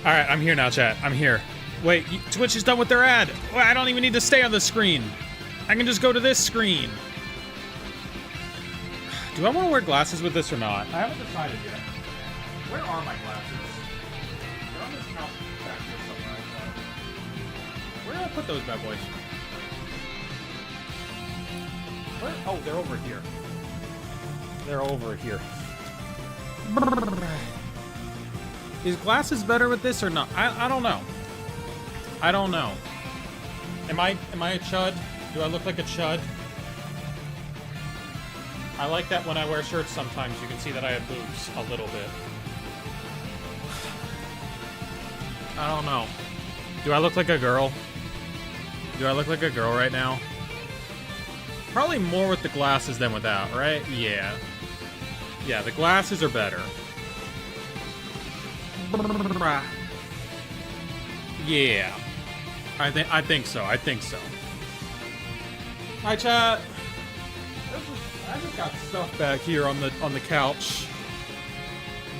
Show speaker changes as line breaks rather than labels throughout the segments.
Alright, I'm here now, chat. I'm here. Wait, Twitch is done with their ad. Well, I don't even need to stay on this screen. I can just go to this screen. Do I want to wear glasses with this or not? I haven't decided yet. Where are my glasses? They're on this couch back here somewhere, I thought. Where did I put those bad boys? Where? Oh, they're over here. They're over here. Is glasses better with this or not? I don't know. I don't know. Am I a chud? Do I look like a chud? I like that when I wear shirts sometimes you can see that I have boobs a little bit. I don't know. Do I look like a girl? Do I look like a girl right now? Probably more with the glasses than without, right? Yeah. Yeah, the glasses are better. Yeah. I think so. I think so. Hi, chat. I just got stuff back here on the couch.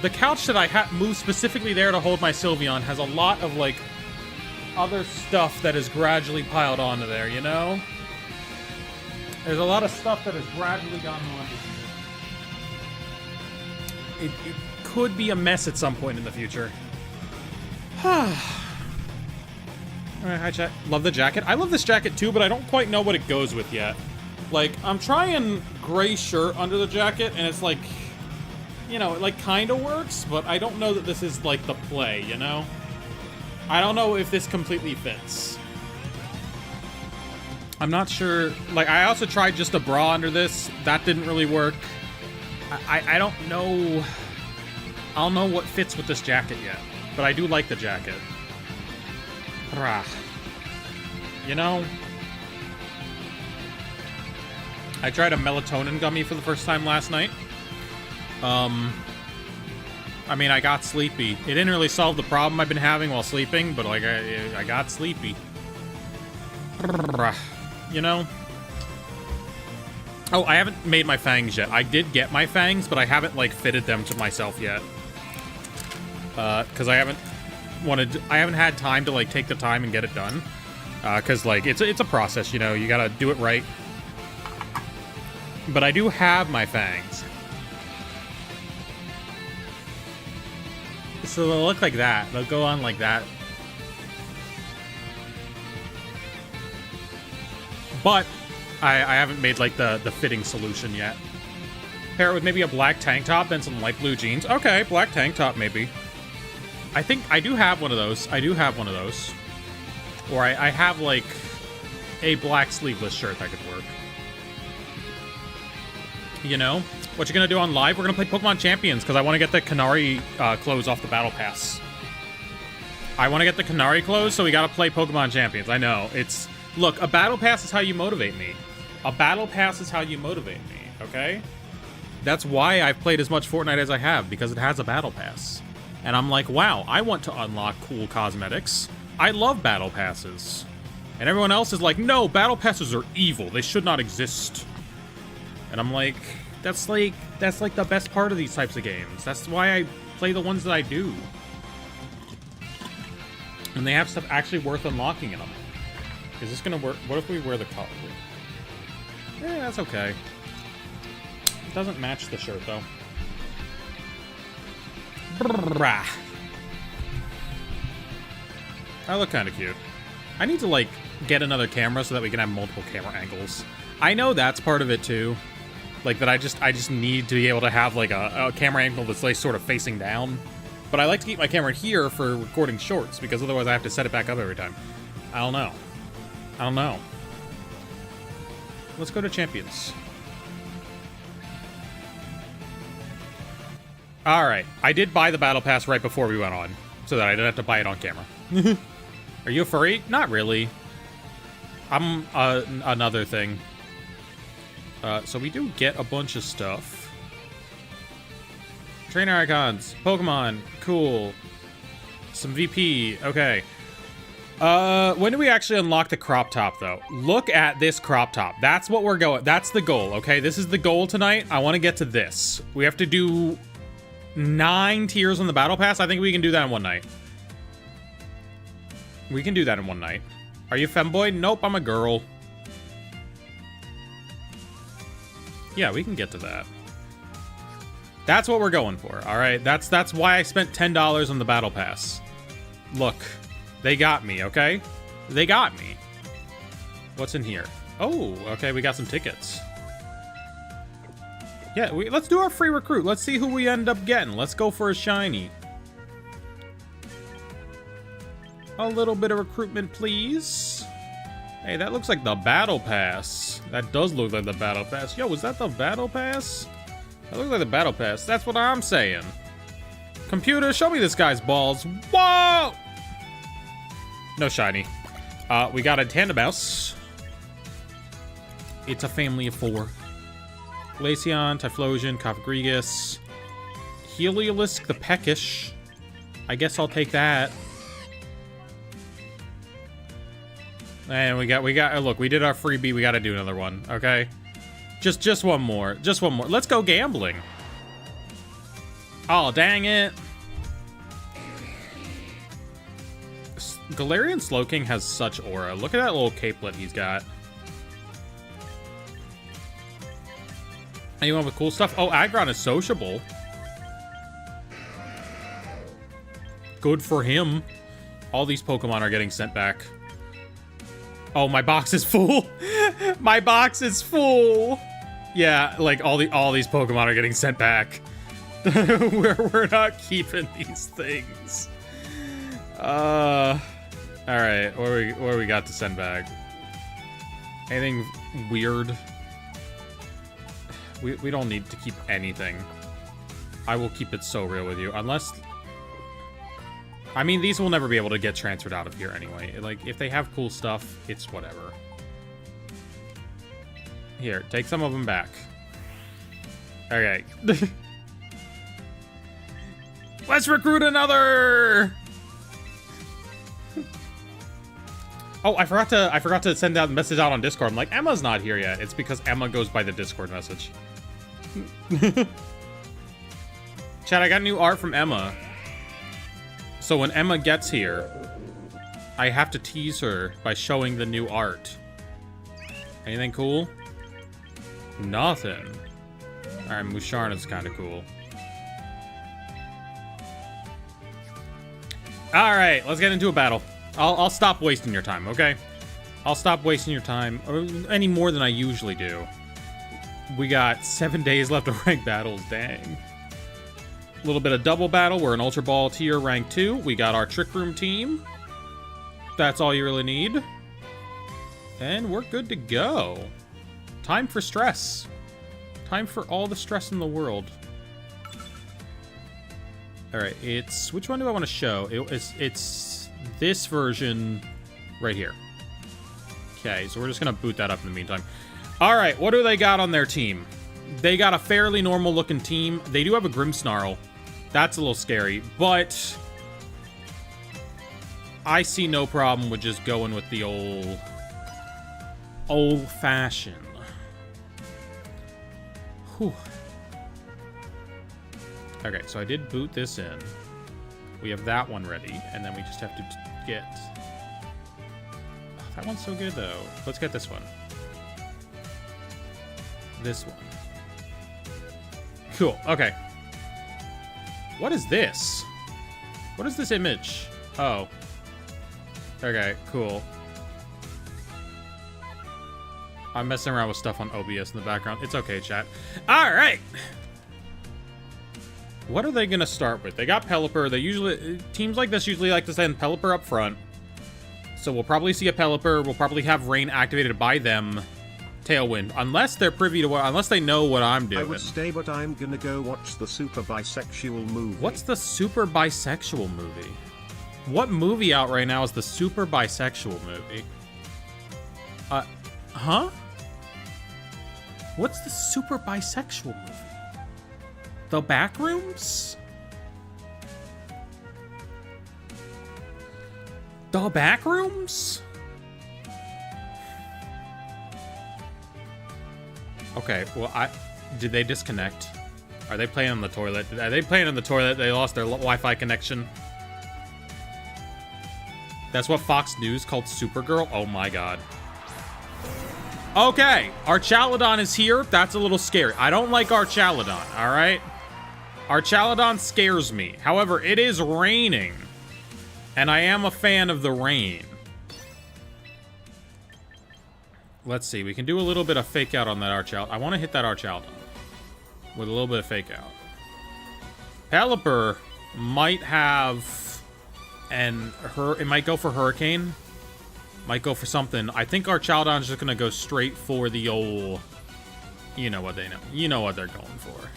The couch that I moved specifically there to hold my Sylveon has a lot of like other stuff that is gradually piled onto there, you know? There's a lot of stuff that has gradually gotten onto here. It could be a mess at some point in the future. Alright, hi chat. Love the jacket. I love this jacket too, but I don't quite know what it goes with yet. Like, I'm trying gray shirt under the jacket, and it's like, you know, it like kind of works, but I don't know that this is like the play, you know? I don't know if this completely fits. I'm not sure. Like, I also tried just a bra under this. That didn't really work. I don't know. I don't know what fits with this jacket yet, but I do like the jacket. You know? I tried a melatonin gummy for the first time last night. I mean, I got sleepy. It didn't really solve the problem I've been having while sleeping, but like, I got sleepy. You know? Oh, I haven't made my fangs yet. I did get my fangs, but I haven't, like, fitted them to myself yet. Because I haven't had time to, like, take the time and get it done. Because, like, it's a process, you know? You gotta do it right. But I do have my fangs. So they'll look like that. They'll go on like that. But I haven't made, like, the fitting solution yet. Pair it with maybe a black tank top and some light blue jeans. Okay, black tank top, maybe. I think I do have one of those. I do have one of those. Or I have, like, a black sleeveless shirt that could work. You know? What you gonna do on live? We're gonna play Pokemon Champions, because I want to get the Canari clothes off the Battle Pass. I want to get the Canari clothes, so we gotta play Pokemon Champions. I know, it's... Look, a Battle Pass is how you motivate me. A Battle Pass is how you motivate me, okay? That's why I've played as much Fortnite as I have, because it has a Battle Pass. And I'm like, wow, I want to unlock cool cosmetics. I love Battle Passes. And everyone else is like, no, Battle Passes are evil. They should not exist. And I'm like, that's like the best part of these types of games. That's why I play the ones that I do. And they have stuff actually worth unlocking in them. Is this gonna work? What if we wear the collar? Yeah, that's okay. It doesn't match the shirt, though. I look kind of cute. I need to, like, get another camera so that we can have multiple camera angles. I know that's part of it, too. Like, that I just need to be able to have, like, a camera angle that's, like, sort of facing down. But I like to keep my camera here for recording shorts, because otherwise I have to set it back up every time. I don't know. I don't know. Let's go to Champions. Alright. I did buy the Battle Pass right before we went on, so that I didn't have to buy it on camera. Are you a furry? Not really. I'm another thing. So we do get a bunch of stuff. Trainer icons. Pokemon. Cool. Some VP. Okay. When do we actually unlock the crop top, though? Look at this crop top. That's what we're going. That's the goal, okay? This is the goal tonight. I want to get to this. We have to do 9 tiers on the Battle Pass. I think we can do that in one night. We can do that in one night. Are you a femboy? Nope, I'm a girl. Yeah, we can get to that. That's what we're going for, all right? That's why I spent $10 on the battle pass. Look, they got me, okay? They got me. What's in here? Oh, okay, we got some tickets. Yeah, let's do our free recruit. Let's see who we end up getting. Let's go for a shiny. A little bit of recruitment, please. Hey, that looks like the battle pass. That does look like the battle pass. Yo, was that the battle pass? That looks like the battle pass. That's what I'm saying. Computer, show me this guy's balls. Whoa! No shiny. We got a tandem mouse. It's a family of 4. Glaceon, Typhlosion, Cofagrigus, Heliolisk the Peckish. I guess I'll take that. And we got, look, we did our freebie. We got to do another one, okay? Just one more. Just one more. Let's go gambling. Oh, dang it. Galarian Slowking has such aura. Look at that little capelet he's got. Anyone with cool stuff? Oh, Aggron is sociable. Good for him. All these Pokemon are getting sent back. Oh, my box is full. My box is full. Yeah, like all these Pokemon are getting sent back. we're not keeping these things. All right, what we got to send back? Anything weird? We don't need to keep anything. I will keep it so real with you, unless. I mean, these will never be able to get transferred out of here anyway. Like, if they have cool stuff, it's whatever. Here, take some of them back. Okay. Let's recruit another! Oh, I forgot to send out a message out on Discord. I'm like, Emma's not here yet. It's because Emma goes by the Discord message. Chat, I got new art from Emma. So when Emma gets here, I have to tease her by showing the new art. Anything cool? Nothing. Alright, Musharna's kind of cool. Alright, let's get into a battle. I'll stop wasting your time, okay? I'll stop wasting your time, or any more than I usually do. We got 7 days left of ranked battles, dang. A little bit of double battle. We're an Ultra Ball tier, rank 2. We got our Trick Room team. That's all you really need. And we're good to go. Time for stress. Time for all the stress in the world. Alright, which one do I want to show? It's this version right here. Okay, so we're just going to boot that up in the meantime. Alright, what do they got on their team? They got a fairly normal looking team. They do have a Grimmsnarl. That's a little scary, but I see no problem with just going with the old-fashioned. Whew. Okay, so I did boot this in. We have that one ready, and then we just have to get... Oh, that one's so good, though. Let's get this one. This one. Cool, okay. What is this? What is this image? Oh. Okay, cool. I'm messing around with stuff on OBS in the background. It's okay, chat. Alright! What are they gonna start with? They got Pelipper. They usually... Teams like this usually like to send Pelipper up front. So we'll probably see a Pelipper. We'll probably have Rain activated by them. Tailwind, unless they're privy to what, unless they know what I'm doing.
I would stay, but I'm gonna go watch the super bisexual movie.
What's the super bisexual movie? What movie out right now is the super bisexual movie? Huh? What's the super bisexual movie? The Backrooms? The Backrooms? Okay, well, did they disconnect? Are they playing on the toilet? Are they playing on the toilet? They lost their Wi-Fi connection. That's what Fox News called Supergirl? Oh my god. Okay, Archaladon is here. That's a little scary. I don't like Archaladon, alright? Archaladon scares me. However, it is raining. And I am a fan of the rain. Let's see, we can do a little bit of fake out on that Archaladon. I want to hit that Archaladon with a little bit of fake out. Pelipper might have, it might go for Hurricane. Might go for something. I think Archaladon's just gonna go straight for the old, you know what they know. You know what they're going for.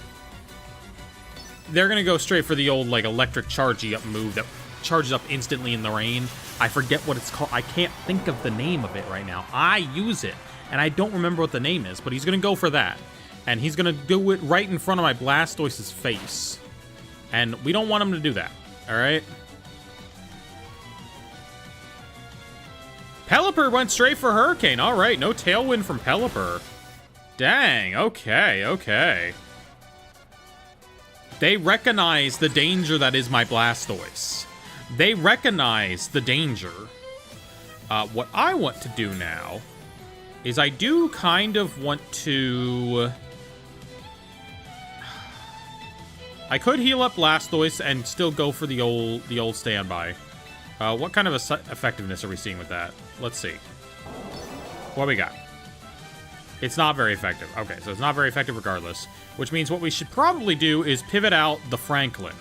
They're gonna go straight for the old, like, electric chargey up move that charges up instantly in the rain. I forget what it's called. I can't think of the name of it right now. I use it, and I don't remember what the name is, but he's gonna go for that. And he's gonna do it right in front of my Blastoise's face. And we don't want him to do that, alright? Pelipper went straight for Hurricane. Alright, no Tailwind from Pelipper. Dang, okay, okay. They recognize the danger that is my Blastoise. They recognize the danger. What I want to do now is I do kind of want to... I could heal up Blastoise and still go for the old standby. What kind of effectiveness are we seeing with that? Let's see. What we got? It's not very effective. Okay, so it's not very effective regardless. Which means what we should probably do is pivot out the Franklin.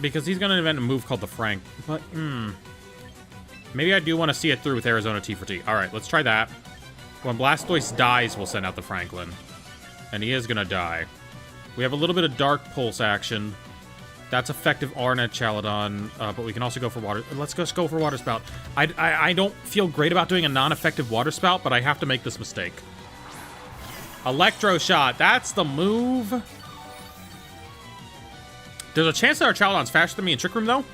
Because he's going to invent a move called the Frank. But, maybe I do want to see it through with Arizona T for T. Alright, let's try that. When Blastoise dies, we'll send out the Franklin. And he is going to die. We have a little bit of Dark Pulse action. That's effective Arnet Chaladon, but we can also go for Water. Let's just go for Water Spout. I don't feel great about doing a non-effective Water Spout, but I have to make this mistake. Electro Shot, that's the move. There's a chance that our Chaladon's faster than me in Trick Room, though.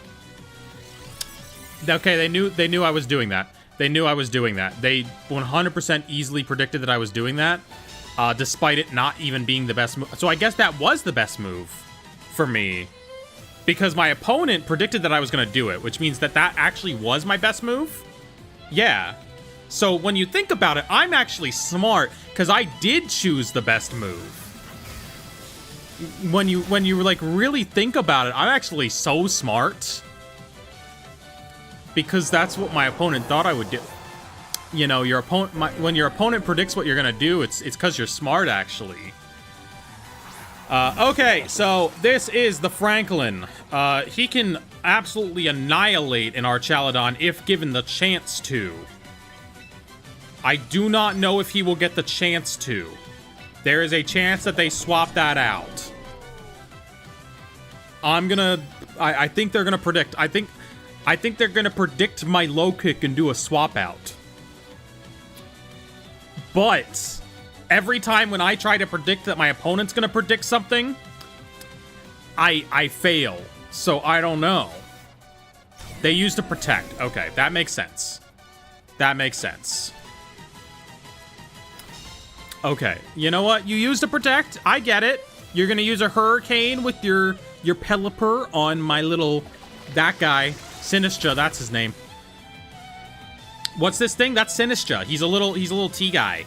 Okay, they knew I was doing that. They knew I was doing that. They 100% easily predicted that I was doing that, despite it not even being the best move. So I guess that was the best move for me. Because my opponent predicted that I was going to do it, which means that that actually was my best move. Yeah. So when you think about it, I'm actually smart because I did choose the best move. When you like really think about it, I'm actually so smart. Because that's what my opponent thought I would do. You know, your opponent when your opponent predicts what you're going to do, it's because you're smart actually. Okay, so this is the Franklin. He can absolutely annihilate an Archaladon if given the chance to. I do not know if he will get the chance to. There is a chance that they swap that out. I think they're gonna predict. I think they're gonna predict my low kick and do a swap out. But every time when I try to predict that my opponent's gonna predict something, I fail. So I don't know. They used to protect. Okay, that makes sense. That makes sense. Okay, you know what? You used to protect. I get it. You're gonna use a Hurricane with your Pelipper on my little that guy. Sinistra, that's his name. What's this thing? That's Sinistra. He's a little T guy.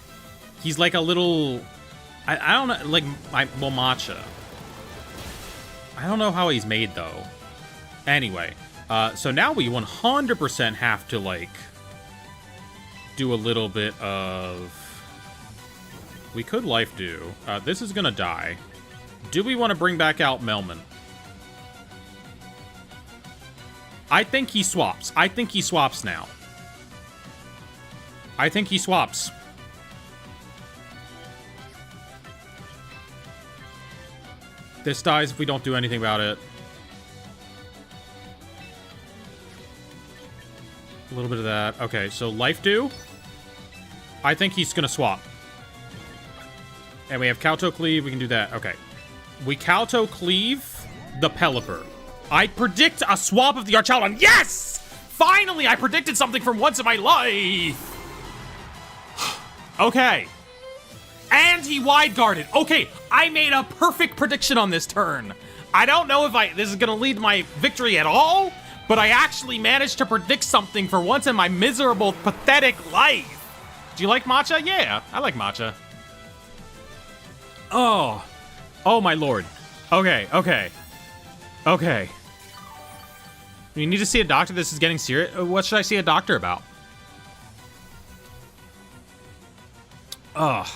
He's like a little, I don't know, like, well, Matcha. I don't know how he's made, though. Anyway, so now we 100% have to, like, do a little bit of, we could Life Dew. This is gonna die. Do we want to bring back out Melman? I think he swaps. I think he swaps now. I think he swaps. This dies if we don't do anything about it. A little bit of that. Okay, so Life Dew. I think he's gonna swap. And we have Kowtow Cleave. We can do that. Okay. We Kowtow Cleave the Pelipper. I predict a swap of the Archaladon. Yes! Finally, I predicted something from once in my life. Okay. And he wide guarded. Okay, I made a perfect prediction on this turn. I don't know if this is gonna lead to my victory at all, But I actually managed to predict something for once in my miserable, pathetic life. Do you like matcha? Yeah, I like matcha. Oh. Oh, my lord. Okay, okay. Okay. You need to see a doctor? This is getting serious. What should I see a doctor about? Ugh.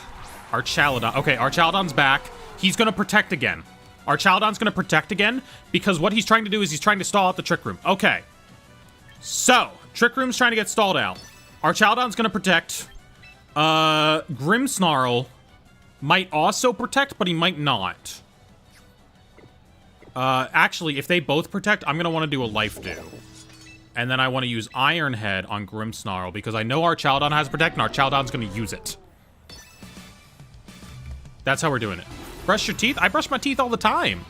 Archaladon. Okay, Archaladon's back. He's gonna protect again. Archaladon's gonna protect again because what he's trying to do is he's trying to stall out the Trick Room. Okay. So, Trick Room's trying to get stalled out. Archaladon's gonna protect. Grimmsnarl might also protect, but he might not. Actually, if they both protect, I'm gonna want to do a life dew. And then I want to use Iron Head on Grimmsnarl because I know Archaladon has protect and Archaladon's gonna use it. That's how we're doing it. Brush your teeth? I brush my teeth all the time.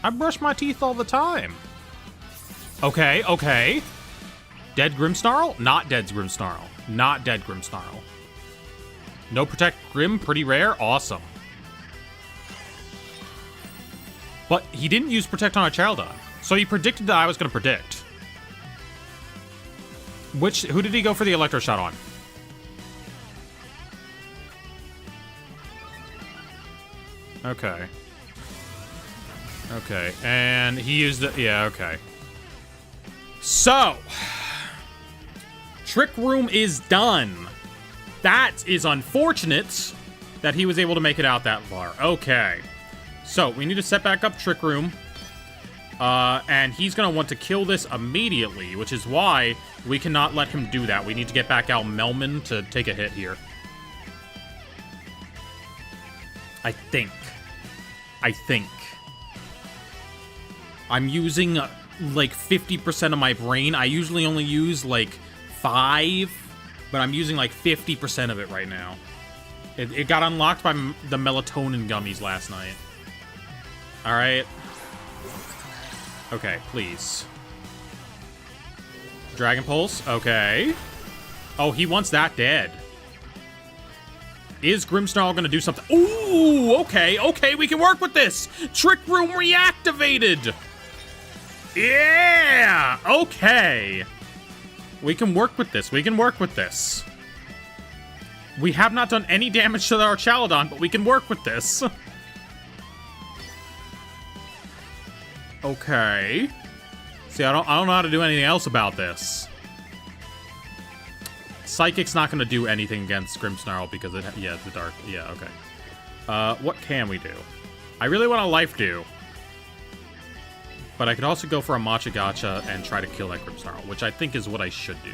I brush my teeth all the time. Okay, okay. Dead Grimmsnarl? Not dead Grimmsnarl. Not dead Grimmsnarl. No protect Grim, pretty rare. Awesome. But he didn't use protect on Archaladon. So he predicted that I was going to predict. Who did he go for the Electro Shot on? Okay. Okay, and he used the... Yeah, okay. So, Trick Room is done. That is unfortunate that he was able to make it out that far. Okay. So, we need to set back up Trick Room. And he's going to want to kill this immediately, which is why we cannot let him do that. We need to get back out Melman to take a hit here. I think. I'm using, like, 50% of my brain. I usually only use, like, 5, but I'm using, like, 50% of it right now. It got unlocked by the melatonin gummies last night. Alright. Okay, please. Dragon Pulse, okay. Oh, he wants that dead. Is Grimmsnarl gonna do something? Ooh, okay, okay, we can work with this. Trick Room reactivated. Yeah, okay. We can work with this, we can work with this. We have not done any damage to our Archaladon, but we can work with this. Okay. See, I don't know how to do anything else about this. Psychic's not going to do anything against Grimmsnarl because it... Yeah, the dark... Yeah, okay. What can we do? I really want a life dew. But I could also go for a Matcha Gacha and try to kill that Grimmsnarl, which I think is what I should do.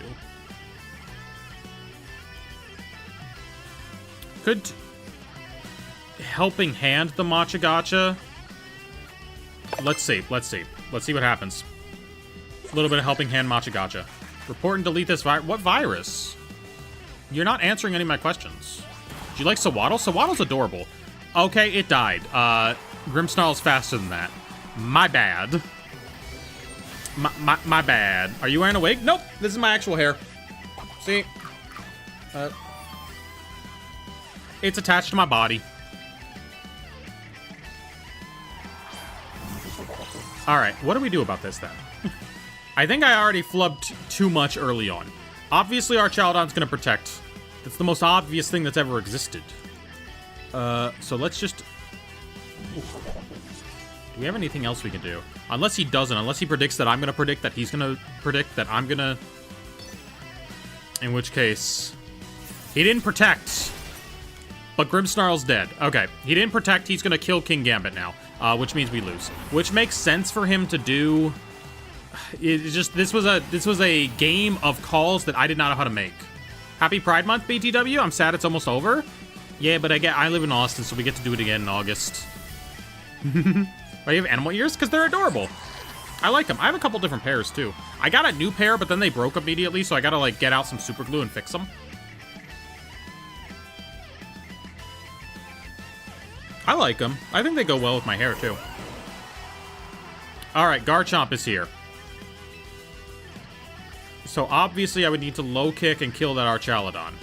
Could Helping Hand the Matcha Gacha? Let's see what happens. A little bit of Helping Hand Matcha Gacha. Report and delete this virus. What virus? You're not answering any of my questions. Do you like Sawaddle? Sawaddle's adorable. Okay, it died. Grimmsnarl's faster than that. My bad. My bad. Are you wearing a wig? Nope, this is my actual hair. See? It's attached to my body. Alright, what do we do about this then? I think I already flubbed too much early on. Obviously, Archaladon's gonna protect. That's the most obvious thing that's ever existed. So let's just... Do we have anything else we can do? Unless he doesn't. Unless he predicts that I'm gonna predict that he's gonna predict that I'm gonna... In which case... He didn't protect. But Grimmsnarl's dead. Okay, he didn't protect. He's gonna kill King Gambit now. Which means we lose. Which makes sense for him to do... It's just, this was a game of calls that I did not know how to make. Happy Pride Month, BTW. I'm sad it's almost over. Yeah, but I live in Austin, so we get to do it again in August. Why you have animal ears? Because they're adorable. I like them. I have a couple different pairs, too. I got a new pair, but then they broke immediately, so I gotta, like, get out some super glue and fix them. I like them. I think they go well with my hair, too. Alright, Garchomp is here. So obviously I would need to low kick and kill that Archaladon.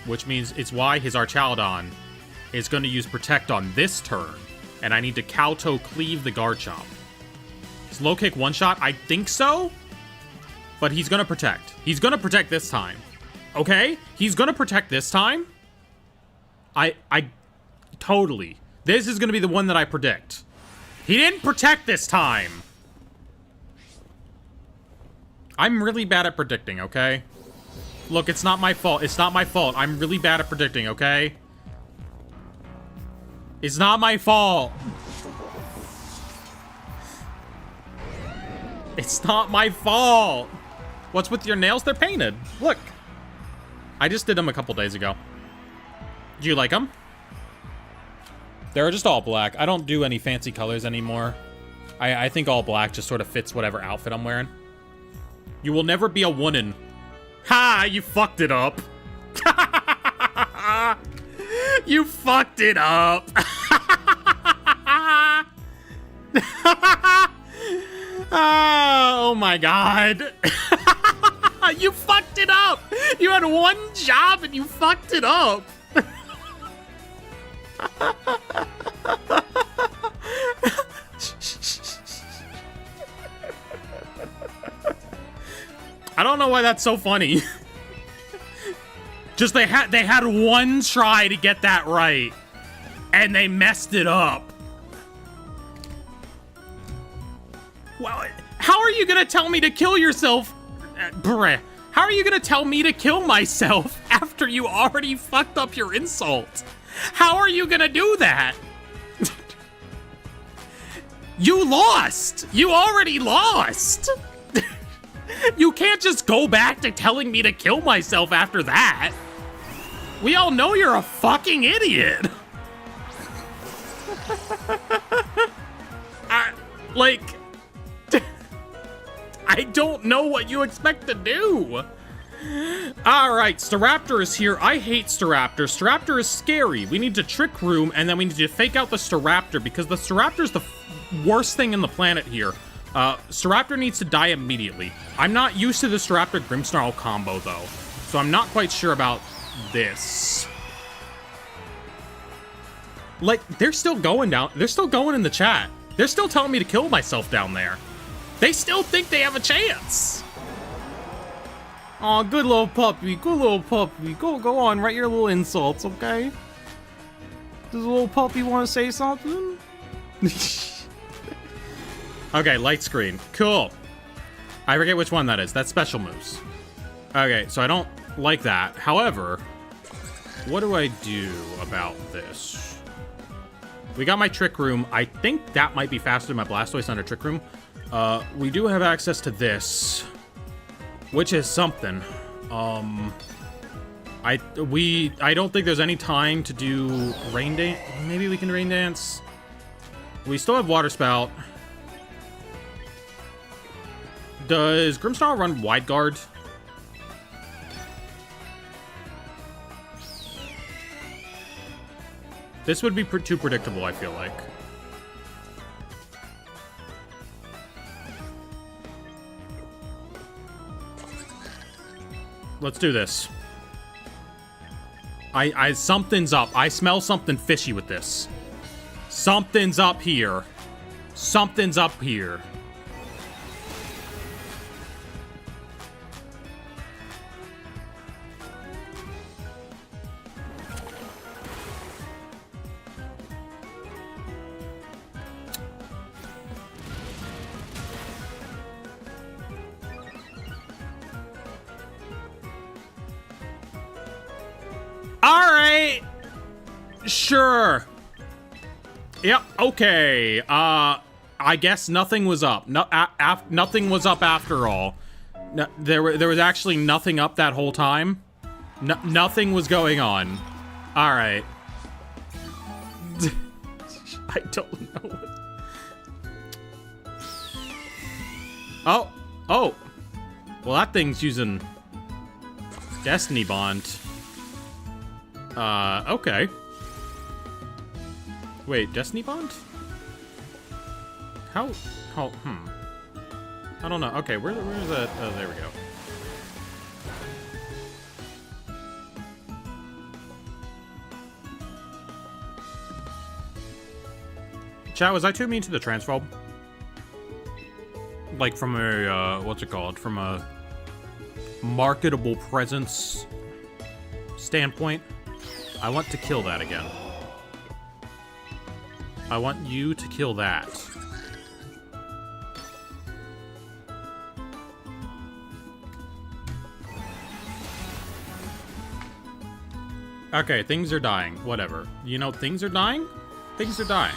Which means it's why his Archaladon is going to use Protect on this turn. And I need to Kowtow cleave the Garchomp. Is low kick one shot? I think so. But he's gonna protect. He's gonna protect this time. Okay? He's gonna protect this time. I totally. This is gonna be the one that I predict. He didn't protect this time. I'm really bad at predicting, okay? Look, it's not my fault. It's not my fault. I'm really bad at predicting, okay? It's not my fault. It's not my fault. What's with your nails? They're painted. Look. I just did them a couple days ago. Do you like them? They're just all black. I don't do any fancy colors anymore. I think all black just sort of fits whatever outfit I'm wearing. You will never be a woman. Ha! You fucked it up. You fucked it up. Oh my god. You fucked it up. You had one job and you fucked it up. I don't know why that's so funny. Just they had one try to get that right, and they messed it up. Well, how are you gonna tell me to kill yourself? Bruh. How are you gonna tell me to kill myself after you already fucked up your insult? How are you gonna do that? You lost! You already lost! You can't just go back to telling me to kill myself after that. We all know you're a fucking idiot. I don't know what you expect to do. Alright, Staraptor is here. I hate Staraptor. Staraptor is scary. We need to trick room, and then we need to fake out the Staraptor, because the Staraptor is the worst thing in the planet here. Staraptor needs to die immediately. I'm not used to the Staraptor Grimmsnarl combo, though, so I'm not quite sure about this. Like, they're still going down. They're still going in the chat. They're still telling me to kill myself down there. They still think they have a chance. Aw, good little puppy. Good little puppy. Go on. Write your little insults, okay? Does the little puppy want to say something? Okay, light screen. Cool. I forget which one that is. That's special moves. Okay, so I don't like that. However, what do I do about this? We got my Trick Room. I think that might be faster than my Blastoise under Trick Room. We do have access to this, which is something. I don't think there's any time to do Rain Dance. Maybe we can Rain Dance. We still have Water Spout. Does Grimmsnarl run Wide Guard? This would be too predictable, I feel like. Let's do this. Something's up. I smell something fishy with this. Something's up here. Something's up here. Alright! Sure. Yep, okay. I guess nothing was up. Nothing was up after all. No, there was actually nothing up that whole time. Nothing was going on. Alright. I don't know. Oh. Oh. Well, that thing's using Destiny Bond. Okay. Wait, Destiny Bond? How, I don't know. Okay, where's that? Oh, there we go. Chat, was I too mean to the transphobe? Like from a, what's it called? From a marketable presence standpoint. I want to kill that again. I want you to kill that. Okay, things are dying. Whatever. You know, things are dying? Things are dying.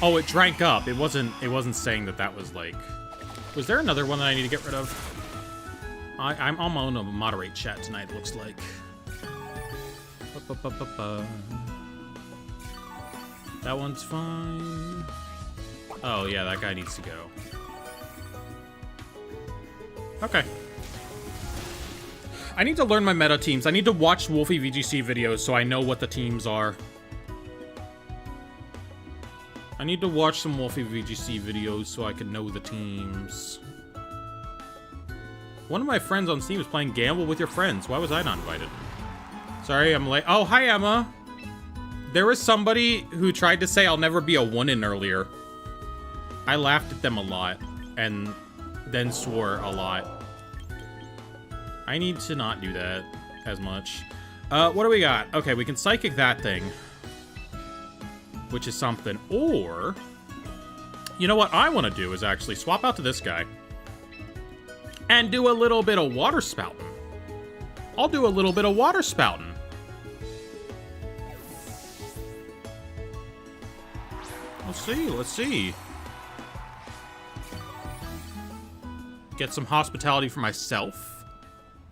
Oh, it drank up. It wasn't saying that that was like... Was there another one that I need to get rid of? I'm on a moderate chat tonight, it looks like. That one's fine. Oh, yeah, that guy needs to go. Okay. I need to learn my meta teams. I need to watch Wolfie VGC videos so I know what the teams are. I need to watch some Wolfie VGC videos so I can know the teams. One of my friends on Steam is playing Gamble with Your Friends. Why was I not invited? Sorry, I'm late. Oh, hi, Emma. There was somebody who tried to say I'll never be a 1-in earlier. I laughed at them a lot and then swore a lot. I need to not do that as much. What do we got? Okay, we can psychic that thing, which is something. Or, you know what I want to do is actually swap out to this guy and do a little bit of water spouting. I'll do a little bit of water spouting. Let's see. Get some hospitality for myself.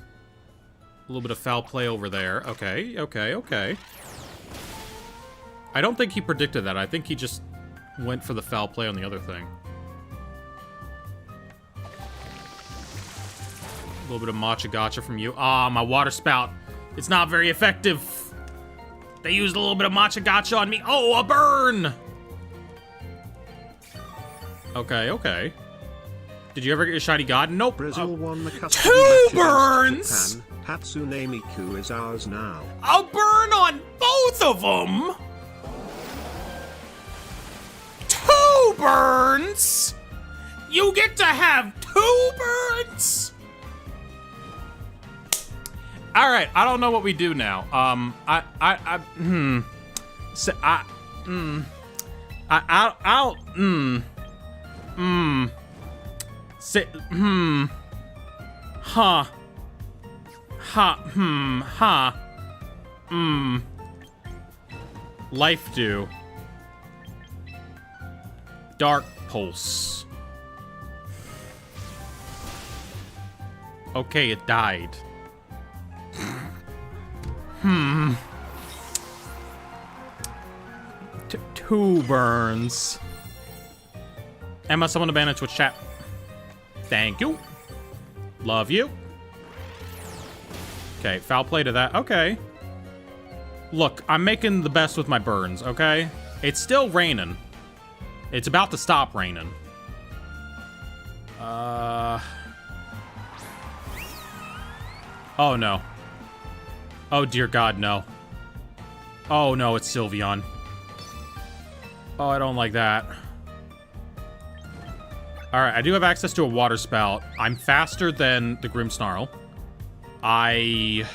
A little bit of foul play over there. Okay. I don't think he predicted that. I think he just went for the foul play on the other thing. A little bit of matcha gotcha from you. Ah, my water spout. It's not very effective. They used a little bit of matcha gotcha on me. Oh, a burn! Okay. Did you ever get your shiny god? Nope.
Brazil won the custody
2
match
burns!
against Japan. Hatsune Miku is ours now.
A burn on both of them! 2 burns? You get to have 2 burns? Alright, I don't know what we do now. Life Dew. Dark Pulse. Okay, it died. 2 burns. Emma, someone to ban a Twitch chat. Thank you. Love you. Okay, foul play to that. Okay. Look, I'm making the best with my burns, okay? It's still raining. It's about to stop raining. Oh, no. Oh, dear God, no. Oh, no, it's Sylveon. Oh, I don't like that. Alright, I do have access to a water spout. I'm faster than the Grimmsnarl. I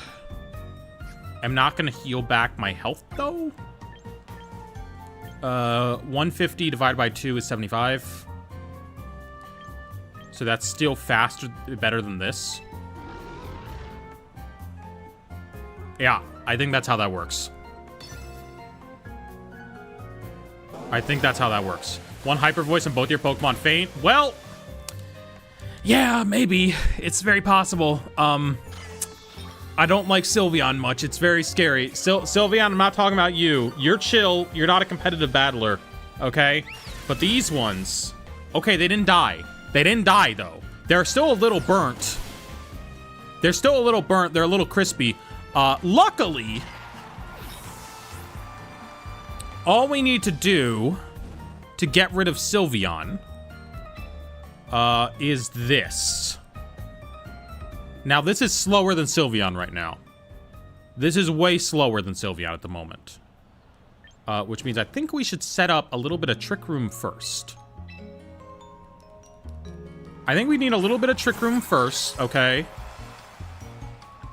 am not going to heal back my health, though. 150 divided by 2 is 75. So that's still faster, better than this. Yeah, I think that's how that works. I think that's how that works. 1 hyper voice and both your Pokemon faint? Well, yeah, maybe. It's very possible. I don't like Sylveon much. It's very scary. Sylveon, I'm not talking about you. You're chill. You're not a competitive battler, okay? But these ones, okay, they didn't die. They didn't die, though. They're still a little burnt. They're still a little burnt. They're a little crispy. Luckily, all we need to do to get rid of Sylveon is this. Now, this is slower than Sylveon right now. This is way slower than Sylveon at the moment. Which means I think we should set up a little bit of Trick Room first. I think we need a little bit of Trick Room first, okay?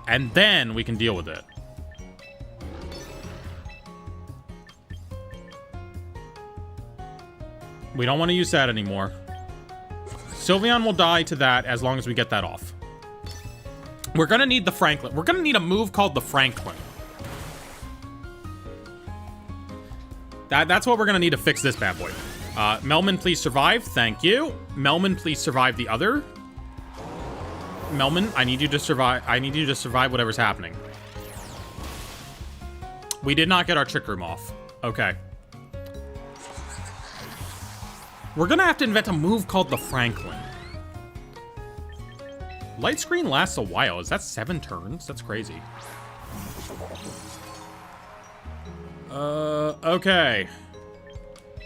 And then we can deal with it. We don't want to use that anymore. Sylveon will die to that as long as we get that off. We're going to need the Franklin. We're going to need a move called the Franklin. That's what we're going to need to fix this bad boy. Melman, please survive. Thank you. Melman, please survive the other. Melman, I need you to survive. I need you to survive whatever's happening. We did not get our Trick Room off. Okay. We're gonna have to invent a move called the Franklin. Light screen lasts a while. Is that 7 turns? That's crazy. Okay.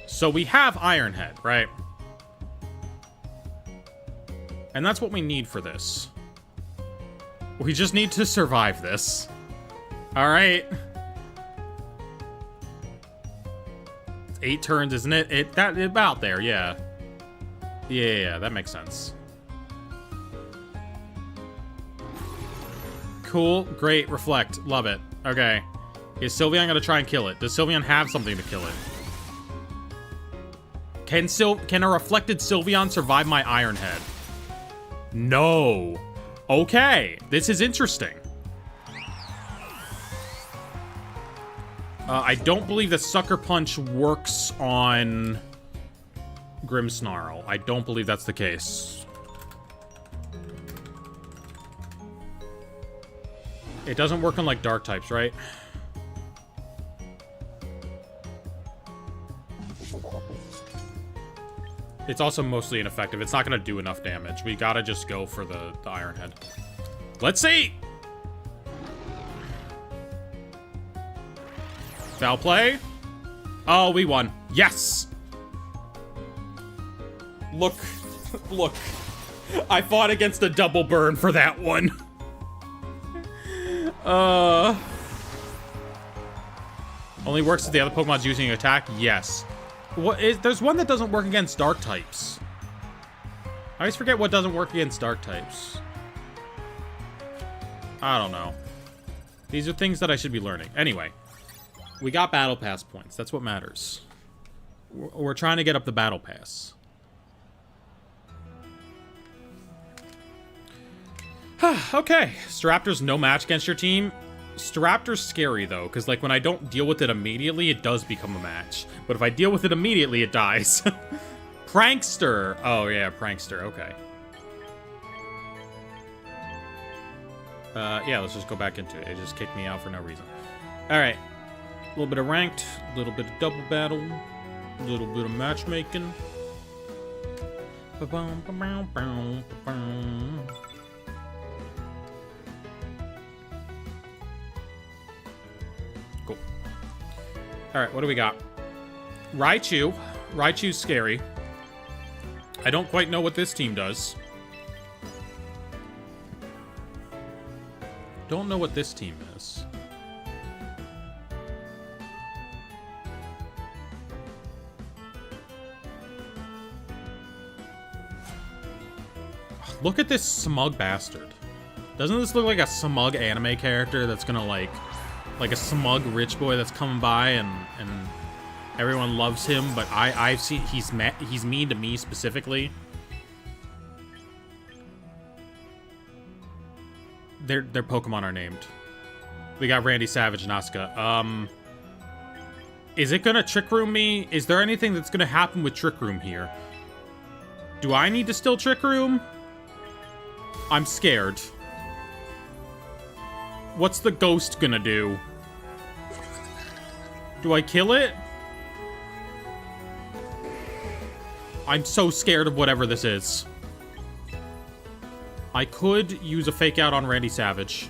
So we have Iron Head, right? And that's what we need for this. We just need to survive this. All right. 8 turns, isn't it? That about there, yeah. Yeah, that makes sense. Cool, great, reflect, love it. Okay. Is Sylveon gonna try and kill it? Does Sylveon have something to kill it? Can a reflected Sylveon survive my Iron Head? No. Okay, this is interesting. I don't believe that Sucker Punch works on Grimmsnarl. I don't believe that's the case. It doesn't work on, like, dark types, right? It's also mostly ineffective. It's not going to do enough damage. We got to just go for the Iron Head. Let's see! Foul play. Oh, we won. Yes! Look. Look. I fought against a double burn for that one. Only works if the other Pokemon's using an attack? Yes. There's one that doesn't work against dark types. I always forget what doesn't work against dark types. I don't know. These are things that I should be learning. Anyway. We got Battle Pass points. That's what matters. We're trying to get up the Battle Pass. Okay. Staraptor's no match against your team. Staraptor's scary, though, because, like, when I don't deal with it immediately, it does become a match. But if I deal with it immediately, it dies. Prankster. Oh, yeah, Prankster. Okay. Yeah, let's just go back into it. It just kicked me out for no reason. All right. A little bit of ranked, a little bit of double battle, a little bit of matchmaking. Cool. Alright, what do we got? Raichu. Raichu's scary. I don't quite know what this team does. Don't know what this team is. Look at this smug bastard. Doesn't this look like a smug anime character that's gonna like a smug rich boy that's coming by and everyone loves him, but I've seen he's mean to me specifically. Their Pokemon are named. We got Randy Savage and Asuka. Is it gonna Trick Room me? Is there anything that's gonna happen with Trick Room here? Do I need to still Trick Room? I'm scared. What's the ghost gonna do? Do I kill it? I'm so scared of whatever this is. I could use a fake out on Randy Savage.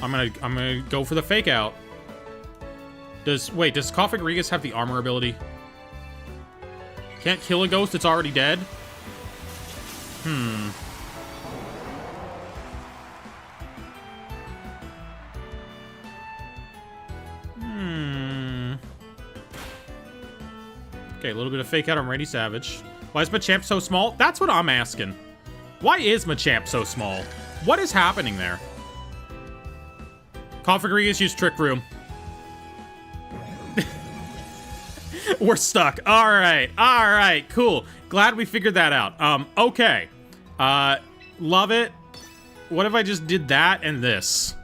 I'm gonna go for the fake out. Does Koffing Regas have the armor ability? Can't kill a ghost that's already dead? Okay, a little bit of fake out on Randy Savage. Why is Machamp so small? That's what I'm asking. Why is Machamp so small? What is happening there? Configurious use Trick Room. We're stuck. All right, cool. Glad we figured that out. Okay. Love it. What if I just did that and this?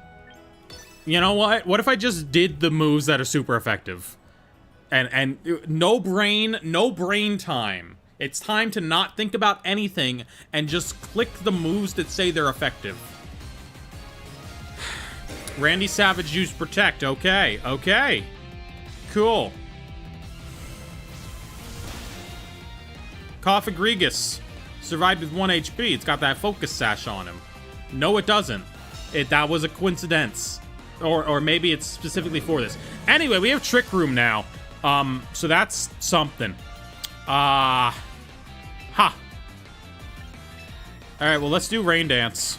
You know what? What if I just did the moves that are super effective? And no brain time. It's time to not think about anything and just click the moves that say they're effective. Randy Savage used Protect. Okay. Cool. Cofagrigus survived with 1 HP. It's got that focus sash on him. No, it doesn't. That was a coincidence. Or maybe it's specifically for this. Anyway, we have Trick Room now. So that's something. Ha. Alright, well, let's do Rain Dance.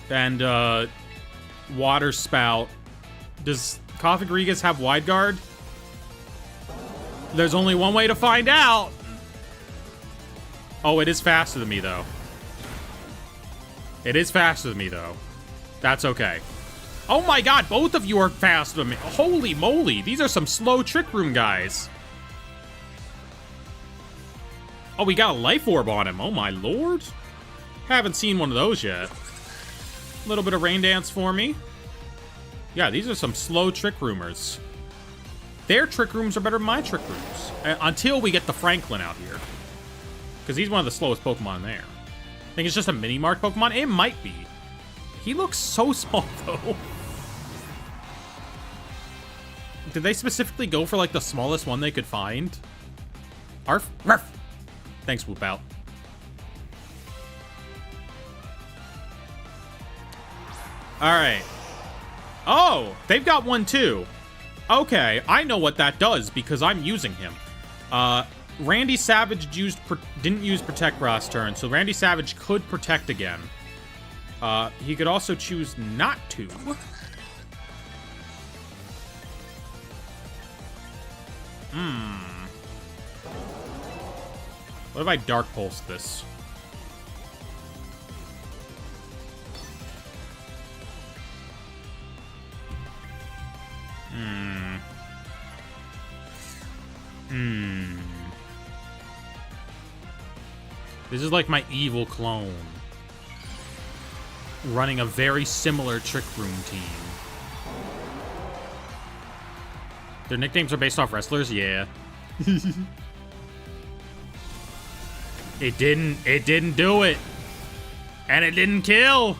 And, Water Spout. Does Cofagrigus have Wide Guard? There's only one way to find out. Oh, it is faster than me, though. It is faster than me, though. That's okay. Oh my god, both of you are faster than me. Holy moly, these are some slow Trick Room guys. Oh, we got a Life Orb on him. Oh my lord. Haven't seen one of those yet. A little bit of Rain Dance for me. Yeah, these are some slow Trick Roomers. Their Trick Rooms are better than my Trick Rooms. Until we get the Franklin out here. Because he's one of the slowest Pokemon there. I think it's just a mini-mark Pokemon. It might be. He looks so small, though. Did they specifically go for, like, the smallest one they could find? Arf. Ruff. Thanks, Whoop Out. Alright. Oh, they've got one, too. Okay, I know what that does, because I'm using him. Randy Savage didn't use Protect last turn, so Randy Savage could Protect again. He could also choose not to. What if I Dark Pulse this? This is like my evil clone. Running a very similar Trick Room team. Their nicknames are based off wrestlers? Yeah. It didn't do it. And it didn't kill.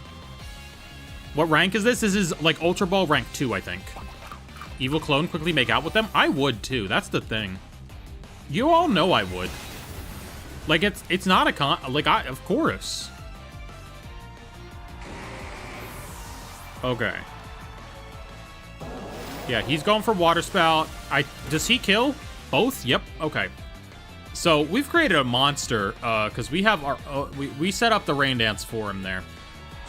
What rank is this? This is like Ultra Ball rank 2, I think. Evil clone, quickly make out with them? I would too, that's the thing. You all know I would. Like, it's not a of course. Okay. Yeah, he's going for Water Spout. Does he kill? Both? Yep, okay. So, we've created a monster, because we have our, we set up the Rain Dance for him there.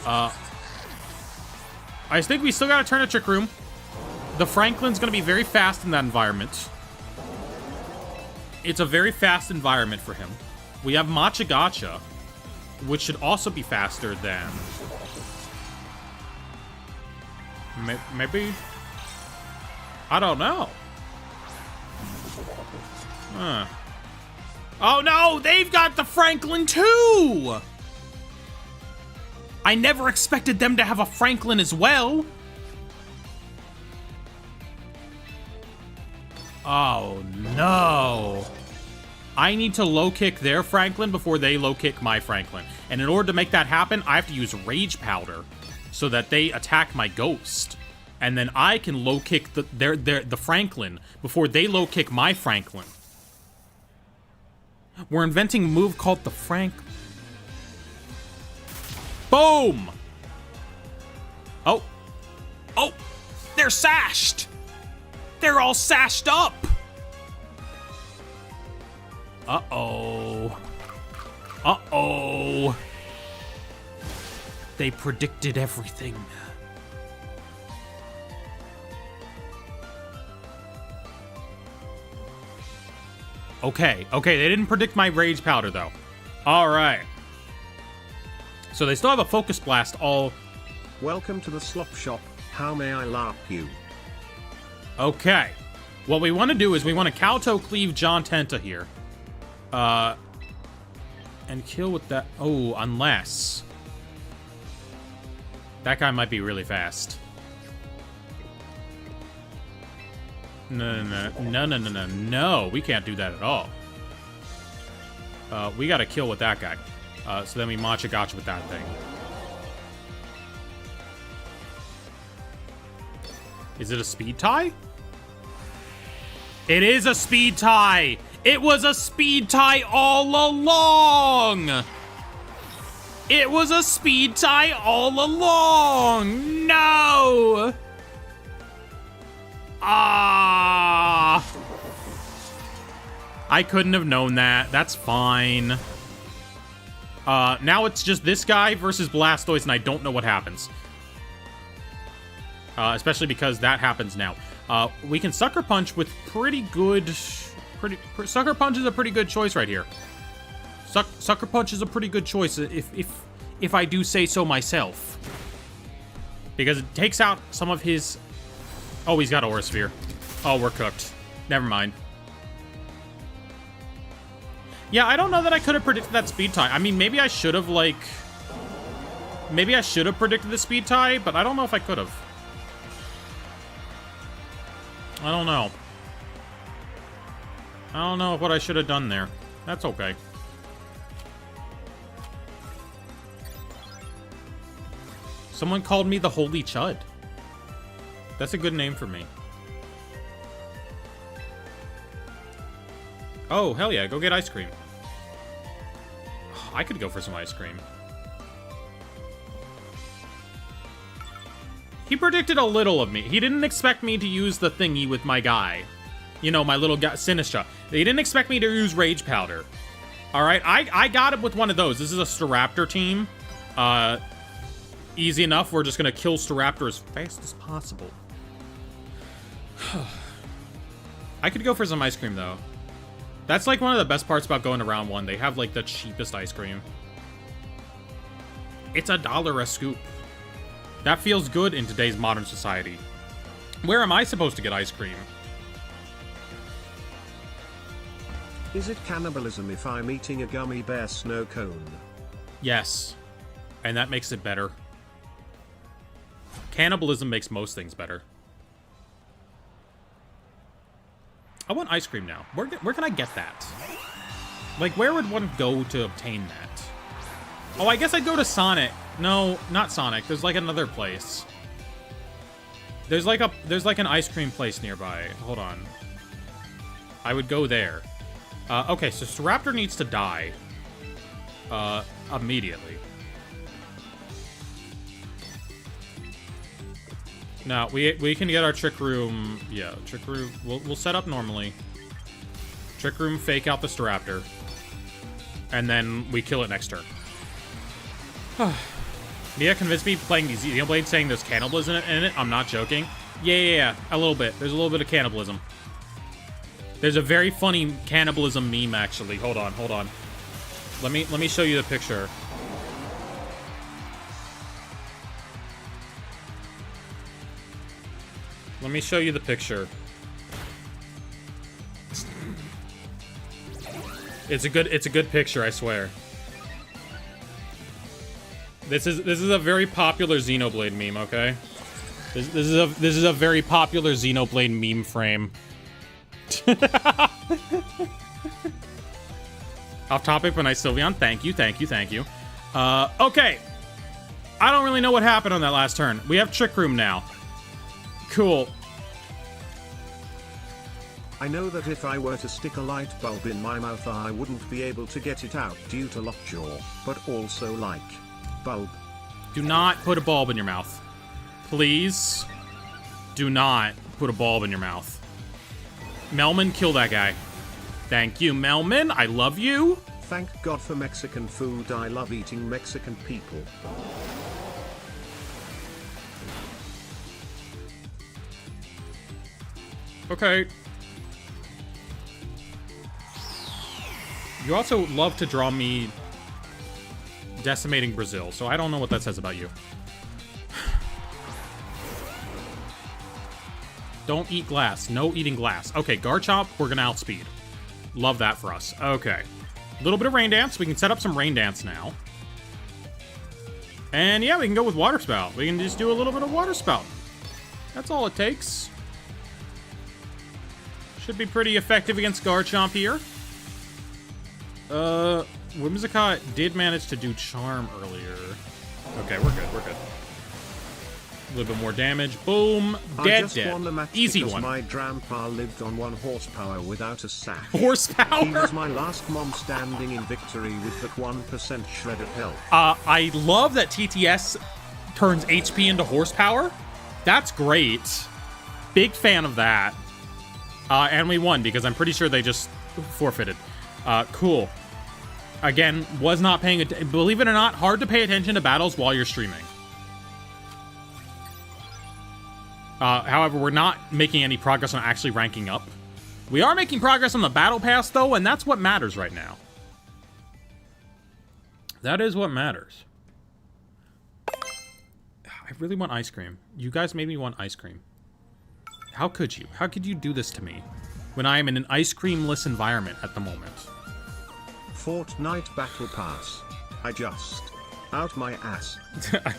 I think we still gotta turn a Trick Room. The Franklin's gonna be very fast in that environment. It's a very fast environment for him. We have Matcha Gotcha, which should also be faster than... Maybe? I don't know. Oh no, they've got the Franklin too! I never expected them to have a Franklin as well. Oh no. I need to low kick their Franklin before they low kick my Franklin. And in order to make that happen, I have to use Rage Powder so that they attack my Ghost. And then I can low kick the Franklin before they low kick my Franklin. We're inventing a move called the Franklin. Boom! Oh. Oh! They're sashed! They're all sashed up! Uh-oh. Uh-oh. They predicted everything. Okay, they didn't predict my Rage Powder, though. All right. So they still have a Focus Blast all...
Welcome to the slop shop. How may I larp you?
Okay. What we want to do is we want to Kowtow Cleave John Tenta here. And kill with that... Oh, unless... That guy might be really fast. No, we can't do that at all. We gotta kill with that guy. So then we Matcha Gotcha with that thing. Is it a speed tie? It is a speed tie! It was a speed tie all along! It was a speed tie all along! No! Ah! I couldn't have known that. That's fine. Now it's just this guy versus Blastoise, and I don't know what happens. Especially because that happens now. We can Sucker Punch with pretty good... Sucker Punch is a pretty good choice right here. Sucker Punch is a pretty good choice, if I do say so myself. Because it takes out some of his... Oh, he's got Aura Sphere. Oh, we're cooked. Never mind. Yeah, I don't know that I could have predicted that speed tie. I mean, maybe I should have, like... Maybe I should have predicted the speed tie, but I don't know if I could have. I don't know. I don't know what I should have done there. That's okay. Someone called me the Holy Chud. That's a good name for me. Oh, hell yeah, go get ice cream. I could go for some ice cream. He predicted a little of me. He didn't expect me to use the thingy with my guy. You know, my little guy, Sinistra. He didn't expect me to use Rage Powder. Alright, I got him with one of those. This is a Staraptor team. Easy enough. We're just gonna kill Staraptor as fast as possible. I could go for some ice cream, though. That's, like, one of the best parts about going to round one. They have, like, the cheapest ice cream. It's $1 a scoop. That feels good in today's modern society. Where am I supposed to get ice cream?
Is it cannibalism if I'm eating a gummy bear snow cone?
Yes. And that makes it better. Cannibalism makes most things better. I want ice cream now. Where can I get that? Like, where would one go to obtain that? Oh, I guess I'd go to Sonic. No, not Sonic. There's, like, another place. There's, like, an ice cream place nearby. Hold on. I would go there. Okay, so Staraptor needs to die. Immediately. No, we can get our Trick Room. Yeah, Trick Room. We'll set up normally. Trick Room, fake out the Staraptor. And then we kill it next turn. Mia convinced me playing the Xenoblade saying there's cannibalism in it. I'm not joking. Yeah, a little bit. There's a little bit of cannibalism. There's a very funny cannibalism meme, actually. Hold on. Let me show you the picture. Let me show you the picture. It's a good picture, I swear. This is a very popular Xenoblade meme, okay? This is a very popular Xenoblade meme frame. Off topic, but nice Sylveon. Thank you. Okay. I don't really know what happened on that last turn. We have Trick Room now. Cool.
I know that if I were to stick a light bulb in my mouth, I wouldn't be able to get it out due to lockjaw, but also like bulb.
Do not put a bulb in your mouth. Please. Do not put a bulb in your mouth. Melman, kill that guy. Thank you, Melman. I love you.
Thank God for Mexican food. I love eating Mexican people.
Okay. You also love to draw me decimating Brazil, so I don't know what that says about you. Don't eat glass. No eating glass. Okay, Garchomp, we're gonna outspeed. Love that for us. Okay. A little bit of Rain Dance. We can set up some Rain Dance now. And yeah, we can go with Water Spout. We can just do a little bit of Water Spout. That's all it takes. Should be pretty effective against Garchomp here. Whimsicott did manage to do Charm earlier. Okay, we're good, we're good. A little bit more damage. Boom. Dead. Easy one.
My grandpa lived on 1 horsepower without a sack.
Horsepower?
He was my last mom standing in victory with that 1% shred of health.
I love that TTS turns HP into horsepower. That's great. Big fan of that. And we won because I'm pretty sure they just forfeited. Cool. Again, was not paying attention. Believe it or not, hard to pay attention to battles while you're streaming. However, we're not making any progress on actually ranking up. We are making progress on the battle pass, though, and that's what matters right now. That is what matters. I really want ice cream. You guys made me want ice cream. How could you? How could you do this to me when I am in an ice cream-less environment at the moment?
Fortnite Battle Pass. I just... out my ass.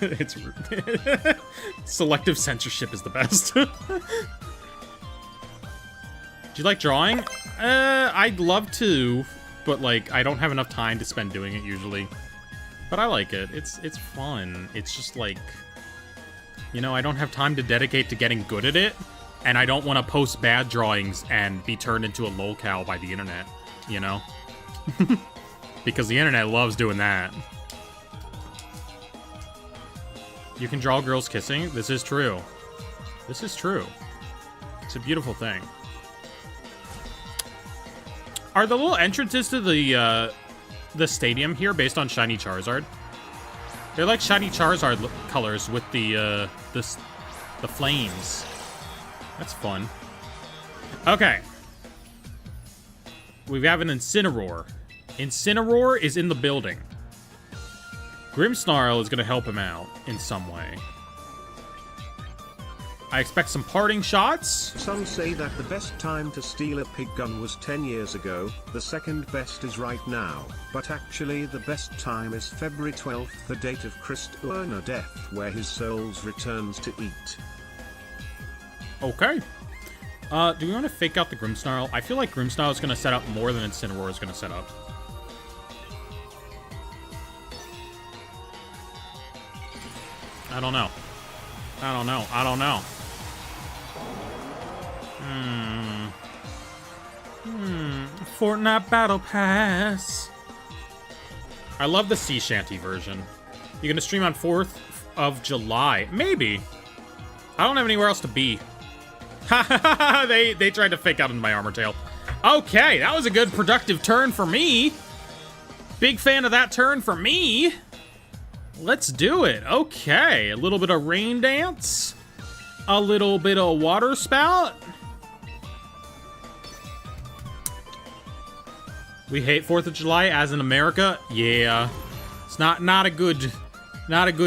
It's rude. Selective censorship is the best. Do you like drawing? I'd love to, but like I don't have enough time to spend doing it usually. But I like it. It's fun. It's just like, you know, I don't have time to dedicate to getting good at it, and I don't want to post bad drawings and be turned into a lolcow by the internet, you know? Because the internet loves doing that. You can draw girls kissing? This is true. This is true. It's a beautiful thing. Are the little entrances to the stadium here based on Shiny Charizard? They're like Shiny Charizard colors with the flames. That's fun. Okay. We have an Incineroar. Incineroar is in the building. Grimmsnarl is going to help him out in some way. I expect some parting shots.
Some say that the best time to steal a pig gun was 10 years ago, the second best is right now, but actually the best time is February 12th, the date of Christ's death, where his soul returns to eat.
Okay. Do we want to fake out the Grimmsnarl? I feel like Grimmsnarl is going to set up more than Incineroar is going to set up. I don't know. I don't know. I don't know. Fortnite Battle Pass. I love the sea shanty version. You're gonna stream on 4th of July. Maybe. I don't have anywhere else to be. they tried to fake out into my armor tail. Okay, that was a good productive turn for me. Big fan of that turn for me. Let's do it. Okay, a little bit of Rain Dance. A little bit of Water Spout. We hate 4th of July as in America. Yeah. It's not a good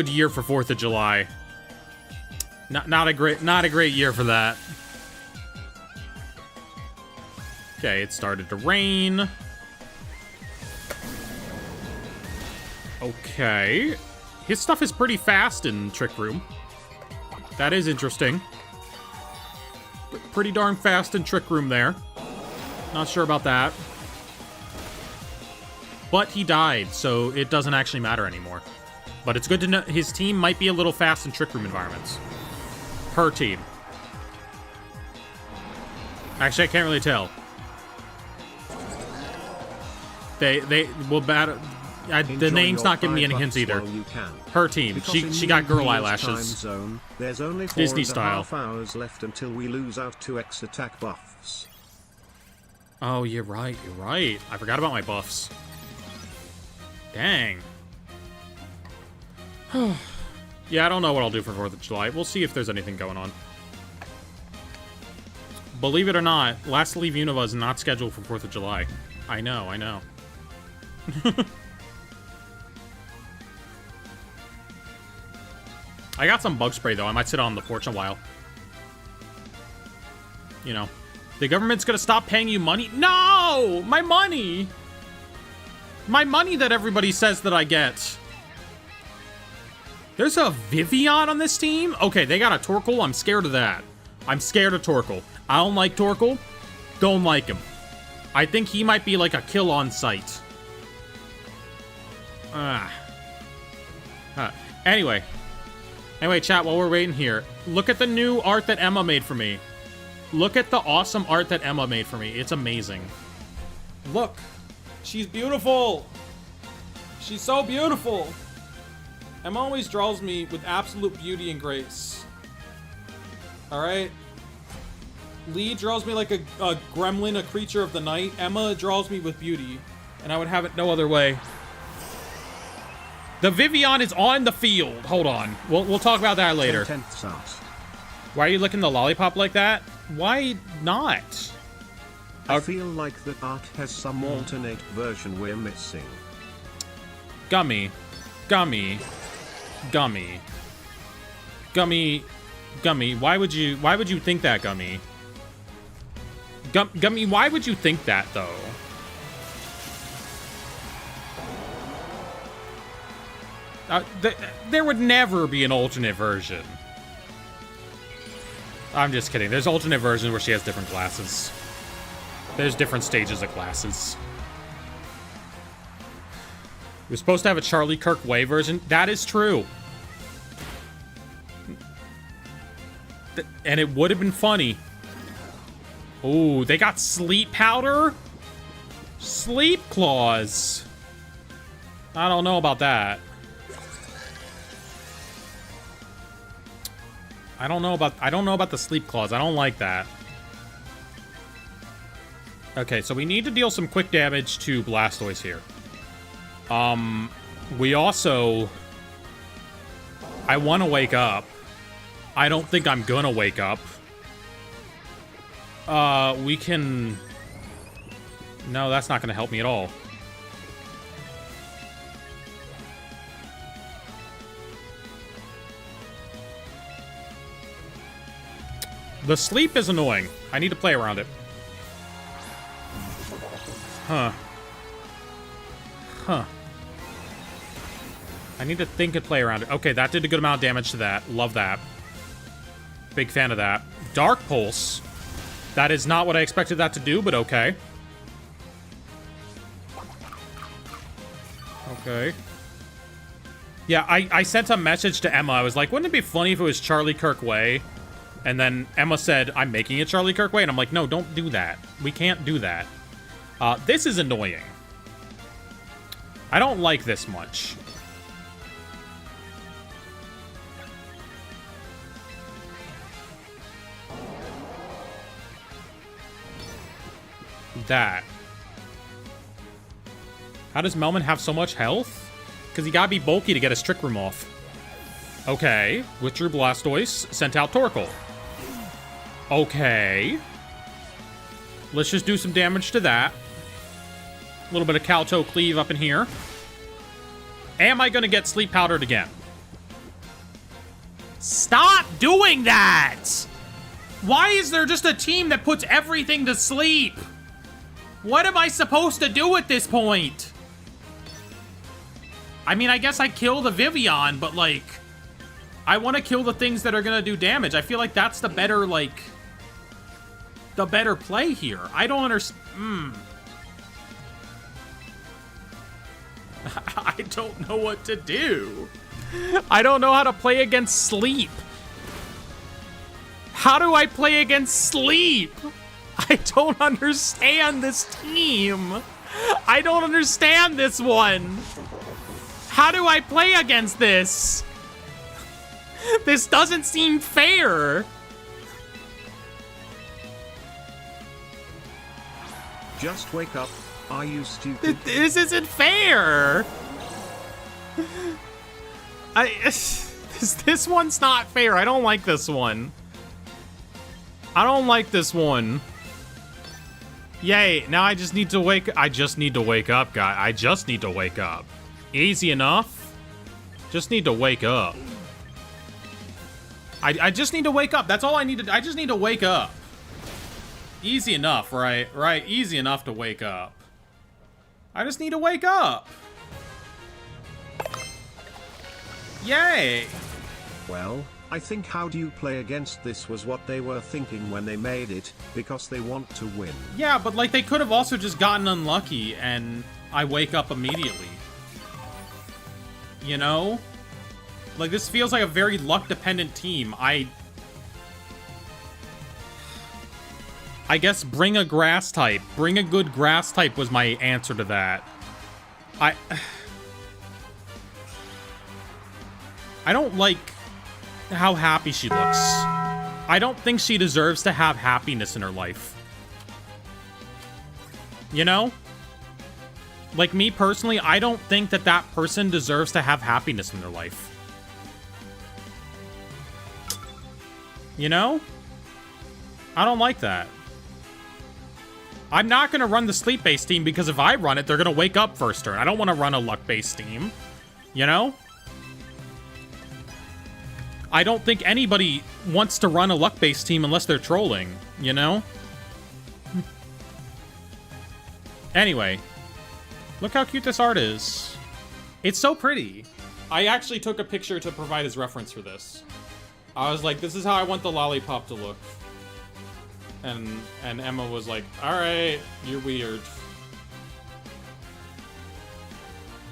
year for 4th of July. Not a great year for that. Okay, it started to rain. Okay. His stuff is pretty fast in Trick Room. That is interesting. Pretty darn fast in Trick Room there. Not sure about that. But he died, so it doesn't actually matter anymore. But it's good to know his team might be a little fast in Trick Room environments. Per team. Actually, I can't really tell. They will battle. The name's not giving me any hints either. Her team. She got girl eyelashes.
There's only
Disney style.
4.5 hours left until we lose out to X attack buffs.
Oh, you're right. You're right. I forgot about my buffs. Dang. Yeah, I don't know what I'll do for 4th of July. We'll see if there's anything going on. Believe it or not, Last Leave Unova is not scheduled for 4th of July. I know, I know. I got some bug spray, though. I might sit on the porch a while. You know. The government's gonna stop paying you money? No! My money! My money that everybody says that I get. There's a Vivian on this team? Okay, they got a Torkoal. I'm scared of that. I'm scared of Torkoal. I don't like Torkoal. Don't like him. I think he might be like a kill on sight. Anyway, chat, while we're waiting here, look at the new art that Emma made for me. Look at the awesome art that Emma made for me. It's amazing. Look. She's beautiful. She's so beautiful. Emma always draws me with absolute beauty and grace. Alright? Lee draws me like a gremlin, a creature of the night. Emma draws me with beauty. And I would have it no other way. The Vivian is on the field. Hold on. We'll talk about that later. Why are you licking the lollipop like that? Why not?
I feel like the art has some alternate version we're missing.
Gummy. Gummy. Gummy. Gummy. Gummy. Why would you think that, Gummy? Gummy, why would you think that, though? There would never be an alternate version. I'm just kidding. There's alternate versions where she has different glasses. There's different stages of glasses. We're supposed to have a Charlie Kirk Way version. That is true. And it would have been funny. Oh, they got sleep powder? Sleep claws. I don't know about that. I don't know about the sleep claws. I don't like that. Okay, so we need to deal some quick damage to Blastoise here. We also... I want to wake up. I don't think I'm gonna wake up. We can... No, that's not gonna help me at all. The sleep is annoying. I need to play around it. Huh. Huh. I need to think and play around it. Okay, that did a good amount of damage to that. Love that. Big fan of that. Dark Pulse. That is not what I expected that to do, but okay. Okay. Yeah, I sent a message to Emma. I was like, wouldn't it be funny if it was Charlie Kirk Way? And then Emma said, I'm making it Charlie Kirk Way. And I'm like, no, don't do that. We can't do that. This is annoying. I don't like this much. That. How does Melman have so much health? Because he gotta be bulky to get his Trick Room off. Okay. Withdrew Blastoise. Sent out Torkoal. Okay. Let's just do some damage to that. A little bit of Kalto Cleave up in here. Am I gonna get sleep powdered again? Stop doing that! Why is there just a team that puts everything to sleep? What am I supposed to do at this point? I mean, I guess I kill the Vivian, but, like, I want to kill the things that are going to do damage. I feel like that's the better, like, the better play here. I don't understand. I don't know what to do. I don't know how to play against sleep. How do I play against sleep? I don't understand this team. I don't understand this one. How do I play against this? This doesn't seem fair.
Just wake up. Are you stupid?
This isn't fair. This one's not fair. I don't like this one. I don't like this one. Yay, now I just need to wake up, guy. I just need to wake up. Easy enough. Just need to wake up. I just need to wake up. That's all I need to... I just need to wake up. Easy enough, right? Right, easy enough to wake up. I just need to wake up. Yay.
Well, I think how do you play against this was what they were thinking when they made it, because they want to win.
Yeah, but like they could have also just gotten unlucky and I wake up immediately. You know? Like this feels like a very luck-dependent team. I guess bring a grass type. Bring a good grass type was my answer to that. I don't like how happy she looks. I don't think she deserves to have happiness in her life. You know? Like me personally, I don't think that that person deserves to have happiness in their life. You know? I don't like that. I'm not going to run the sleep-based team because if I run it, they're going to wake up first turn. I don't want to run a luck-based team. You know? I don't think anybody wants to run a luck-based team unless they're trolling, you know? Anyway, look how cute this art is. It's so pretty. I actually took a picture to provide as reference for this. I was like, this is how I want the lollipop to look. And Emma was like, alright, you're weird.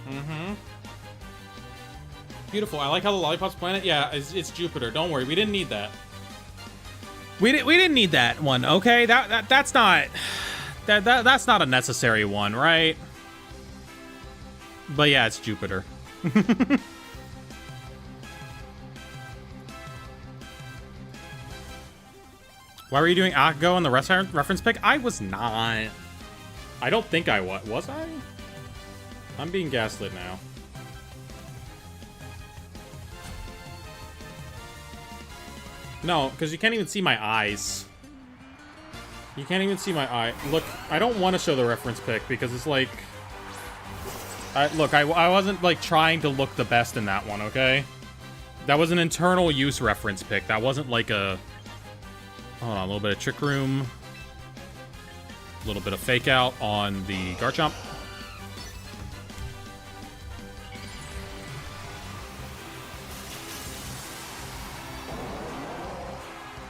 Mm-hmm. Beautiful. I like how the lollipop's planet. Yeah, it's Jupiter. Don't worry, we didn't need that. We didn't need that one. Okay, that's not that's not a necessary one, right? But yeah, it's Jupiter. Why were you doing Akko on the reference pick? I was not. I don't think I was. Was I? I'm being gaslit now. No, because you can't even see my eyes. You can't even see my eye. Look, I don't want to show the reference pic because it's like... Look, I wasn't like trying to look the best in that one, okay? That was an internal use reference pic. That wasn't like a... Hold on, a little bit of Trick Room. A little bit of Fake Out on the Garchomp.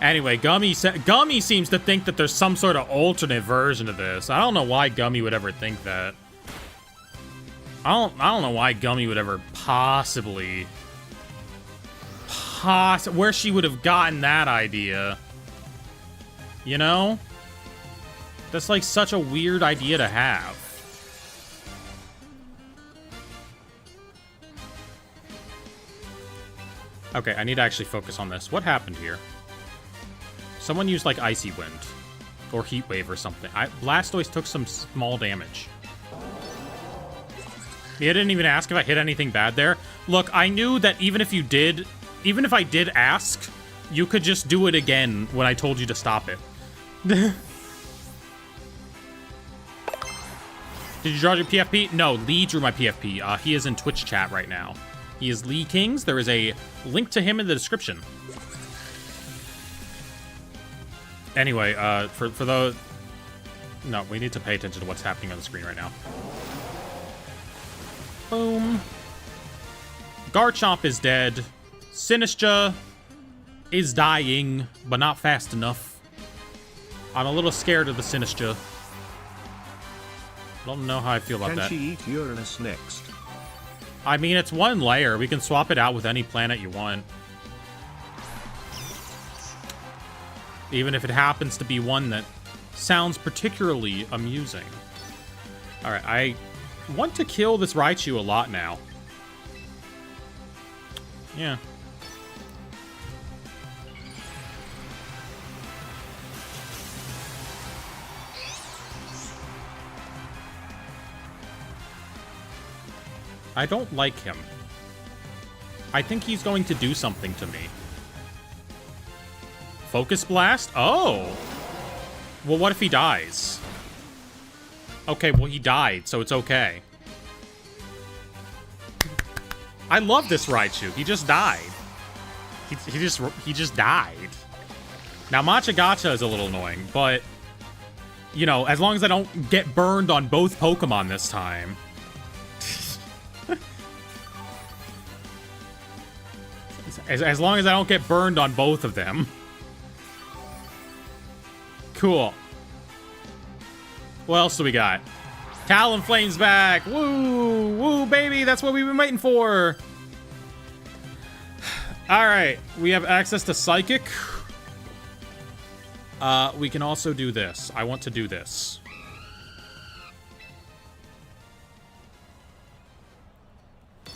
Anyway, Gummy seems to think that there's some sort of alternate version of this. I don't know why Gummy would ever think that. I don't know why Gummy would ever possibly where she would have gotten that idea. You know? That's like such a weird idea to have. Okay, I need to actually focus on this. What happened here? Someone used, like, Icy Wind. Or Heat Wave or something. Blastoise took some small damage. He didn't even ask if I hit anything bad there. Look, I knew that even if I did ask, you could just do it again when I told you to stop it. Did you draw your PFP? No, Lee drew my PFP. He is in Twitch chat right now. He is Lee Kings. There is a link to him in the description. Anyway, for those... No, we need to pay attention to what's happening on the screen right now. Boom. Garchomp is dead. Sinistcha is dying, but not fast enough. I'm a little scared of the Sinistcha. I don't know how I feel about that.
Can she eat Uranus next?
I mean, it's one layer. We can swap it out with any planet you want. Even if it happens to be one that sounds particularly amusing. Alright, I want to kill this Raichu a lot now. Yeah. I don't like him. I think he's going to do something to me. Focus Blast? Oh! Well, what if he dies? Okay, well, he died, so it's okay. I love this Raichu. He just died. He just died. Now, Matcha Gotcha is a little annoying, but, you know, as long as I don't get burned on both Pokemon this time. As long as I don't get burned on both of them. Cool. What else do we got? Talonflame's back! Woo! Woo, baby! That's what we've been waiting for! Alright, we have access to Psychic. We can also do this. I want to do this.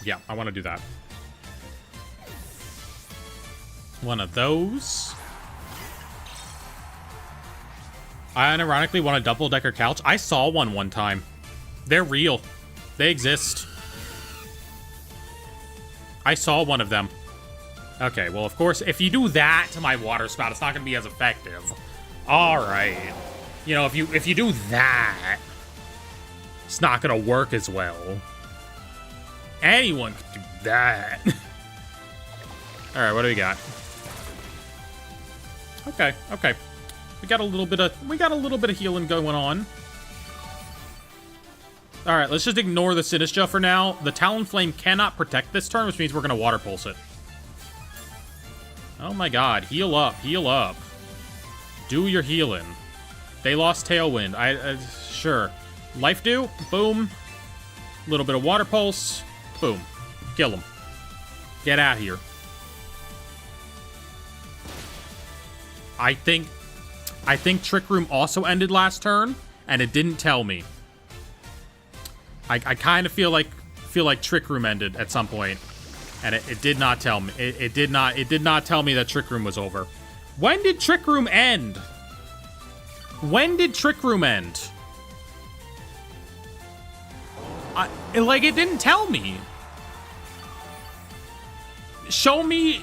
Yeah, I want to do that. One of those. I unironically want a double-decker couch. I saw one time. They're real. They exist. I saw one of them. Okay, well, of course, if you do that to my water spout, it's not going to be as effective. All right. You know, if you do that, it's not going to work as well. Anyone could do that. All right, what do we got? Okay, okay. We got a little bit of healing going on. All right, let's just ignore the Sinistcha for now. The Talonflame cannot protect this turn, which means we're going to Water Pulse it. Oh my god, heal up, heal up. Do your healing. They lost Tailwind. Sure. Life Dew, boom. Little bit of Water Pulse, boom. Kill him. Get out of here. I think Trick Room also ended last turn, and it didn't tell me. I kind of feel like Trick Room ended at some point, and it did not tell me. It did not tell me that Trick Room was over. When did Trick Room end? When did Trick Room end? It didn't tell me. Show me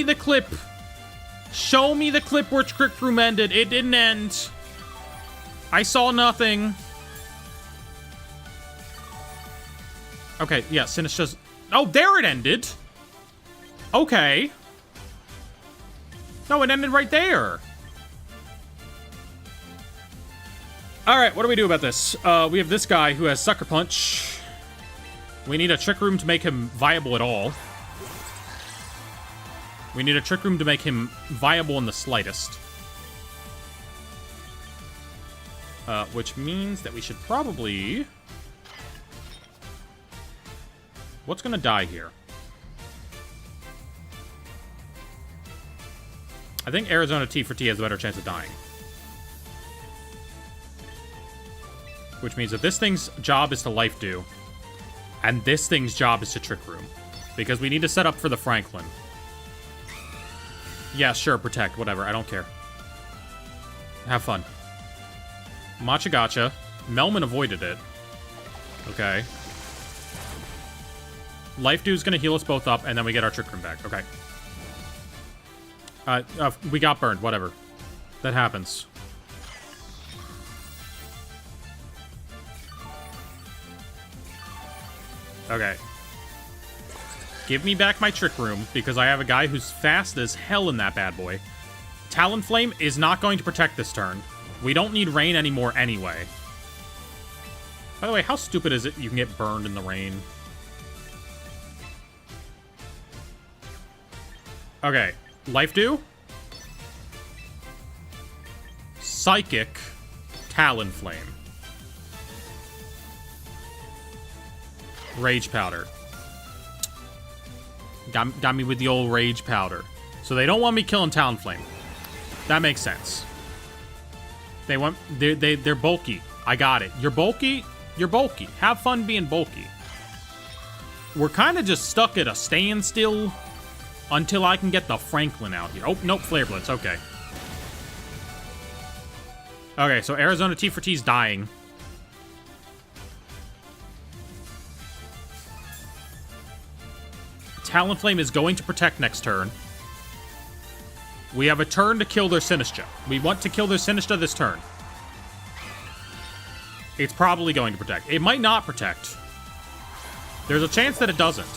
the clip. Show me the clip where Trick Room ended. It didn't end. I saw nothing. Okay, yeah, Sinistcha's... Oh, there it ended. Okay. No, it ended right there. Alright, what do we do about this? We have this guy who has Sucker Punch. We need a Trick Room to make him viable at all. We need a Trick Room to make him viable in the slightest. Which means that we should probably... What's gonna die here? I think Arizona T for T has a better chance of dying. Which means that this thing's job is to Life Dew. And this thing's job is to Trick Room. Because we need to set up for the Franklin. Yeah, sure, protect, whatever, I don't care. Have fun. Matcha Gotcha. Melman avoided it. Okay. Life Dew's gonna heal us both up, and then we get our Trick Room back. Okay. We got burned, whatever. That happens. Okay. Give me back my Trick Room, because I have a guy who's fast as hell in that bad boy. Talonflame is not going to protect this turn. We don't need rain anymore anyway. By the way, how stupid is it you can get burned in the rain? Okay. Life Dew. Psychic. Talonflame. Rage Powder. Got me with the old Rage Powder. So they don't want me killing Talonflame. That makes sense. They're bulky. I got it. You're bulky? You're bulky. Have fun being bulky. We're kind of just stuck at a standstill until I can get the Franklin out here. Oh, nope, Flare Blitz. Okay. Okay, so Arizona T for T's dying. Talonflame is going to protect next turn. We have a turn to kill their Sinistcha. We want to kill their Sinistcha this turn. It's probably going to protect. It might not protect. There's a chance that it doesn't.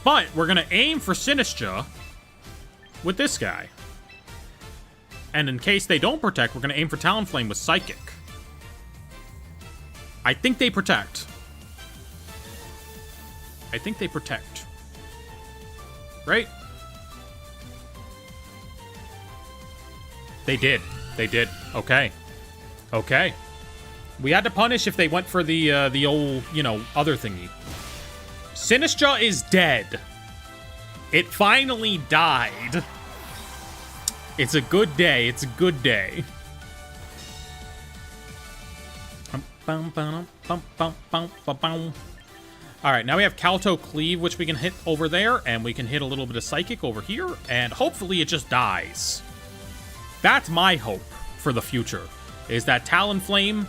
But we're going to aim for Sinistra with this guy. And in case they don't protect, we're going to aim for Talonflame with Psychic. I think they protect. I think they protect. Right? They did. They did. Okay. Okay. We had to punish if they went for the old, you know, other thingy. Sinistra is dead. It finally died. It's a good day. It's a good day. Alright, now we have Kalto Cleave, which we can hit over there, and we can hit a little bit of Psychic over here, and hopefully it just dies. That's my hope for the future, is that Talonflame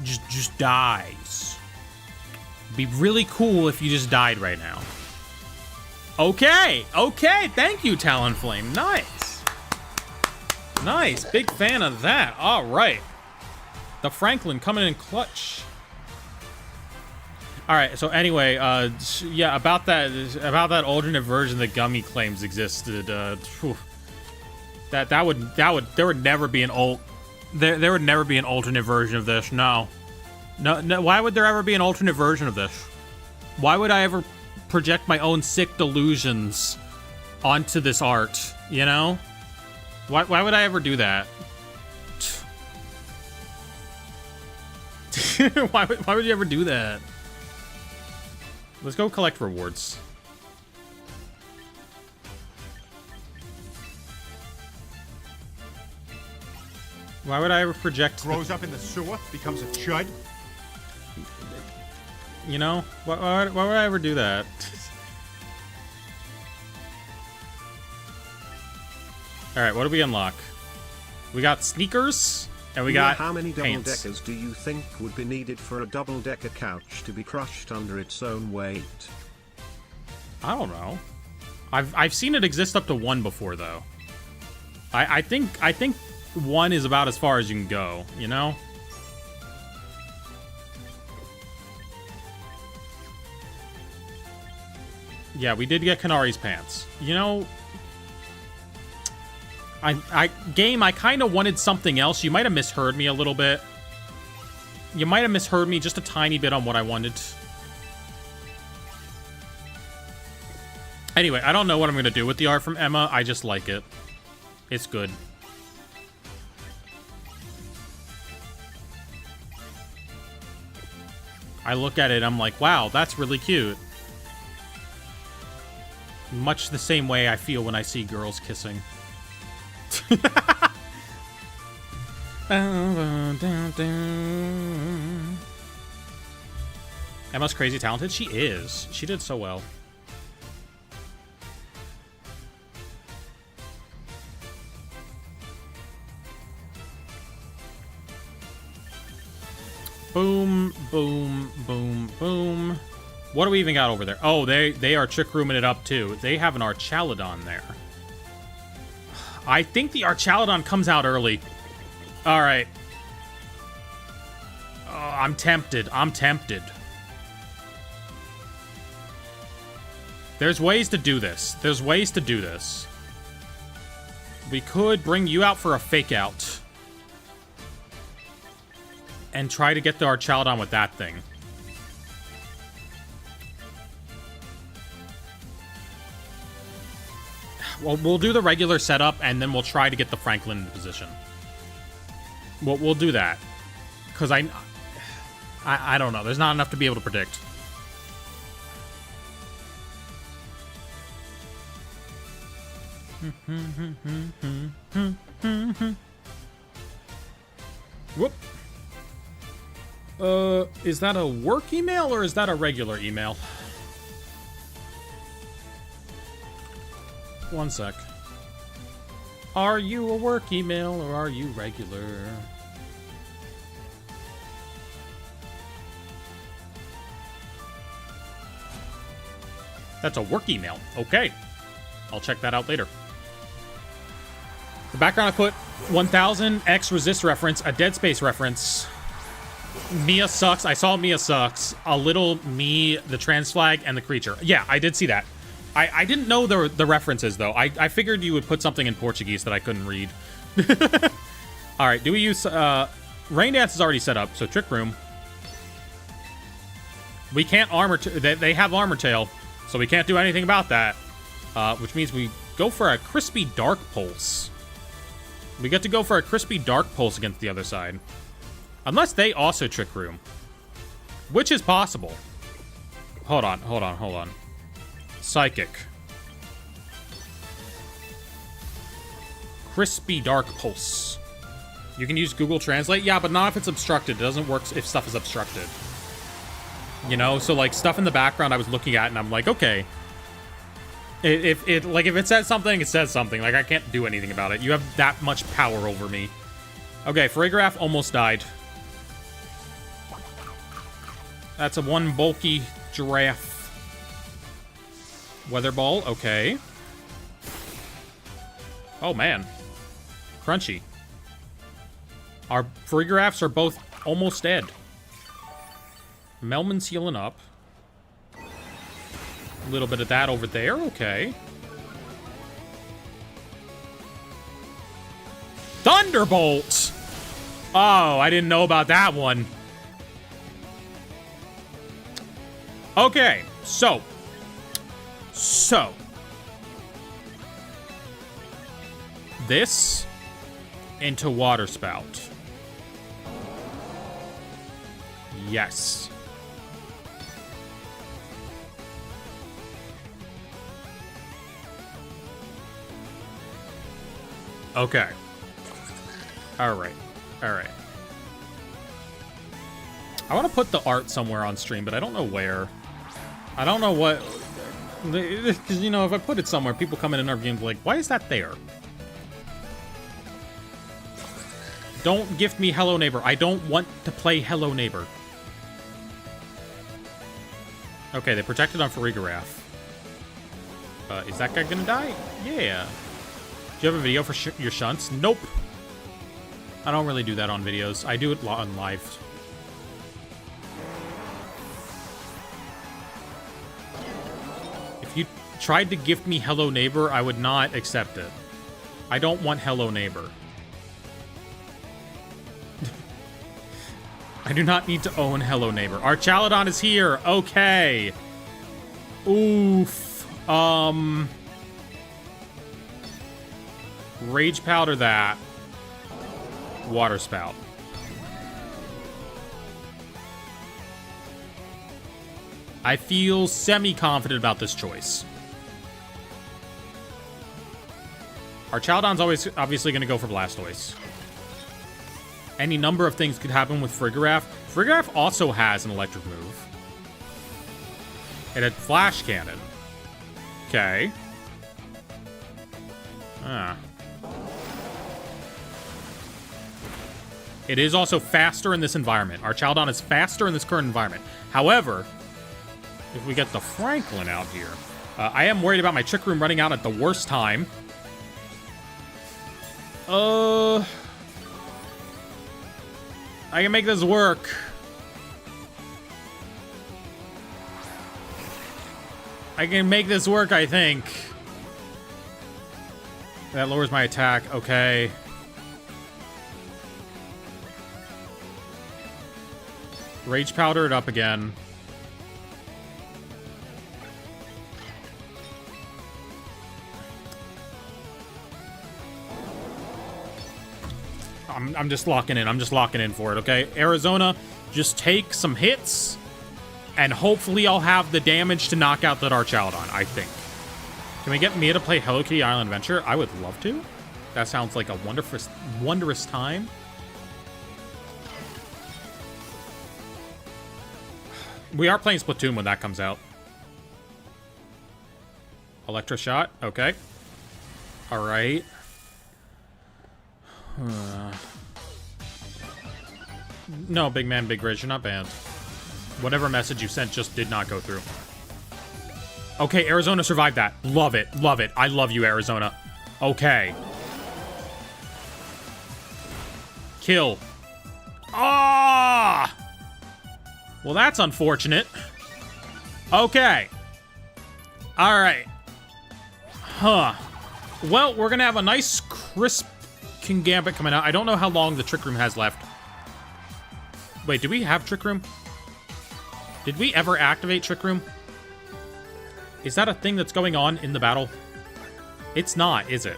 just dies. Be really cool if you just died right now. Okay, okay, thank you, Talonflame. Nice. Nice, big fan of that. All right. The Franklin coming in clutch. All right, so anyway, yeah, about that alternate version that Gummy claims existed, there would never be an there would never be an alternate version of this. No. No, why would there ever be an alternate version of this? Why would I ever project my own sick delusions onto this art, you know? Why would I ever do that? why would you ever do that? Let's go collect rewards. Why would I ever project...
Grows up in the sewer, becomes a chud.
You know? Why would I ever do that? Alright, what do we unlock? We got sneakers, and we got
How many
paints.
double-deckers do you think would be needed for a double-decker couch to be crushed under its own weight?
I don't know. I've seen it exist up to 1 before, though. I think 1 is about as far as you can go, you know? Yeah, we did get Canari's pants. You know, Game, I kind of wanted something else. You might have misheard me a little bit. You might have misheard me just a tiny bit on what I wanted. Anyway, I don't know what I'm going to do with the art from Emma. I just like it. It's good. I look at it, I'm like, wow, that's really cute. Much the same way I feel when I see girls kissing. Emma's crazy talented. She is. She did so well. Boom, boom, boom, boom. What do we even got over there? Oh, they are trick rooming it up too. They have an Archaludon there. I think the Archaludon comes out early. All right. Oh, I'm tempted. I'm tempted. There's ways to do this. There's ways to do this. We could bring you out for a fake out. And try to get the Archaludon with that thing. Well, we'll do the regular setup, and then we'll try to get the Franklin in position. We'll do that. Because I don't know. There's not enough to be able to predict. Whoop. Is that a work email or is that a regular email? One sec. Are you a work email or are you regular? That's a work email. Okay. I'll check that out later. background I put 1000 X resist reference, a Dead Space reference. Mia sucks. I saw Mia sucks. A little me, the trans flag, and the creature. Yeah, I did see that. I didn't know the references, though. I figured you would put something in Portuguese that I couldn't read. All right, do we use... Rain Dance is already set up, so Trick Room. We can't armor... They have Armor Tail, so we can't do anything about that. Which means we go for a Crispy Dark Pulse. We get to go for a Crispy Dark Pulse against the other side. Unless they also Trick Room. Which is possible. Hold on. Psychic. Crispy Dark Pulse. You can use Google Translate. Yeah, but not if it's obstructed. It doesn't work if stuff is obstructed. You know? So, like, stuff in the background I was looking at, and I'm like, okay. If it says something, it says something. Like, I can't do anything about it. You have that much power over me. Okay, Farigiraf almost died. That's a one bulky giraffe. Weather Ball, okay. Oh, man. Crunchy. Our Farigirafs are both almost dead. Melman's healing up. A little bit of that over there, okay. Thunderbolt! Oh, I didn't know about that one. Okay, so. This into Water Spout. Yes. Okay. All right. I want to put the art somewhere on stream, but I don't know where. I don't know what... Because, you know, if I put it somewhere, people come in our games like, why is that there? Don't gift me Hello Neighbor. I don't want to play Hello Neighbor. Okay, they protected on Farigiraf. Is that guy gonna die? Yeah. Do you have a video for your shunts? Nope. I don't really do that on videos. I do it on live. If you tried to gift me Hello Neighbor, I would not accept it. I don't want Hello Neighbor. I do not need to own Hello Neighbor. Our Chaladon is here. Okay. Oof. Rage Powder that. Water Spout. I feel semi-confident about this choice. Our Chaladon's always obviously going to go for Blastoise. Any number of things could happen with Farigiraf. Farigiraf also has an electric move. It had Flash Cannon. Okay. It is also faster in this environment. Our Chaladon is faster in this current environment. However, if we get the Franklin out here, I am worried about my Trick Room running out at the worst time. I can make this work. I can make this work, I think. That lowers my attack. Okay. Rage Powder it up again. I'm just locking in. I'm just locking in for it, okay? Arizona, just take some hits, and hopefully I'll have the damage to knock out that Archaladon, I think. Can we get Mia to play Hello Kitty Island Adventure? I would love to. That sounds like a wondrous time. We are playing Splatoon when that comes out. Electro Shot, okay. All right. No, Big Man, Big Ridge, you're not banned. Whatever message you sent just did not go through. Okay, Arizona survived that. Love it, love it. I love you, Arizona. Okay. Kill. Ah! Well, that's unfortunate. Okay. All right. Huh. Well, we're gonna have a nice, crisp King Gambit coming out. I don't know how long the Trick Room has left. Wait, do we have Trick Room? Did we ever activate Trick Room? Is that a thing that's going on in the battle? It's not, is it?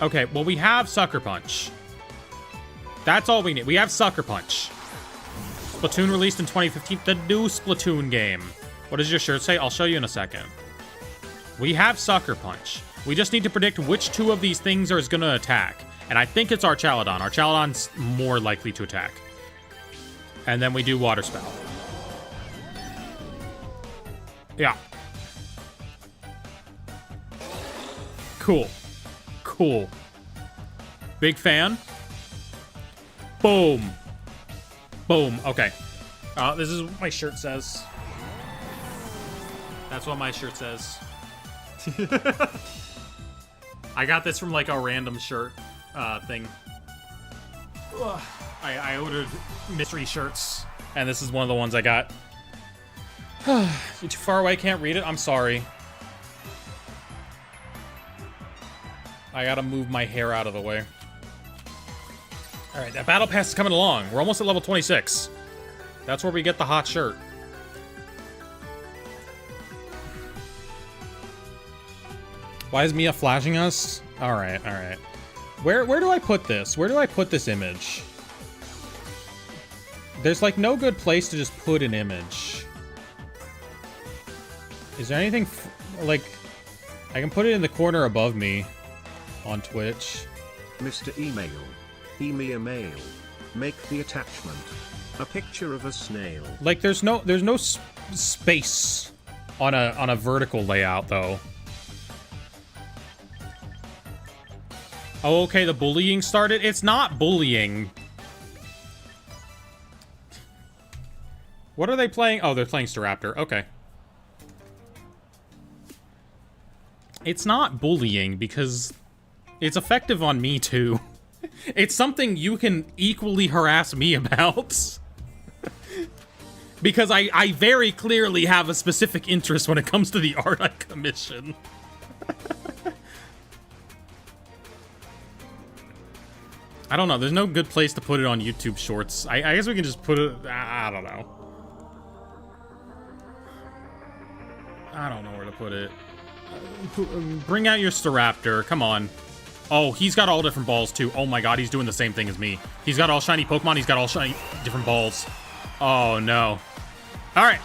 Okay, well, we have Sucker Punch. That's all we need. We have Sucker Punch. Splatoon released in 2015. The new Splatoon game. What does your shirt say? I'll show you in a second. We have Sucker Punch. We just need to predict which two of these things is going to attack. And I think it's our Chaladon. Our Chaladon's more likely to attack. And then we do Water Spout. Yeah. Cool. Cool. Big fan. Boom. Boom. Okay. This is what my shirt says. That's what my shirt says. I got this from like a random shirt thing. I ordered mystery shirts, and this is one of the ones I got. You're too far away, can't read it? I'm sorry. I gotta move my hair out of the way. Alright, that battle pass is coming along. We're almost at level 26. That's where we get the hot shirt. Why is Mia flashing us? Alright, alright. Where do I put this? Where do I put this image? There's like no good place to just put an image. Is there anything like I can put it in the corner above me on Twitch?
Mr. Email. Email mail. Make the attachment. A picture of a snail.
Like there's no space on a vertical layout though. Oh, okay, the bullying started? It's not bullying. What are they playing? Oh, they're playing Staraptor. Okay. It's not bullying because it's effective on me too. It's something you can equally harass me about. Because I very clearly have a specific interest when it comes to the art I commission. I don't know. There's no good place to put it on YouTube Shorts. I guess we can just put it... I don't know. I don't know where to put it. Bring out your Staraptor. Come on. Oh, he's got all different balls, too. Oh my god, he's doing the same thing as me. He's got all shiny Pokemon. He's got all shiny different balls. Oh, no. Alright.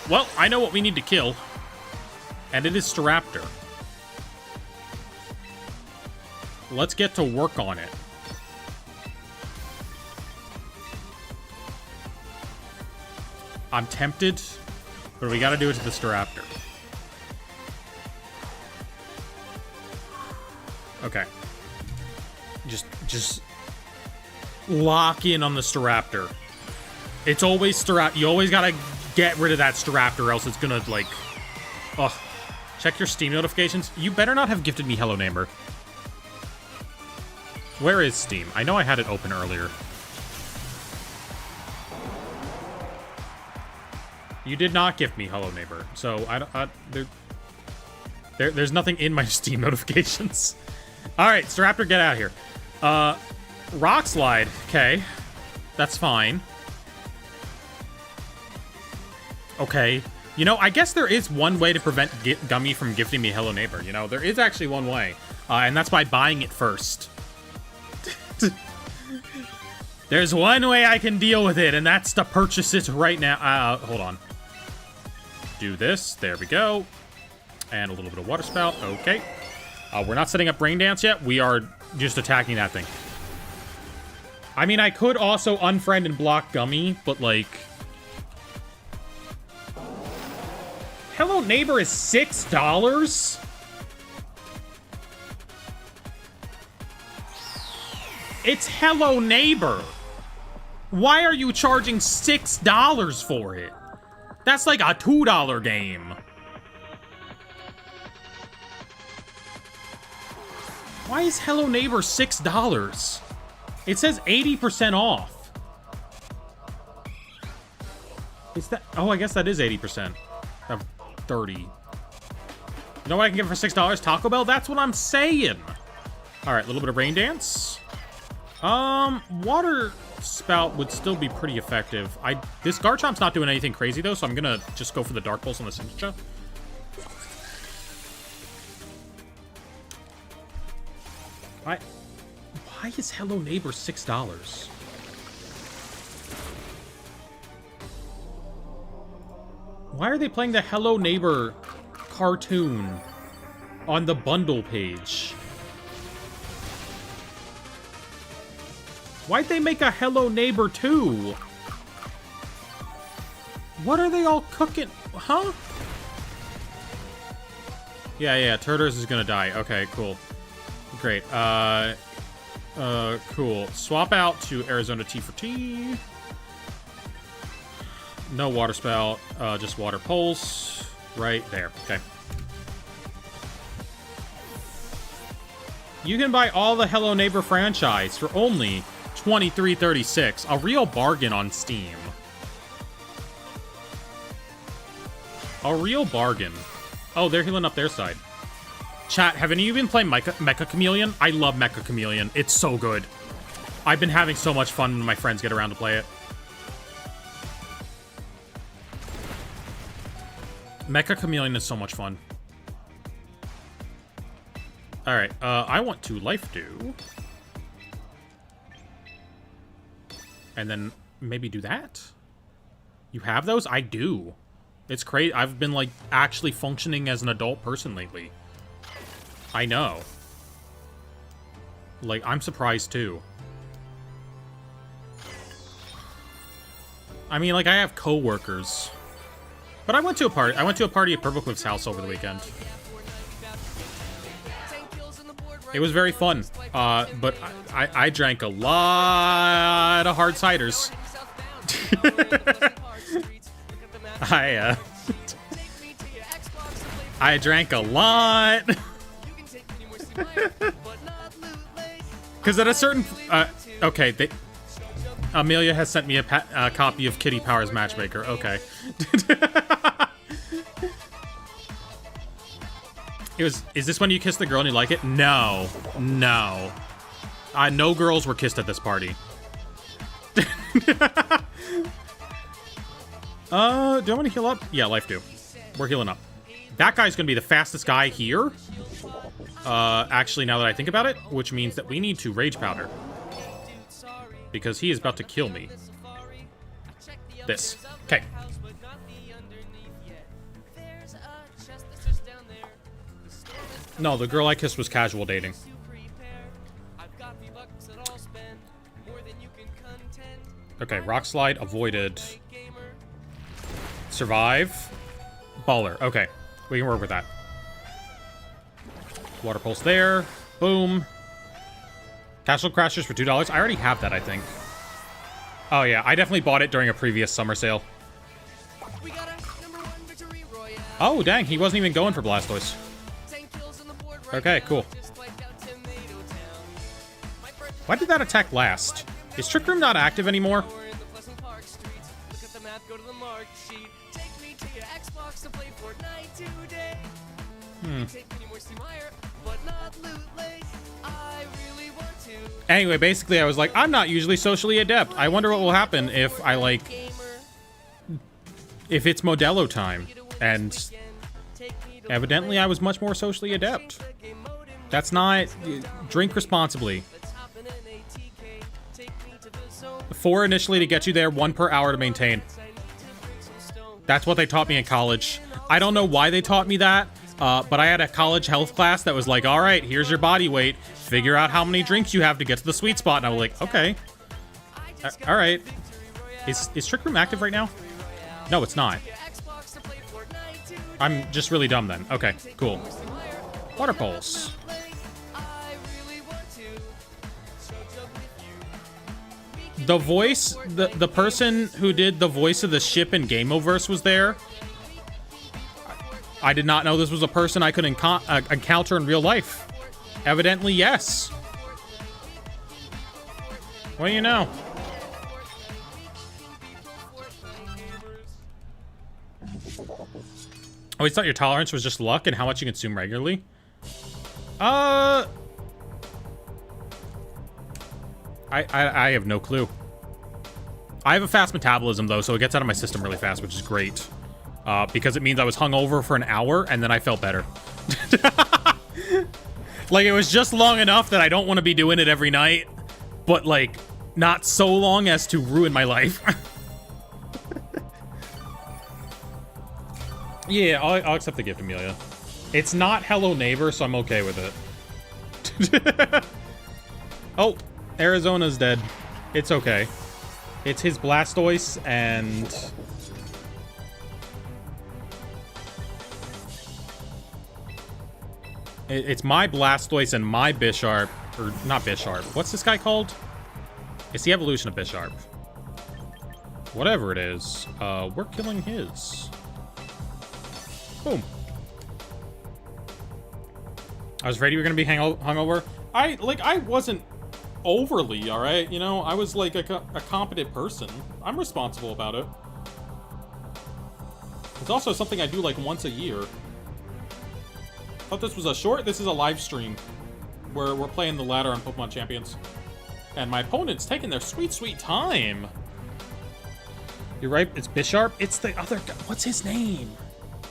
Well, I know what we need to kill. And it is Staraptor. Let's get to work on it. I'm tempted, but we gotta do it to the Staraptor. Okay. Just lock in on the Staraptor. It's always Staraptor. You always gotta get rid of that Staraptor, or else it's gonna, like... Ugh. Check your Steam notifications. You better not have gifted me Hello Neighbor. Where is Steam? I know I had it open earlier. You did not gift me Hello Neighbor, so there's nothing in my Steam notifications. Alright, Staraptor, get out of here. Rock Slide, okay. That's fine. Okay. You know, I guess there is one way to prevent Gummy from gifting me Hello Neighbor, you know? There is actually one way, and that's by buying it first. There's one way I can deal with it, and that's to purchase it right now. Hold on. Do this. There we go. And a little bit of Water Spout. Okay. We're not setting up Rain Dance yet. We are just attacking that thing. I mean, I could also unfriend and block Gummy, but, like... Hello Neighbor is $6? It's Hello Neighbor. Why are you charging $6 for it? That's like a $2 game. Why is Hello Neighbor $6? It says 80% off. Is that... Oh, I guess that is 80% of 30. You know what I can get for $6? Taco Bell? That's what I'm saying. All right, a little bit of Rain Dance. Water Spout would still be pretty effective. This Garchomp's not doing anything crazy, though, so I'm gonna just go for the Dark Pulse on the Sincha. Why is Hello Neighbor $6? Why are they playing the Hello Neighbor cartoon on the bundle page? Why'd they make a Hello Neighbor 2? What are they all cooking? Huh? Yeah, Turtles is gonna die. Okay, cool. Great. Cool. Swap out to Arizona T for T. No Water Spout, just Water Pulse. Right there. Okay. You can buy all the Hello Neighbor franchise for only $23.36. A real bargain on Steam. A real bargain. Oh, they're healing up their side. Chat, have any of you been playing Mecha Chameleon? I love Mecha Chameleon. It's so good. I've been having so much fun when my friends get around to play it. Mecha Chameleon is so much fun. Alright, I want to Life Dew. And then maybe do that? You have those? I do. It's crazy. I've been, like, actually functioning as an adult person lately. I know. Like, I'm surprised, too. I mean, like, I have coworkers. But I went to a party. I went to a party at Purple Cliff's house over the weekend. It was very fun. But I drank a lot of hard ciders. I drank a lot. Because at a certain... okay, Amelia has sent me a copy of Kitty Powers Matchmaker. Okay. Is this when you kiss the girl and you like it? No. No. No girls were kissed at this party. Do I want to heal up? Yeah, Life do. We're healing up. That guy's going to be the fastest guy here. Actually, now that I think about it, which means that we need to Rage Powder. Because he is about to kill me. This. Okay. No, the girl I kissed was casual dating. Okay, Rock Slide avoided. Survive. Baller. Okay, we can work with that. Water Pulse there. Boom. Castle Crashers for $2. I already have that, I think. Oh, yeah. I definitely bought it during a previous summer sale. Oh, dang. He wasn't even going for Blastoise. Okay, cool. Why did that attack last? Is Trick Room not active anymore? Anyway, basically I was like, I'm not usually socially adept. I wonder what will happen if I, like... if it's Modelo time. And... evidently I was much more socially adept. That's not... drink responsibly. 4 initially to get you there, 1 per hour to maintain. That's what they taught me in college. I don't know why they taught me that, but I had a college health class that was like, all right, here's your body weight. Figure out how many drinks you have to get to the sweet spot. And I was like, okay. All right. Is Trick Room active right now? No, it's not. I'm just really dumb then. Okay, cool. Water Pulse. The voice, the person who did the voice of the ship in Gameoverse was there. I did not know this was a person I could encounter in real life. Evidently, yes. What do you know? I always thought your tolerance was just luck and how much you consume regularly. I have no clue. I have a fast metabolism though, so it gets out of my system really fast, which is great. Because it means I was hungover for an hour and then I felt better. Like, it was just long enough that I don't want to be doing it every night, but like, not so long as to ruin my life. Yeah, I'll accept the gift, Amelia. It's not Hello Neighbor, so I'm okay with it. Oh, Arizona's dead. It's okay. It's his Blastoise, and... It's my Blastoise and my Bisharp, or not Bisharp. What's this guy called? It's the evolution of Bisharp. Whatever it is, we're killing his. Boom. I was afraid you were gonna be hungover. I wasn't overly, all right? You know, I was like a competent person. I'm responsible about it. It's also something I do like once a year. Thought this was a short. This is a live stream where we're playing the ladder on Pokemon Champions. And my opponent's taking their sweet, sweet time. You're right, it's Bisharp. It's the other guy. What's his name?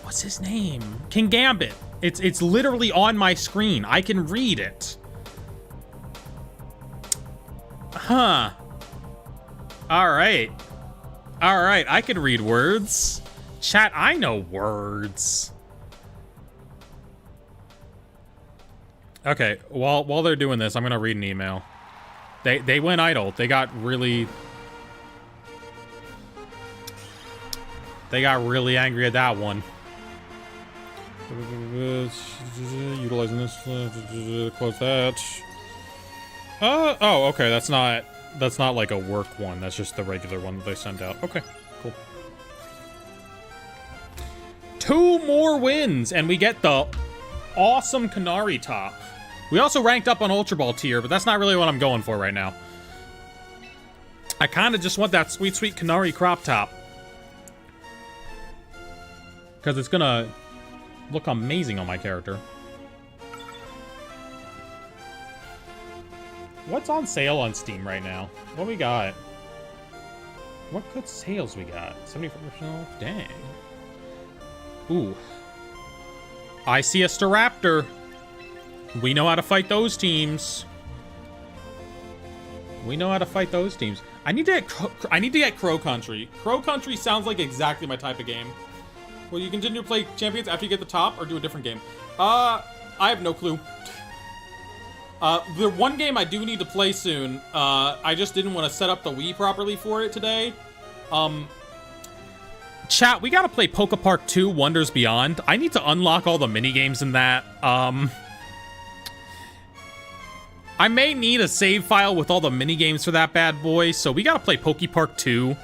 What's his name? King Gambit. It's literally on my screen. I can read it. Huh. All right. All right, I can read words. Chat, I know words. Okay, while they're doing this, I'm gonna read an email. They went idle. They got really angry at that one. Utilizing this, close that. Oh, okay. That's not like a work one. That's just the regular one that they sent out. Okay, cool. 2 more wins, and we get the awesome Canari top. We also ranked up on Ultra Ball tier, but that's not really what I'm going for right now. I kind of just want that sweet, sweet Canari crop top. Because it's gonna look amazing on my character. What's on sale on Steam right now? What we got? What good sales we got? 74% off? Dang. Ooh. I see a Staraptor. We know how to fight those teams. We know how to fight those teams. I need to get Crow Country. Crow Country sounds like exactly my type of game. Will you continue to play Champions after you get the top, or do a different game? I have no clue. The one game I do need to play soon, I just didn't want to set up the Wii properly for it today. Chat, we gotta play Poke Park 2 Wonders Beyond. I need to unlock all the minigames in that. I may need a save file with all the minigames for that bad boy, so we gotta play Poke Park 2.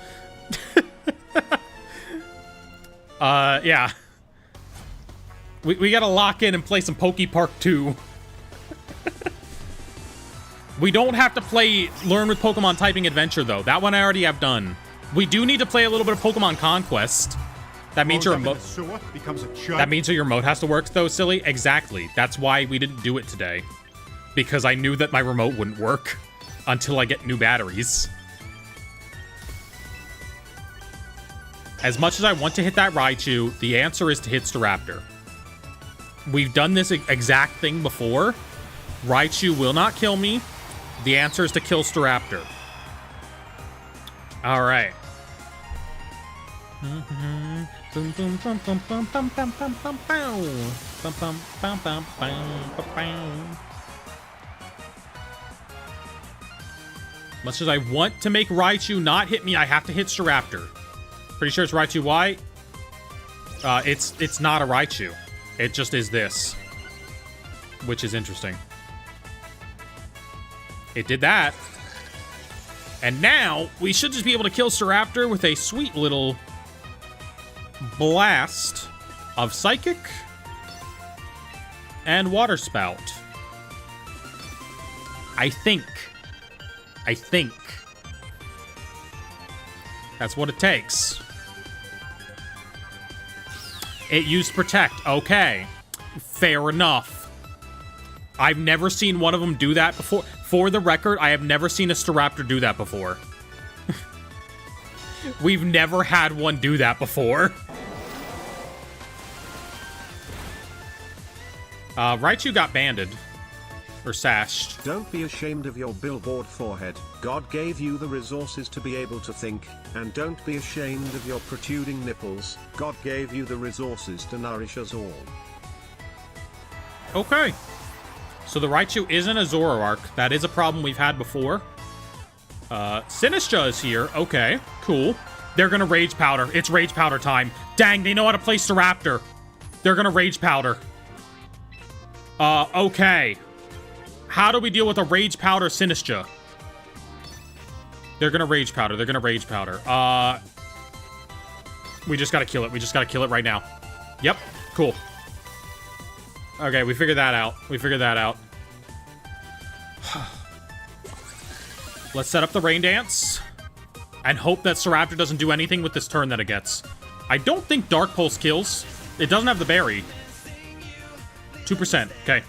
Yeah. We gotta lock in and play some Poke Park 2. We don't have to play Learn with Pokemon Typing Adventure, though. That one I already have done. We do need to play a little bit of Pokemon Conquest. That means your remote That means your remote has to work, though, silly. Exactly. That's why we didn't do it today. Because I knew that my remote wouldn't work until I get new batteries. As much as I want to hit that Raichu, the answer is to hit Staraptor. We've done this exact thing before. Raichu will not kill me. The answer is to kill Staraptor. All right. Much as I want to make Raichu not hit me, I have to hit Staraptor. Pretty sure it's Raichu Y. It's not a Raichu. It just is this, which is interesting. It did that. And now, we should just be able to kill Staraptor with a sweet little blast of Psychic and Water Spout. I think. That's what it takes. It used Protect. Okay. Fair enough. I've never seen one of them do that before. For the record, I have never seen a Staraptor do that before. We've never had one do that before. Raichu got banded. Or sashed.
Don't be ashamed of your billboard forehead. God gave you the resources to be able to think, and don't be ashamed of your protruding nipples. God gave you the resources to nourish us all.
Okay. So the Raichu isn't a Zoroark. That is a problem we've had before. Sinistcha is here. Okay, cool. They're gonna Rage Powder. It's Rage Powder time. Dang, they know how to play Staraptor. They're gonna Rage Powder. Okay. How do we deal with a Rage Powder Sinistcha? They're gonna Rage Powder. They're gonna Rage Powder. We just gotta kill it. We just gotta kill it right now. Yep. Cool. Okay, we figured that out. Let's set up the Rain Dance. And hope that Staraptor doesn't do anything with this turn that it gets. I don't think Dark Pulse kills. It doesn't have the berry. 2%. Okay.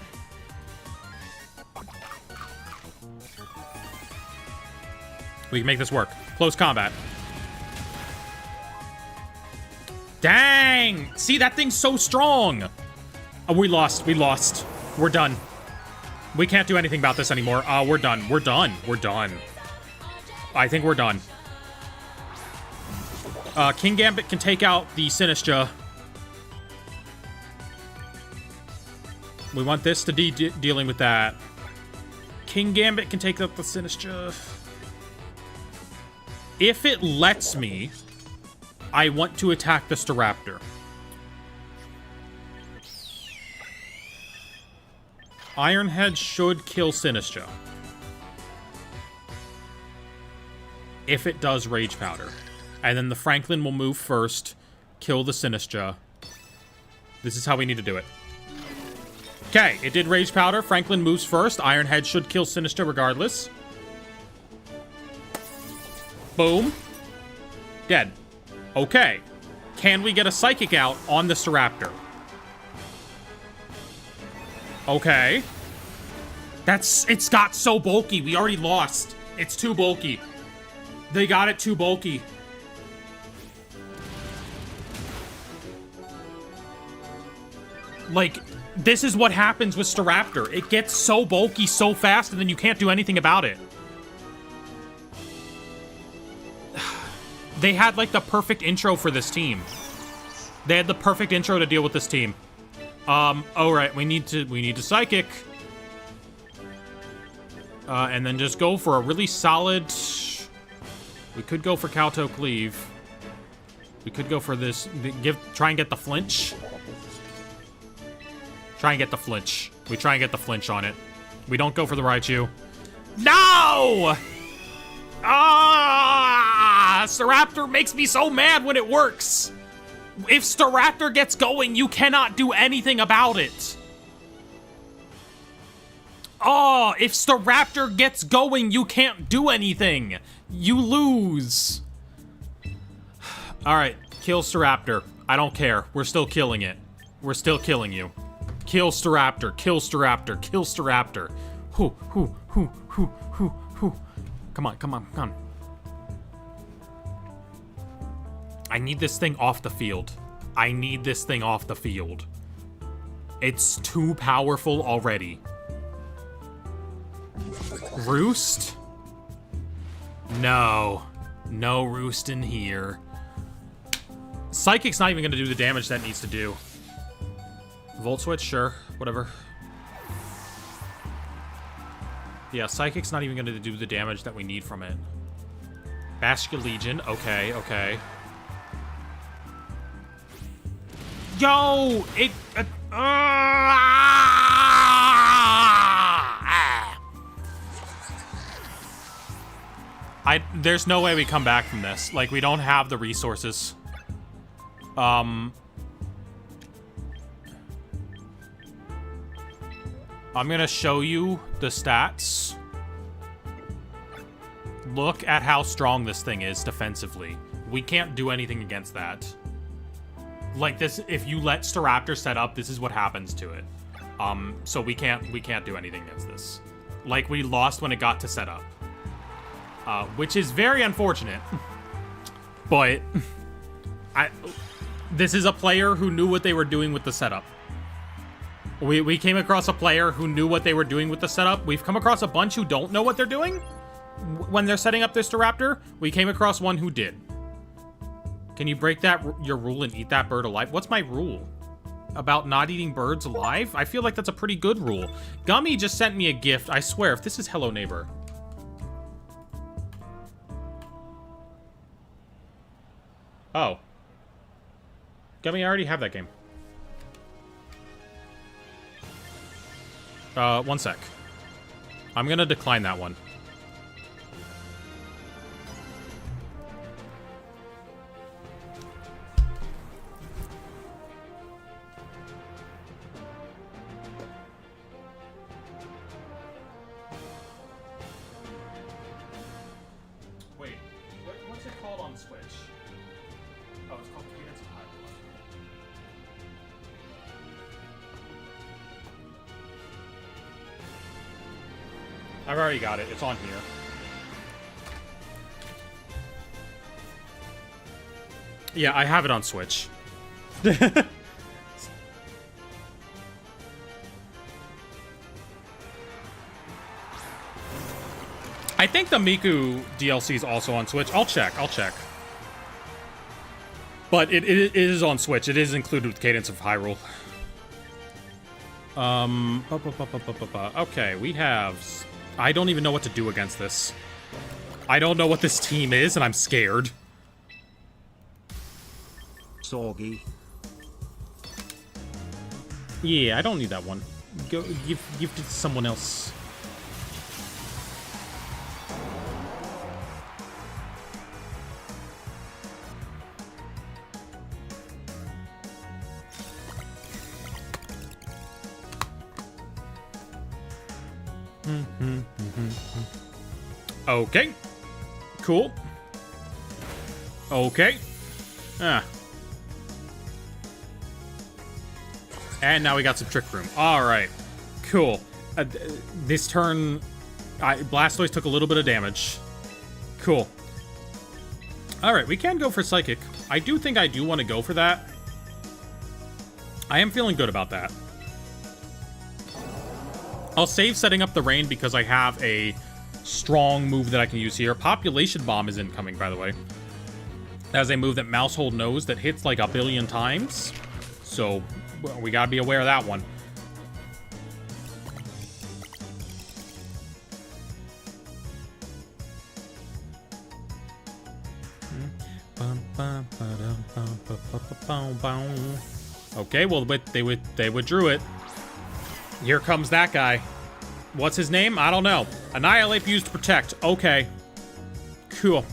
We can make this work. Close combat. Dang! See, that thing's so strong! Oh, we lost. We're done. We can't do anything about this anymore. We're done. I think we're done. King Gambit can take out the Sinistcha. We want this to be dealing with that. King Gambit can take out the Sinistcha. If it lets me, I want to attack the Staraptor. Iron Head should kill Sinistcha. If it does Rage Powder. And then the Franklin will move first, kill the Sinistcha. This is how we need to do it. Okay, it did Rage Powder. Franklin moves first. Iron Head should kill Sinistcha regardless. Boom. Dead. Okay. Can we get a Psychic out on the Staraptor? Okay. It's got so bulky. We already lost. It's too bulky. They got it too bulky. Like, this is what happens with Staraptor. It gets so bulky so fast and then you can't do anything about it. They had, like, the perfect intro for this team. They had the perfect intro to deal with this team. Alright, we need to Psychic. And then just go for a really solid... We could go for Kowtow Cleave. We could go for this... Try and get the flinch. Try and get the flinch. We try and get the flinch on it. We don't go for the Raichu. No! Staraptor makes me so mad when it works. If Staraptor gets going, you cannot do anything about it. Oh, if Staraptor gets going, you can't do anything. You lose. All right, kill Staraptor. I don't care. We're still killing it. We're still killing you. Kill Staraptor. Kill Staraptor. Kill Staraptor. Hoo. Come on. I need this thing off the field. It's too powerful already. Roost? No. No Roost in here. Psychic's not even going to do the damage that needs to do. Volt Switch? Sure. Whatever. Yeah, Psychic's not even going to do the damage that we need from it. Bastion Legion. Okay. Yo! It... There's no way we come back from this. Like, we don't have the resources. I'm gonna show you the stats look at how strong this thing is defensively. We can't do anything against that. Like this, if you let Staraptor set up, this is what happens to it. So we can't do anything against this. Like, we lost when it got to set up. Which is very unfortunate. But this is a player who knew what they were doing with the setup. We came across a player who knew what they were doing with the setup. We've come across a bunch who don't know what they're doing when they're setting up this Staraptor. We came across one who did. Can you break your rule and eat that bird alive? What's my rule? About not eating birds alive? I feel like that's a pretty good rule. Gummy just sent me a gift. I swear, if this is Hello Neighbor. Oh. Gummy, I already have that game. 1 sec. I'm gonna decline that one. Wait, what's it called on Switch? Oh, it's called Cadence of Hyrule. I've already got it. It's on here. Yeah, I have it on Switch. I think the Miku DLC is also on Switch. I'll check. But it is on Switch. It is included with Cadence of Hyrule. Okay, we have... I don't even know what to do against this. I don't know what this team is, and I'm scared.
Sorgi.
Yeah, I don't need that one. Go give it to someone else. Okay. Cool. Okay. And now we got some Trick Room. Alright. Cool. This turn, Blastoise took a little bit of damage. Cool. Alright, we can go for Psychic. I do think I do want to go for that. I am feeling good about that. I'll save setting up the rain because I have a strong move that I can use here. Population Bomb is incoming, by the way. That is a move that Mousehold knows that hits like 1 billion times. So, we gotta be aware of that one. Okay, well, they withdrew it. Here comes that guy. What's his name? I don't know. Annihilate used to protect. Okay. Cool.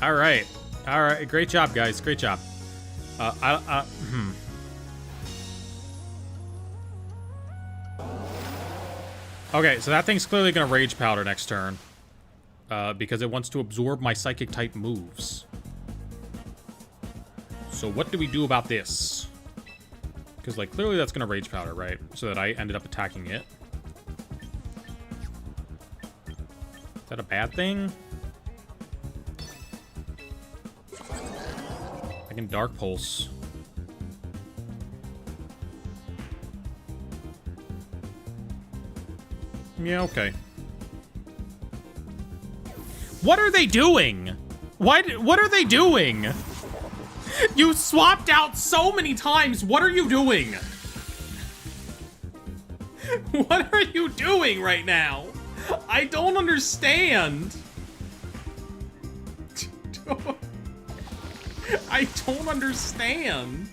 All right. Great job, guys. Great job. Okay, so that thing's clearly gonna Rage Powder next turn. Because it wants to absorb my Psychic type moves. So what do we do about this? Because, like, clearly that's going to Rage Powder, right? So that I ended up attacking it. Is that a bad thing? I can Dark Pulse. Yeah, okay. What are they doing? What are they doing? You swapped out so many times. What are you doing? What are you doing right now? I don't understand. I don't understand.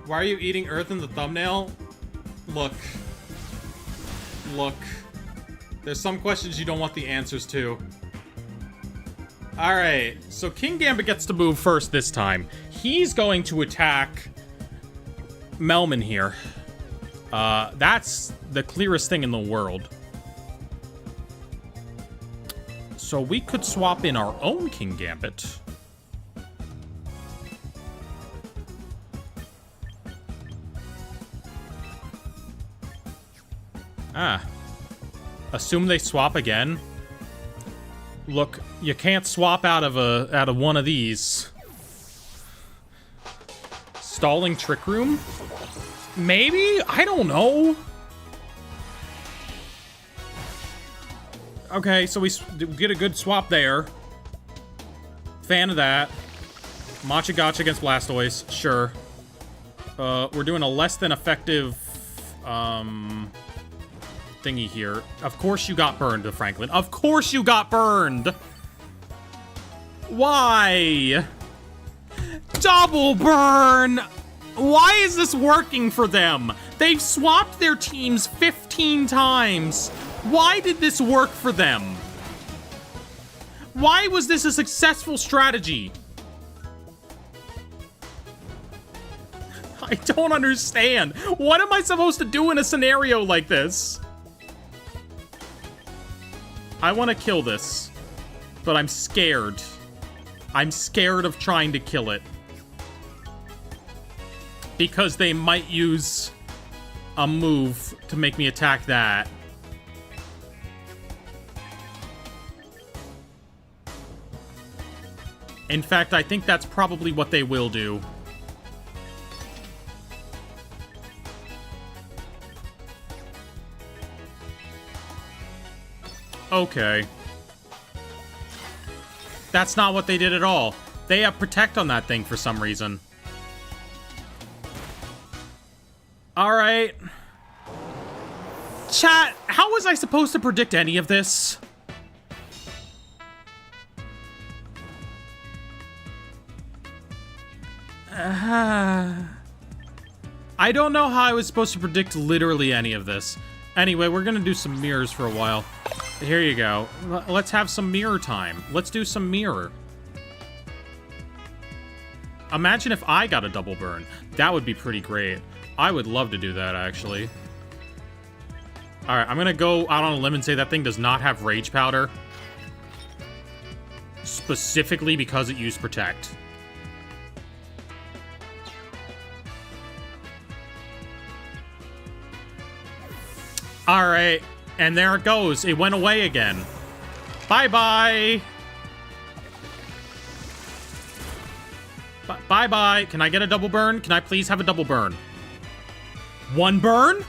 Why are you eating Earth in the thumbnail? Look. There's some questions you don't want the answers to. Alright, so King Gambit gets to move first this time. He's going to attack Melman here. That's the clearest thing in the world. So we could swap in our own King Gambit. Ah. Assume they swap again. Look, you can't swap out of one of these. Stalling Trick Room? Maybe? I don't know. Okay, so we get a good swap there. Fan of that. Matcha Gotcha against Blastoise, sure. We're doing a less than effective, thingy here. Of course you got burned, Franklin. Of course you got burned! Why? Double burn! Why is this working for them? They've swapped their teams 15 times. Why did this work for them? Why was this a successful strategy? I don't understand. What am I supposed to do in a scenario like this? I want to kill this, but I'm scared. I'm scared of trying to kill it. Because they might use a move to make me attack that. In fact, I think that's probably what they will do. Okay. That's not what they did at all. They have Protect on that thing for some reason. Alright. Chat, how was I supposed to predict any of this? I don't know how I was supposed to predict literally any of this. Anyway, we're gonna do some mirrors for a while. Here you go. Let's have some mirror time. Let's do some mirror. Imagine if I got a double burn. That would be pretty great. I would love to do that, actually. Alright, I'm gonna go out on a limb and say that thing does not have Rage Powder. Specifically because it used Protect. Alright, and there it goes. It went away again. Bye-bye! Bye-bye. Can I get a double burn? Can I please have a double burn? One burn?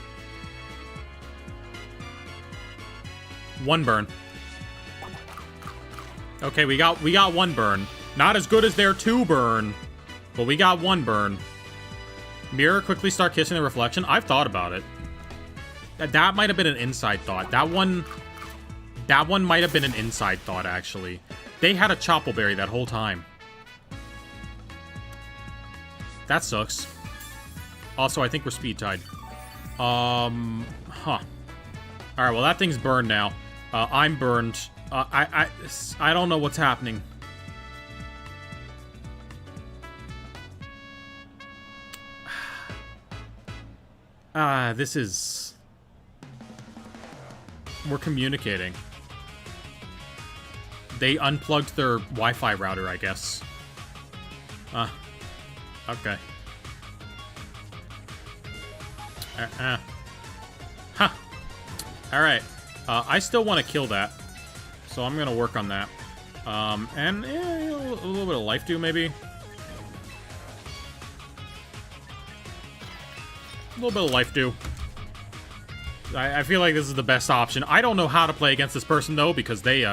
One burn. Okay, we got one burn. Not as good as their two burn, but we got one burn. Mirror, quickly start kissing the reflection. I've thought about it. That might have been an inside thought. That one might have been an inside thought, actually. They had a Choppleberry that whole time. That sucks. Also, I think we're speed tied. Huh. Alright, well, that thing's burned now. I'm burned. I don't know what's happening. This is... We're communicating. They unplugged their Wi-Fi router, I guess. Okay. Huh. Alright. I still want to kill that. So I'm gonna work on that. And a little bit of life dew, maybe. A little bit of life dew. I feel like this is the best option. I don't know how to play against this person, though, because they,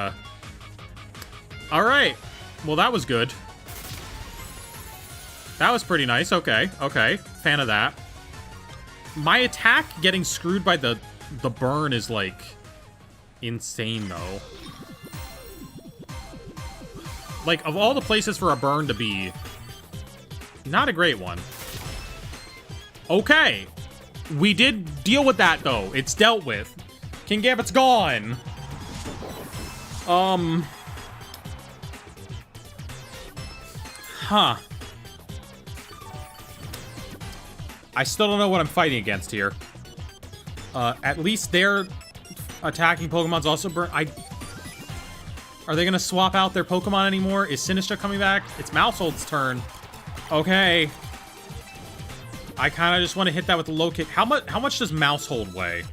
Alright. Well, that was good. That was pretty nice. Okay. Okay. Fan of that. My attack getting screwed by the burn is, like, insane, though. Like, of all the places for a burn to be, not a great one. Okay. We did deal with that, though. It's dealt with. King Gambit's gone. Huh. I still don't know what I'm fighting against here. At least their attacking Pokemon's also burn. Are they gonna swap out their Pokemon anymore? Is Sinistra coming back? It's Mousehold's turn. Okay. I kind of just want to hit that with the low kick. How much does Mousehold weigh?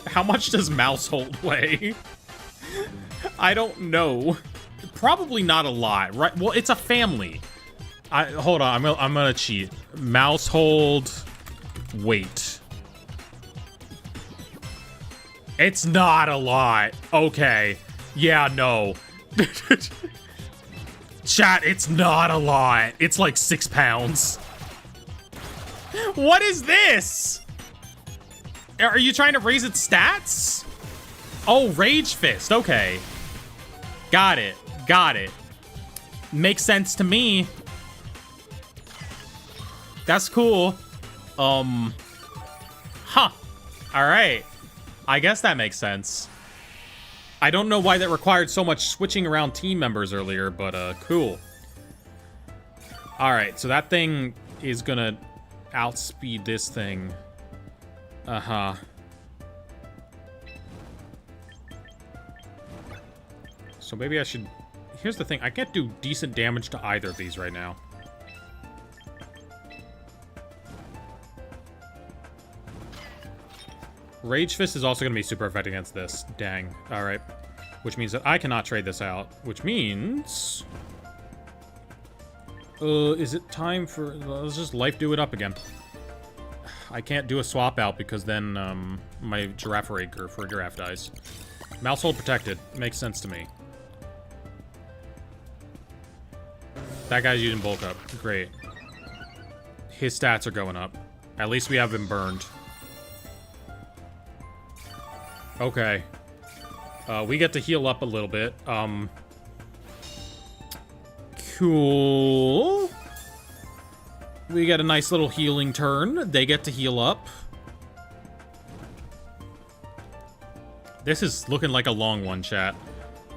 How much does Mousehold weigh? I don't know. Probably not a lot, right? Well, it's a family. Hold on, I'm gonna cheat. Mousehold weight. It's not a lot. Okay. Yeah, no. Chat, it's not a lot. It's like 6 pounds. What is this? Are you trying to raise its stats? Oh, Rage Fist. Okay. Got it. Got it. Makes sense to me. That's cool. Huh. Alright. I guess that makes sense. I don't know why that required so much switching around team members earlier, but cool. Alright, so that thing is gonna outspeed this thing. Uh-huh. So maybe I should... Here's the thing, I can't do decent damage to either of these right now. Rage Fist is also going to be super effective against this. Dang. Alright. Which means that I cannot trade this out. Which means... is it time for... Let's just life do it up again. I can't do a swap out because then my Girafferager for a Giraffe dies. Mousehold protected. Makes sense to me. That guy's using bulk up. Great. His stats are going up. At least we have him burned. Okay. We get to heal up a little bit. Cool. We get a nice little healing turn. They get to heal up. This is looking like a long one, chat.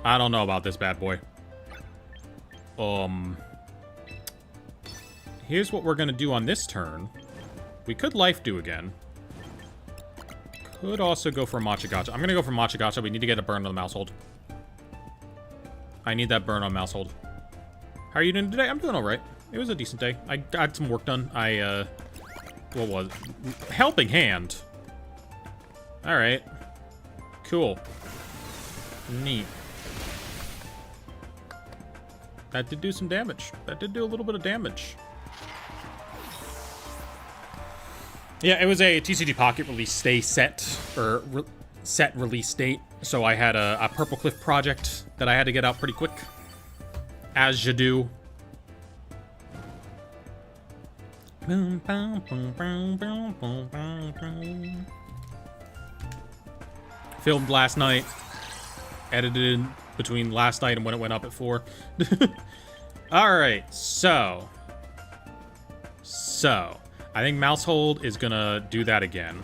I don't know about this bad boy. Here's what we're gonna do on this turn. We could life do again. Could also go for Machagacha. I'm gonna go for Machagacha. We need to get a burn on the Mousehold. I need that burn on Mousehold. How are you doing today? I'm doing alright. It was a decent day. I got some work done. What was it? Helping Hand. Alright. Cool. Neat. That did do some damage. That did do a little bit of damage. Yeah, it was a TCG Pocket release day set, or set release date. So I had a Purple Cliff project that I had to get out pretty quick. As you do. Filmed last night. Edited between last night and when it went up at 4. Alright, so. I think Mousehold is gonna do that again.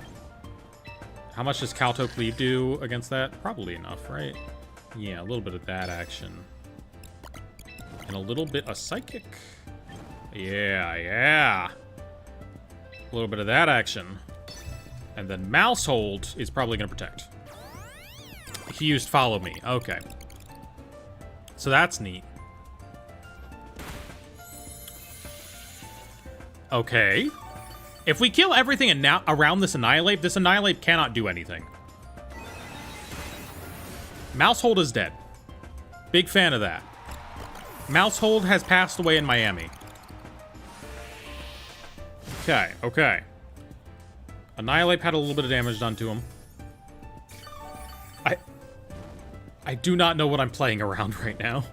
How much does Kalto Cleave do against that? Probably enough, right? Yeah, a little bit of that action. And a little bit of Psychic. Yeah. A little bit of that action. And then Mousehold is probably gonna protect. He used Follow Me. Okay. So that's neat. Okay. If we kill everything and now around this Annihilate cannot do anything. Mousehold is dead. Big fan of that. Mousehold has passed away in Miami. Okay. Annihilate had a little bit of damage done to him. I do not know what I'm playing around right now.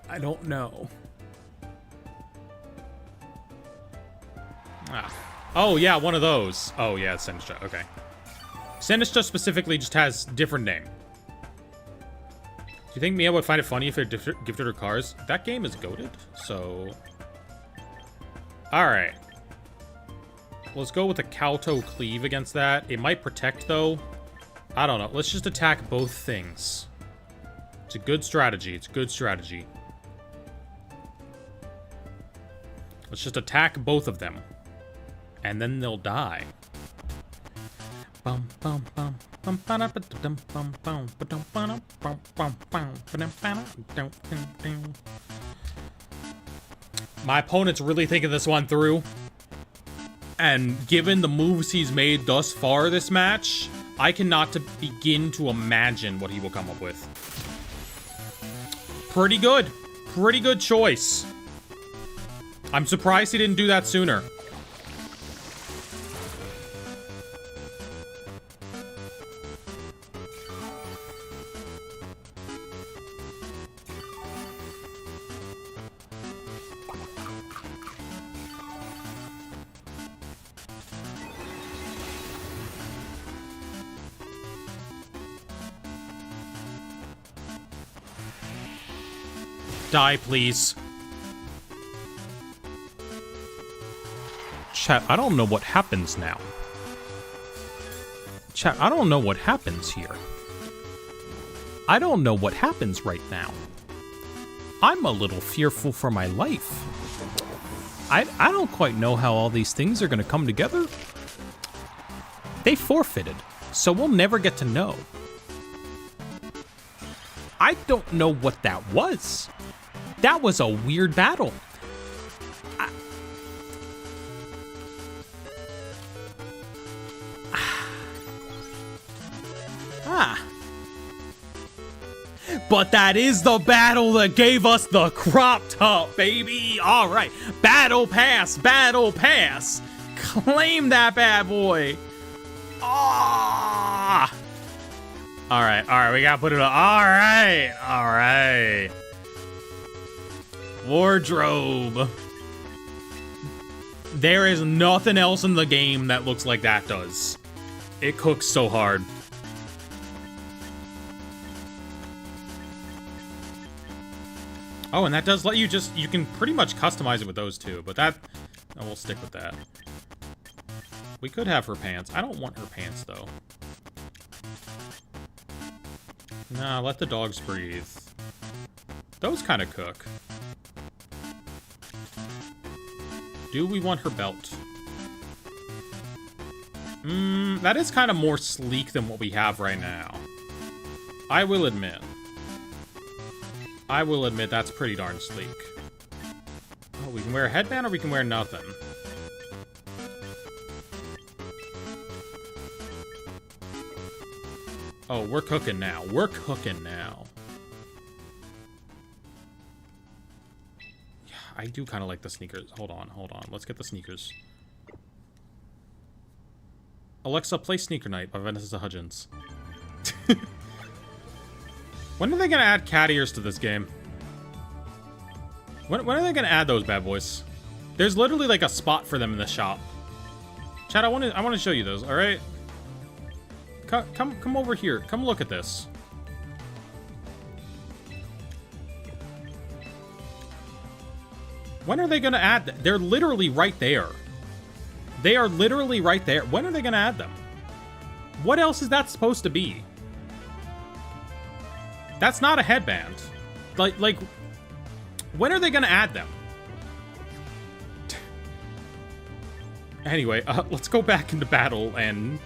I don't know. Oh, yeah, one of those. Oh, yeah, it's Sinistra. Okay. Sinistra specifically just has different name. Do you think Mia would find it funny if it gifted her cars? That game is goated, so... Alright. Let's go with a Kalto Cleave against that. It might protect, though. I don't know. Let's just attack both things. It's a good strategy. Let's just attack both of them. And then they'll die. Bum, bum, bum. My opponent's really thinking this one through. And given the moves he's made thus far this match, I cannot begin to imagine what he will come up with. Pretty good. Pretty good choice. I'm surprised he didn't do that sooner. Die, please. Chat, I don't know what happens now. Chat, I don't know what happens here. I don't know what happens right now. I'm a little fearful for my life. I don't quite know how all these things are gonna come together. They forfeited, so we'll never get to know. I don't know what that was. That was a weird battle. But that is the battle that gave us the crop top, baby. All right, battle pass, battle pass. Claim that bad boy. Ah. All right, we gotta put it on. All right. Wardrobe. There is nothing else in the game that looks like that does. It cooks so hard. Oh, and that does let you you can pretty much customize it with those two, but that, oh, we'll stick with that. We could have her pants. I don't want her pants, though. Nah, let the dogs breathe. Those kind of cook. Do we want her belt? That is kind of more sleek than what we have right now. I will admit that's pretty darn sleek. Oh, we can wear a headband or we can wear nothing. Oh, we're cooking now. We're cooking now. Yeah, I do kind of like the sneakers. Hold on. Let's get the sneakers. Alexa, play Sneaker Night by Vanessa Hudgens. When are they gonna add cat ears to this game? When are they gonna add those bad boys? There's literally like a spot for them in the shop. Chad, I want to show you those. All right, come over here. Come look at this. When are they gonna add that? They're literally right there. They are literally right there. When are they gonna add them? What else is that supposed to be? That's not a headband. Like, when are they gonna add them? Anyway, let's go back into battle and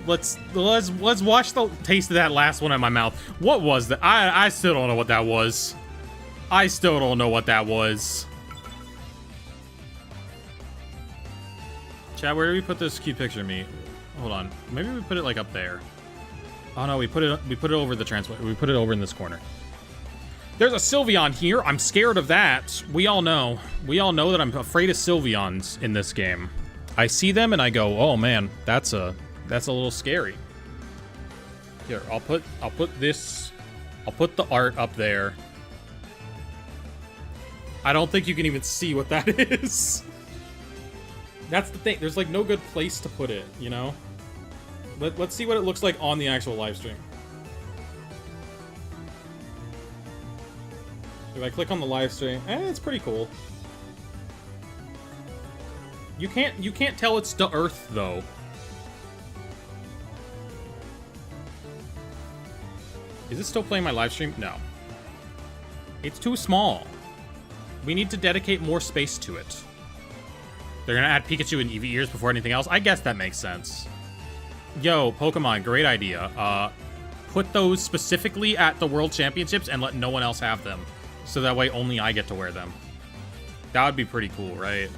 let's watch the taste of that last one in my mouth. What was that? I still don't know what that was. I still don't know what that was. Chat, where do we put this cute picture of me? Hold on. Maybe we put it like up there. Oh no, we put it over the transport. We put it over in this corner. There's a Sylveon here. I'm scared of that. We all know. We all know that I'm afraid of Sylveons in this game. I see them and I go, "Oh man, that's a little scary." Here, I'll put the art up there. I don't think you can even see what that is. That's the thing. There's like no good place to put it, you know? Let's see what it looks like on the actual live stream. If I click on the live stream, it's pretty cool. You can't tell it's the Earth though. Is it still playing my live stream? No. It's too small. We need to dedicate more space to it. They're gonna add Pikachu and Eevee ears before anything else. I guess that makes sense. Yo, Pokemon, great idea. Put those specifically at the World Championships and let no one else have them. So that way only I get to wear them. That would be pretty cool, right?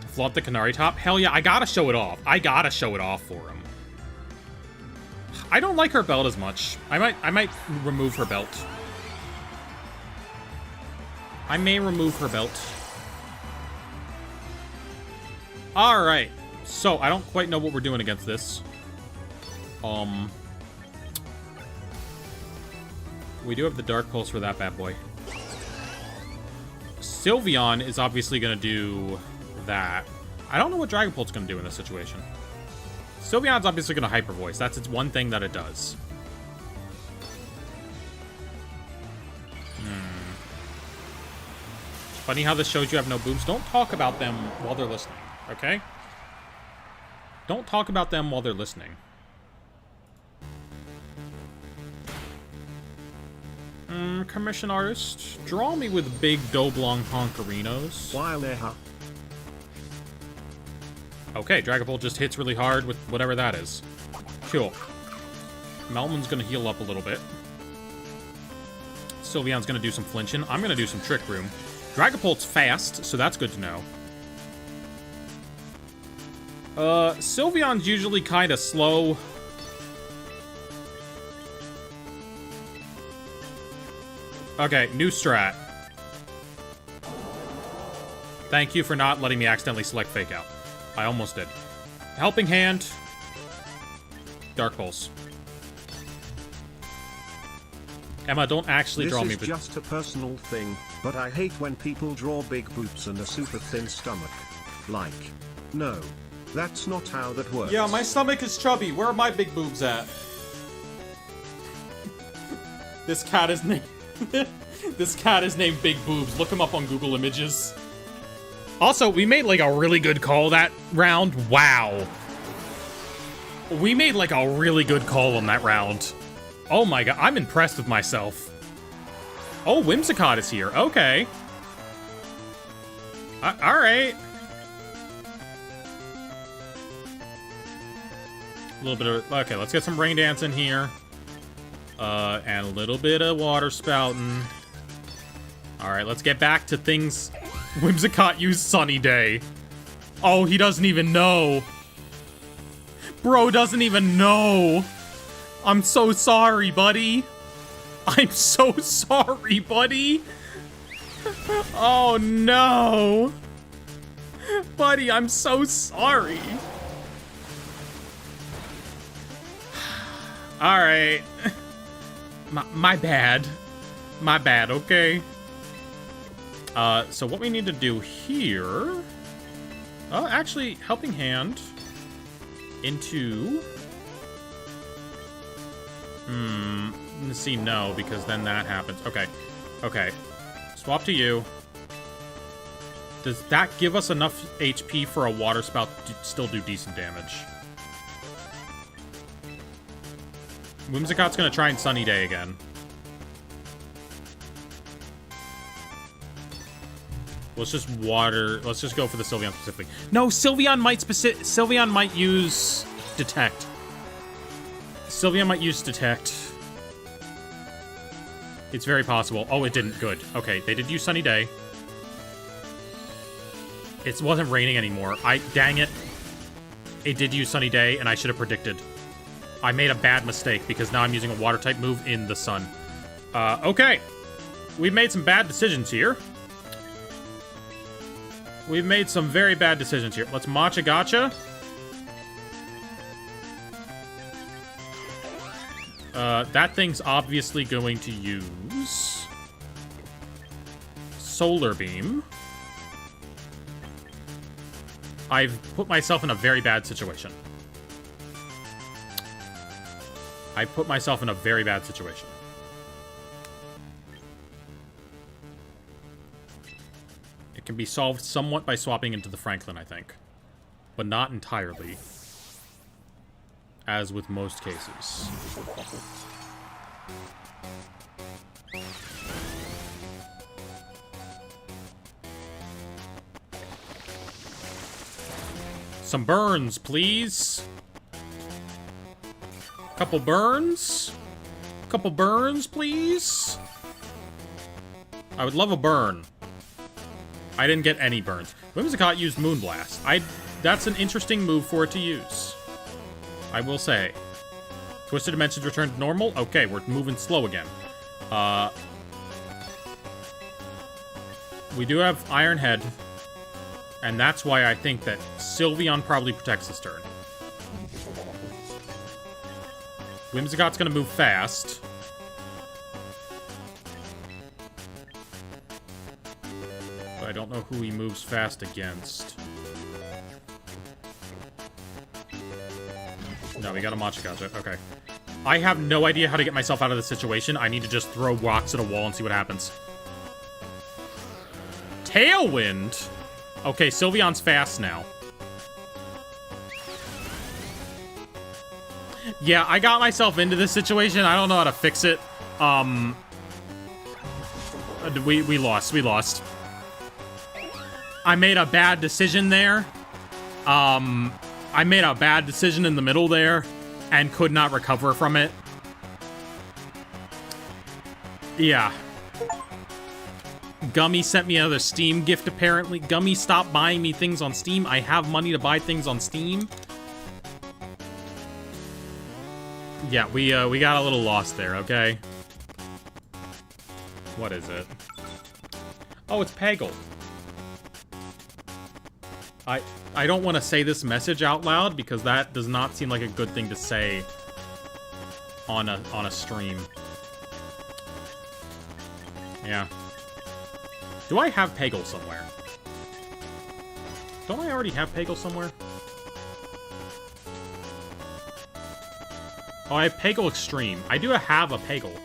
Flaunt the Canari top? Hell yeah, I gotta show it off. I gotta show it off for him. I don't like her belt as much. I might remove her belt. I may remove her belt. Alright. So, I don't quite know what we're doing against this. We do have the Dark Pulse for that bad boy. Sylveon is obviously going to do that. I don't know what Dragon Pulse is going to do in this situation. Sylveon's obviously going to Hyper Voice. That's its one thing that it does. Funny how this shows you have no boobs. Don't talk about them while they're listening, okay? Don't talk about them while they're listening. Commission artist. Draw me with big Doblong Honkarinos. Okay, Dragapult just hits really hard with whatever that is. Cool. Melman's gonna heal up a little bit. Sylveon's gonna do some flinching. I'm gonna do some Trick Room. Dragapult's fast, so that's good to know. Sylveon's usually kind of slow. Okay, new strat. Thank you for not letting me accidentally select Fake Out. I almost did. Helping Hand. Dark Pulse. Emma, don't actually draw me.
This is just a personal thing, but I hate when people draw big boobs and a super thin stomach. Like, no, that's not how that works.
Yeah, my stomach is chubby. Where are my big boobs at? This cat is named... This cat is named Big Boobs. Look him up on Google Images. Also, we made like a really good call that round. Wow. We made like a really good call on that round. Oh my god, I'm impressed with myself. Oh, Whimsicott is here. Okay. Alright. A little bit of... Okay, let's get some Rain Dance in here. And a little bit of Water Spouting. Alright, let's get back to things... Whimsicott used Sunny Day. Oh, he doesn't even know. Bro doesn't even know. I'm so sorry, buddy. I'm so sorry, buddy. Oh, no. Buddy, I'm so sorry. Alright. My bad. My bad, okay? So what we need to do here... actually, Helping Hand into... Let's see, no, because then that happens. Okay. Okay. Swap to you. Does that give us enough HP for a Water Spout to still do decent damage? Whimsicott's gonna try and Sunny Day again. Let's just let's just go for the Sylveon specifically. No, Sylveon might use Detect. Sylveon might use Detect. It's very possible. Oh, it didn't. Good. Okay, they did use Sunny Day. It wasn't raining anymore. Dang it. It did use Sunny Day, and I should have predicted. I made a bad mistake, because now I'm using a Water-type move in the sun. Okay. We've made some bad decisions here. We've made some very bad decisions here. Let's Matcha Gotcha. That thing's obviously going to use Solar Beam. I've put myself in a very bad situation. I put myself in a very bad situation. It can be solved somewhat by swapping into the Franklin, I think. But not entirely. As with most cases. Some burns, please. Couple burns. Couple burns, please. I would love a burn. I didn't get any burns. Whimsicott used Moonblast. That's an interesting move for it to use. I will say. Twisted Dimensions returned to normal. Okay, we're moving slow again. We do have Iron Head. And that's why I think that Sylveon probably protects this turn. Whimsicott's gonna move fast. But I don't know who he moves fast against. No, we got a Machikage. Okay. I have no idea how to get myself out of this situation. I need to just throw rocks at a wall and see what happens. Tailwind? Okay, Sylveon's fast now. Yeah, I got myself into this situation. I don't know how to fix it. We lost. I made a bad decision there. I made a bad decision in the middle there and could not recover from it. Yeah. Gummy sent me another Steam gift, apparently. Gummy, stop buying me things on Steam. I have money to buy things on Steam. Yeah, we got a little lost there, okay? What is it? Oh, it's Peggle. I don't want to say this message out loud because that does not seem like a good thing to say on a stream. Yeah. Do I have Peggle somewhere? Don't I already have Peggle somewhere? Oh, I have Peggle Extreme. I do have a Peggle.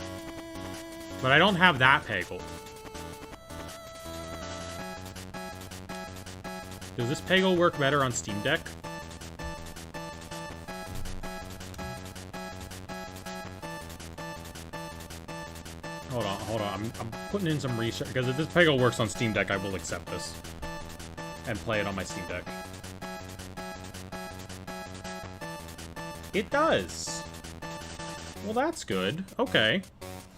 But I don't have that Peggle. Does this Peggle work better on Steam Deck? Hold on. I'm putting in some research, because if this Peggle works on Steam Deck, I will accept this. And play it on my Steam Deck. It does! Well, that's good. Okay.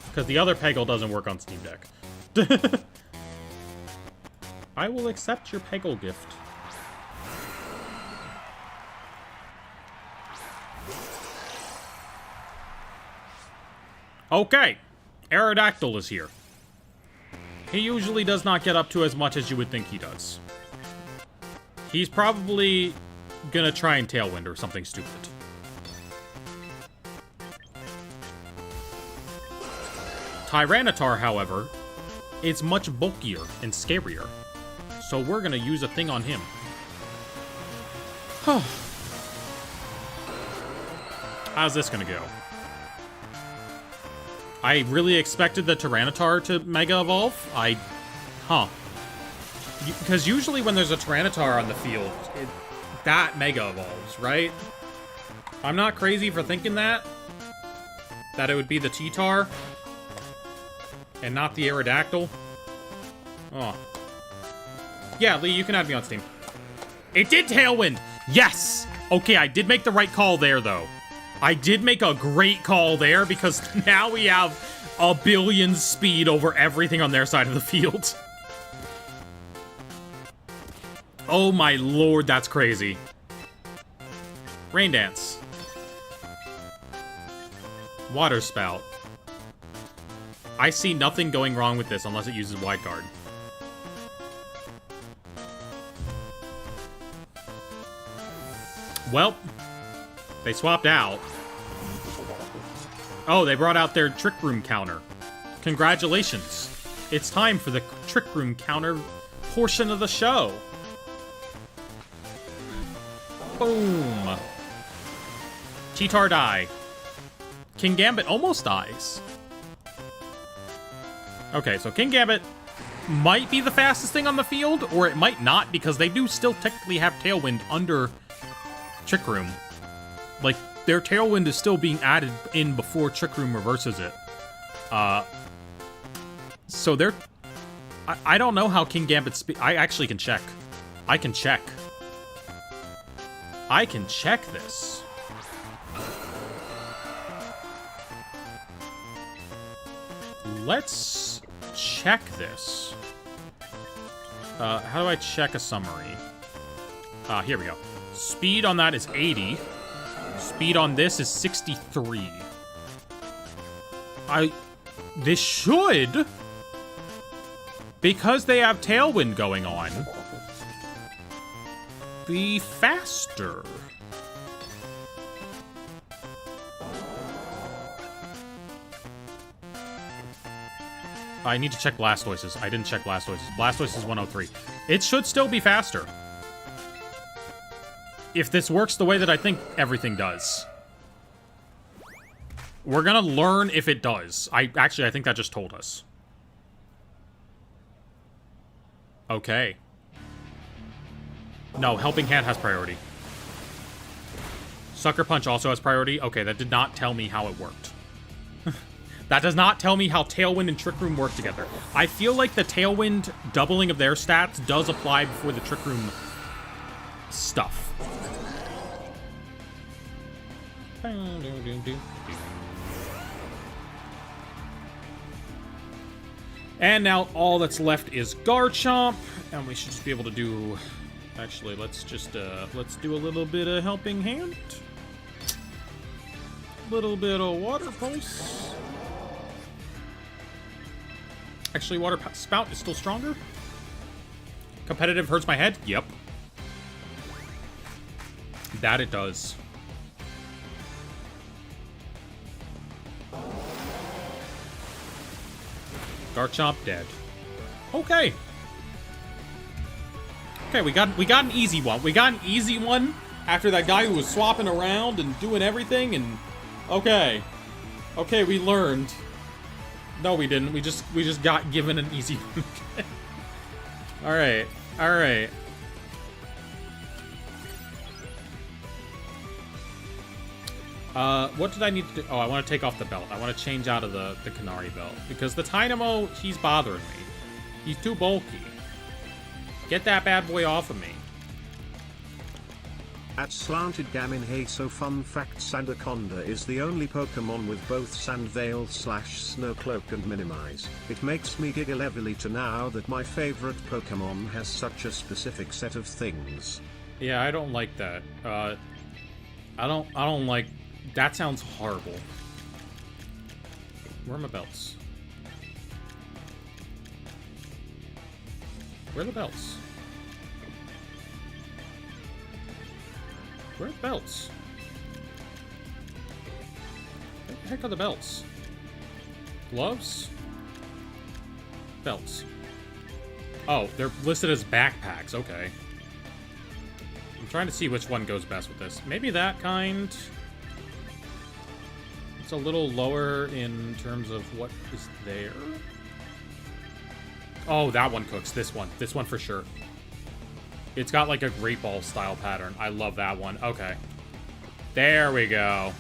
Because the other Peggle doesn't work on Steam Deck. I will accept your Peggle gift. Okay. Aerodactyl is here. He usually does not get up to as much as you would think he does. He's probably gonna try and Tailwind or something stupid. Tyranitar, however, is much bulkier and scarier. So we're gonna use a thing on him. How's this gonna go? I really expected the Tyranitar to Mega Evolve. Because usually when there's a Tyranitar on the field, that Mega Evolves, right? I'm not crazy for thinking that. That it would be the T-Tar. And not the Aerodactyl. Oh. Yeah, Lee, you can add me on Steam. It did Tailwind! Yes! Okay, I did make the right call there, though. I did make a great call there, because now we have 1 billion speed over everything on their side of the field. Oh my lord, that's crazy. Rain Dance. Water Spout. I see nothing going wrong with this unless it uses Wide Guard. Well, they swapped out. Oh, they brought out their Trick Room counter. Congratulations. It's time for the Trick Room counter portion of the show. Boom. T-Tar die. King Gambit almost dies. Okay, so King Gambit might be the fastest thing on the field, or it might not, because they do still technically have Tailwind under Trick Room. Like, their Tailwind is still being added in before Trick Room reverses it. So they're... I don't know how King Gambit I actually can check. I can check. I can check this. Let's check this. How do I check a summary? Here we go. Speed on that is 80. Speed on this is 63. This should, because they have Tailwind going on, be faster. I need to check Blastoises. I didn't check Blastoises. Blastoise is 103. It should still be faster. If this works the way that I think everything does. We're gonna learn if it does. I think that just told us. Okay. No, Helping Hand has priority. Sucker Punch also has priority. Okay, that did not tell me how it worked. That does not tell me how Tailwind and Trick Room work together. I feel like the Tailwind doubling of their stats does apply before the Trick Room stuff. And now all that's left is Garchomp, and we should just be able to do... Actually, let's do a little bit of Helping Hand. A little bit of Water Pulse. Actually, Water Spout is still stronger. Competitive hurts my head? Yep. That it does. Garchomp dead. Okay. Okay, we got an easy one. We got an easy one after that guy who was swapping around and doing everything, and okay. Okay, we learned. No, we didn't. We just got given an easy one. Alright. Alright. What did I need to do? Oh, I want to take off the belt. I want to change out of the Canari belt. Because the Dynamo, he's bothering me. He's too bulky. Get that bad boy off of me.
At SlantedGaming, hey, so fun fact, Sandaconda is the only Pokemon with both Sandveil / Snowcloak and Minimize. It makes me giggle heavily to now that my favorite Pokemon has such a specific set of things.
Yeah, I don't like that. I don't like... That sounds horrible. Where are my belts? Where are the belts? Where are the belts? Where the heck are the belts? Gloves? Belts. Oh, they're listed as backpacks. Okay. I'm trying to see which one goes best with this. Maybe that kind. It's a little lower in terms of what is there. Oh, that one cooks. This one. This one for sure. It's got like a Great Ball style pattern. I love that one. Okay. There we go.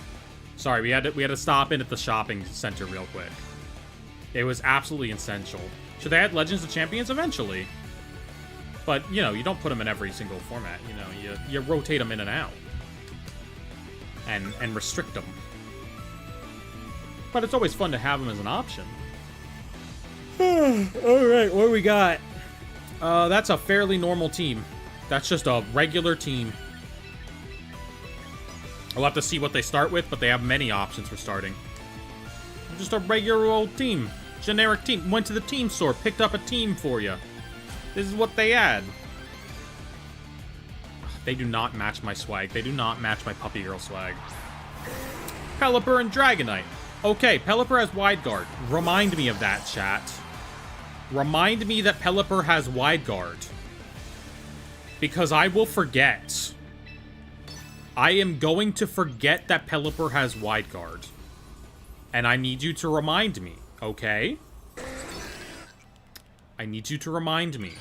Sorry, we had to stop in at the shopping center real quick. It was absolutely essential. Should they add Legends of Champions eventually? But, you know, you don't put them in every single format. You know, you rotate them in and out. And restrict them. But it's always fun to have them as an option. Alright, what do we got? That's a fairly normal team. That's just a regular team. I'll have to see what they start with, but they have many options for starting. Just a regular old team. Generic team. Went to the team store, picked up a team for you. This is what they had. They do not match my swag. They do not match my puppy girl swag. Pelipper and Dragonite. Okay, Pelipper has Wide Guard. Remind me of that, chat. Remind me that Pelipper has Wide Guard. Because I will forget. I am going to forget that Pelipper has Wide Guard. And I need you to remind me, okay? I need you to remind me.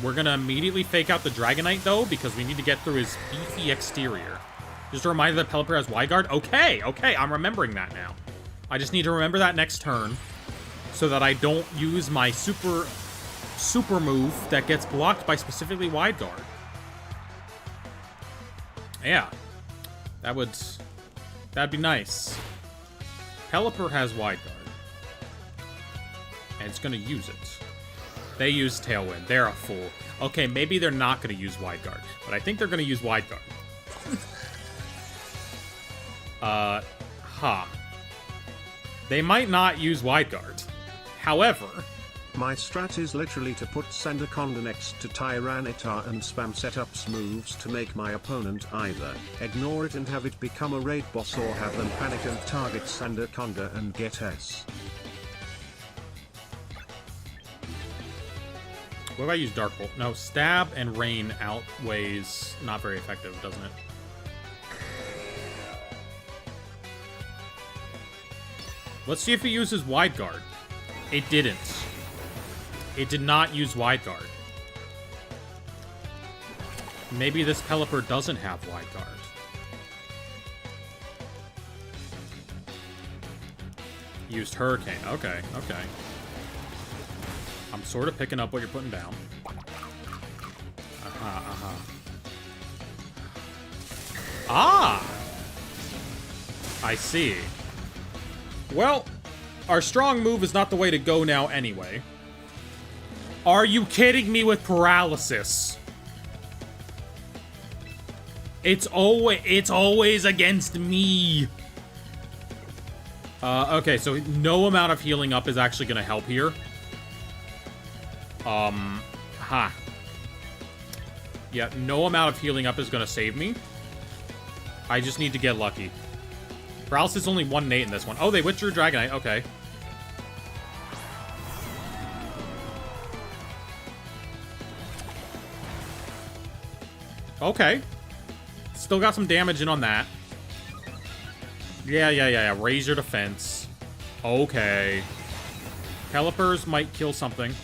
We're going to immediately fake out the Dragonite, though, because we need to get through his beefy exterior. Just a reminder that Pelipper has Wide Guard. Okay, okay, I'm remembering that now. I just need to remember that next turn so that I don't use my super move that gets blocked by specifically Wide Guard. Yeah. That'd be nice. Pelipper has Wide Guard. And it's gonna use it. They use Tailwind. They're a fool. Okay, maybe they're not gonna use Wide Guard, but I think they're gonna use Wide Guard. They might not use Wide Guard. However,
my strat is literally to put Sandaconda next to Tyranitar and spam setups moves to make my opponent either ignore it and have it become a raid boss, or have them panic and target Sandaconda and get S.
what if I use Dark Bolt? No, Stab and Rain outweighs not very effective, doesn't it? Let's see if he uses Wide Guard. It didn't. It did not use Wide Guard. Maybe this Pelipper doesn't have Wide Guard. Used Hurricane. Okay, okay. I'm sort of picking up what you're putting down. Ah! I see. Well, our strong move is not the way to go now anyway. Are you kidding me with paralysis? It's always against me. Okay, so no amount of healing up is actually going to help here. Yeah, no amount of healing up is going to save me. I just need to get lucky. Paralysis is only 1 Nate in this one. Oh, they withdrew Dragonite. Okay. Okay. Still got some damage in on that. Yeah. Raise your defense. Okay. Pelipper's might kill something.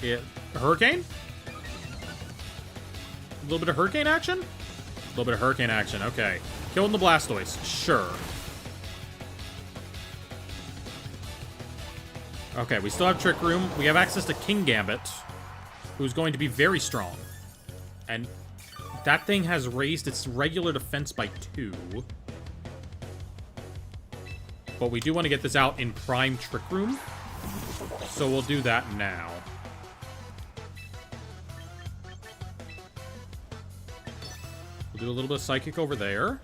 Yeah. Hurricane? A little bit of Hurricane action? A little bit of Hurricane action. Okay. Killing the Blastoise. Sure. Okay, we still have Trick Room. We have access to King Gambit, who's going to be very strong. And that thing has raised its regular defense by 2. But we do want to get this out in Prime Trick Room. So we'll do that now. We'll do a little bit of Psychic over there.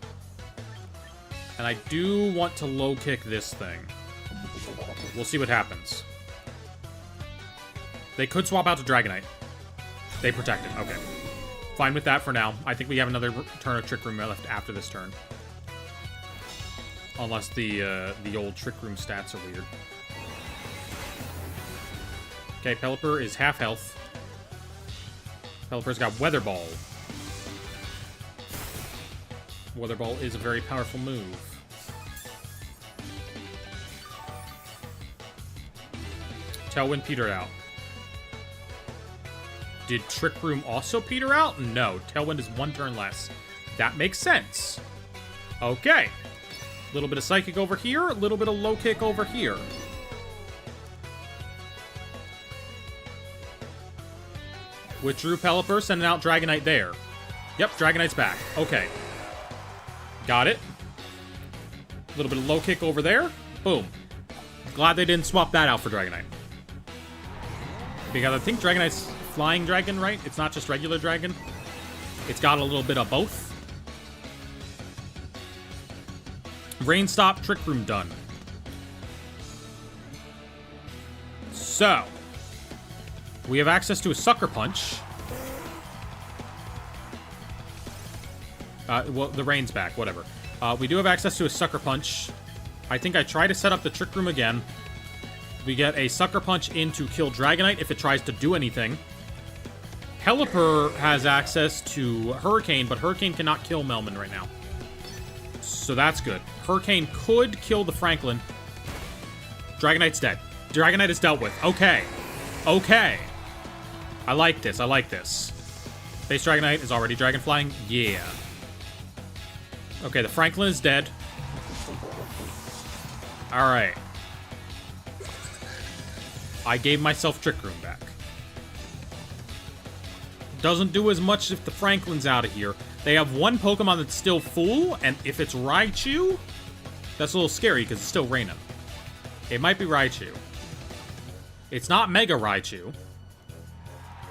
And I do want to low kick this thing. We'll see what happens. They could swap out to Dragonite. They protect it. Okay. Fine with that for now. I think we have another turn of Trick Room left after this turn. Unless the old Trick Room stats are weird. Okay, Pelipper is half health. Pelipper's got Weather Ball. Weather Ball is a very powerful move. Tailwind petered out. Did Trick Room also peter out? No. Tailwind is 1 turn less. That makes sense. Okay. A little bit of Psychic over here. A little bit of Low Kick over here. Withdrew Pelipper, sending out Dragonite there. Yep, Dragonite's back. Okay. Got it. A little bit of Low Kick over there. Boom. Glad they didn't swap that out for Dragonite. Because I think Dragonite's Flying Dragon, right? It's not just regular Dragon. It's got a little bit of both. Rain Stop, Trick Room done. So, we have access to a Sucker Punch. Well, the Rain's back, whatever. We do have access to a Sucker Punch. I think I try to set up the Trick Room again. We get a Sucker Punch in to kill Dragonite if it tries to do anything. Pelipper has access to Hurricane, but Hurricane cannot kill Melman right now. So that's good. Hurricane could kill the Franklin. Dragonite's dead. Dragonite is dealt with. Okay. Okay. I like this. I like this. Base Dragonite is already Dragon Flying. Yeah. Okay, the Franklin is dead. Alright. I gave myself Trick Room back. Doesn't do as much if the Franklin's out of here. They have one Pokemon that's still full, and if it's Raichu, that's a little scary because it's still raining. It might be Raichu. It's not Mega Raichu.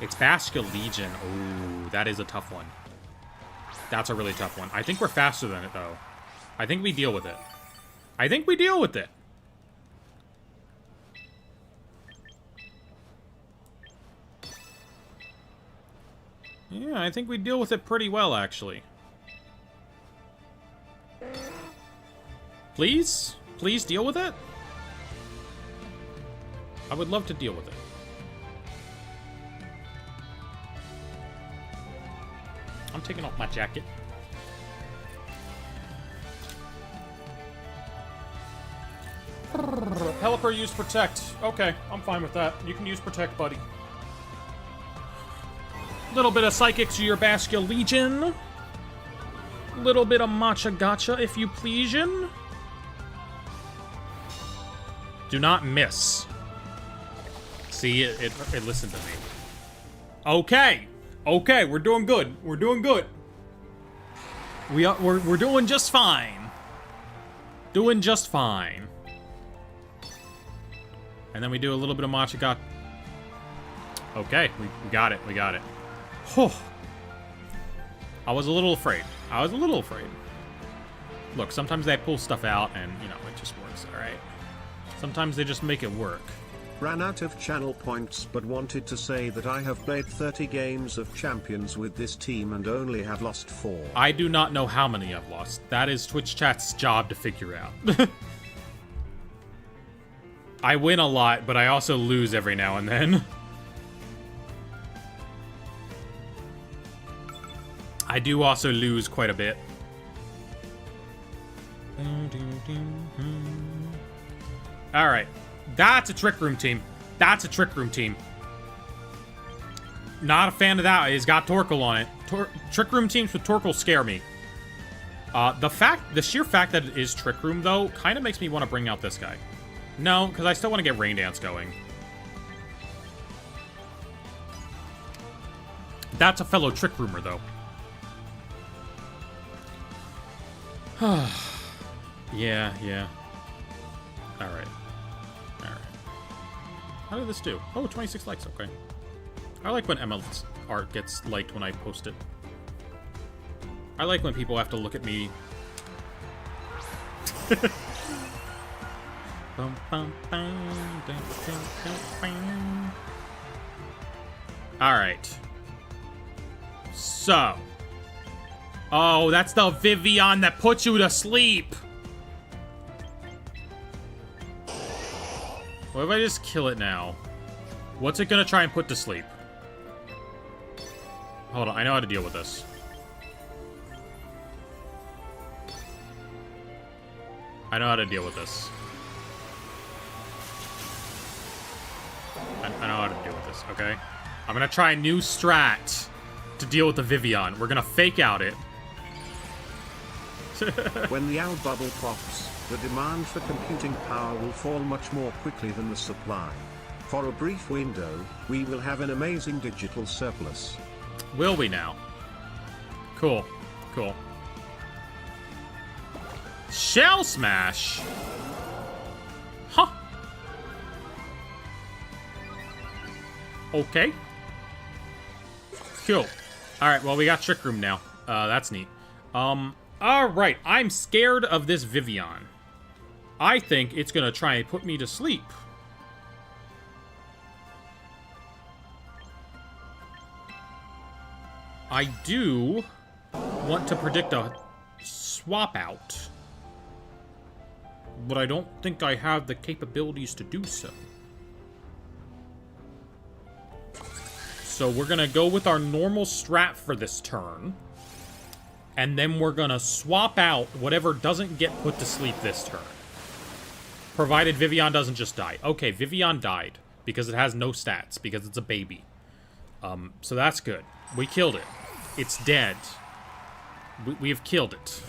It's Bastion Legion. Ooh, that is a tough one. That's a really tough one. I think we're faster than it, though. I think we deal with it. I think we deal with it. Yeah, I think we deal with it pretty well, actually. Please? Please deal with it? I would love to deal with it. I'm taking off my jacket. Pelipper use Protect. Okay, I'm fine with that. You can use Protect, buddy. Little bit of Psychic to your Bastion Legion. Little bit of Matcha Gotcha, if you pleasion. Do not miss. See, it listened to me. Okay. Okay, we're doing good. We're doing good. We're doing just fine. Doing just fine. And then we do a little bit of Matcha Gotcha. Okay, we got it. We got it. Whew. I was a little afraid. I was a little afraid. Look, sometimes they pull stuff out and, you know, it just works, alright? Sometimes they just make it work.
Ran out of channel points but wanted to say that I have played 30 games of Champions with this team and only have lost 4.
I do not know how many I've lost. That is Twitch chat's job to figure out. I win a lot, but I also lose every now and then. I do also lose quite a bit. Alright. That's a Trick Room team. That's a Trick Room team. Not a fan of that. It's got Torkoal on it. Trick Room teams with Torkoal scare me. The sheer fact that it is Trick Room, though, kind of makes me want to bring out this guy. No, because I still want to get Rain Dance going. That's a fellow Trick Roomer, though. Yeah. Alright. How did this do? Oh, 26 likes, okay. I like when Emma's art gets liked when I post it. I like when people have to look at me. Alright. So. Oh, that's the Vivian that puts you to sleep. What if I just kill it now? What's it gonna try and put to sleep? Hold on, I know how to deal with this. I know how to deal with this. I know how to deal with this, okay? I'm gonna try a new strat to deal with the Vivian. We're gonna fake out it.
When the owl bubble pops, the demand for computing power will fall much more quickly than the supply. For a brief window, we will have an amazing digital surplus.
Will we now? Cool. Cool. Shell Smash? Huh. Okay. Cool. Alright, well, we got Trick Room now. That's neat. Alright, I'm scared of this Vivian. I think it's gonna try and put me to sleep. I do want to predict a swap out, but I don't think I have the capabilities to do so. So we're gonna go with our normal strat for this turn. And then we're gonna swap out whatever doesn't get put to sleep this turn. Provided Vivian doesn't just die. Okay, Vivian died because it has no stats, because it's a baby. So that's good. We killed it. It's dead. We have killed it.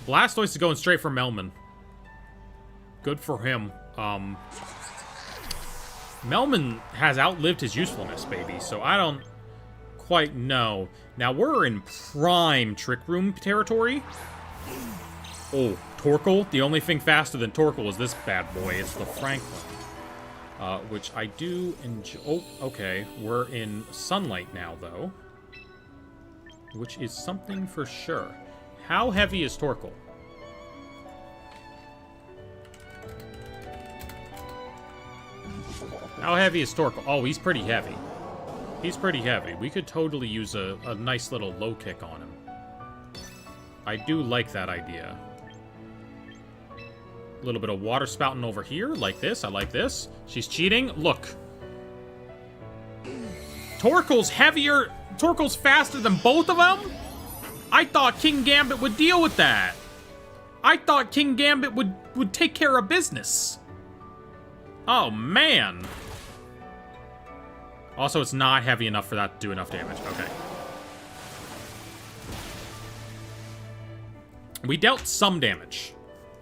Blastoise is going straight for Melman. Good for him. Melman has outlived his usefulness, baby, so I don't quite know. Now, we're in prime Trick Room territory. Oh, Torkoal. The only thing faster than Torkoal is this bad boy. It's the Franklin. Which I do enjoy. Oh, okay. We're in sunlight now, though. Which is something for sure. How heavy is Torkoal? How heavy is Torkoal? Oh, he's pretty heavy. He's pretty heavy. We could totally use a nice little low kick on him. I do like that idea. A little bit of water spouting over here, like this. I like this. She's cheating. Look. Torkoal's heavier. Torkoal's faster than both of them? I thought King Gambit would deal with that. I thought King Gambit would take care of business. Oh, man. Also, it's not heavy enough for that to do enough damage. Okay. We dealt some damage.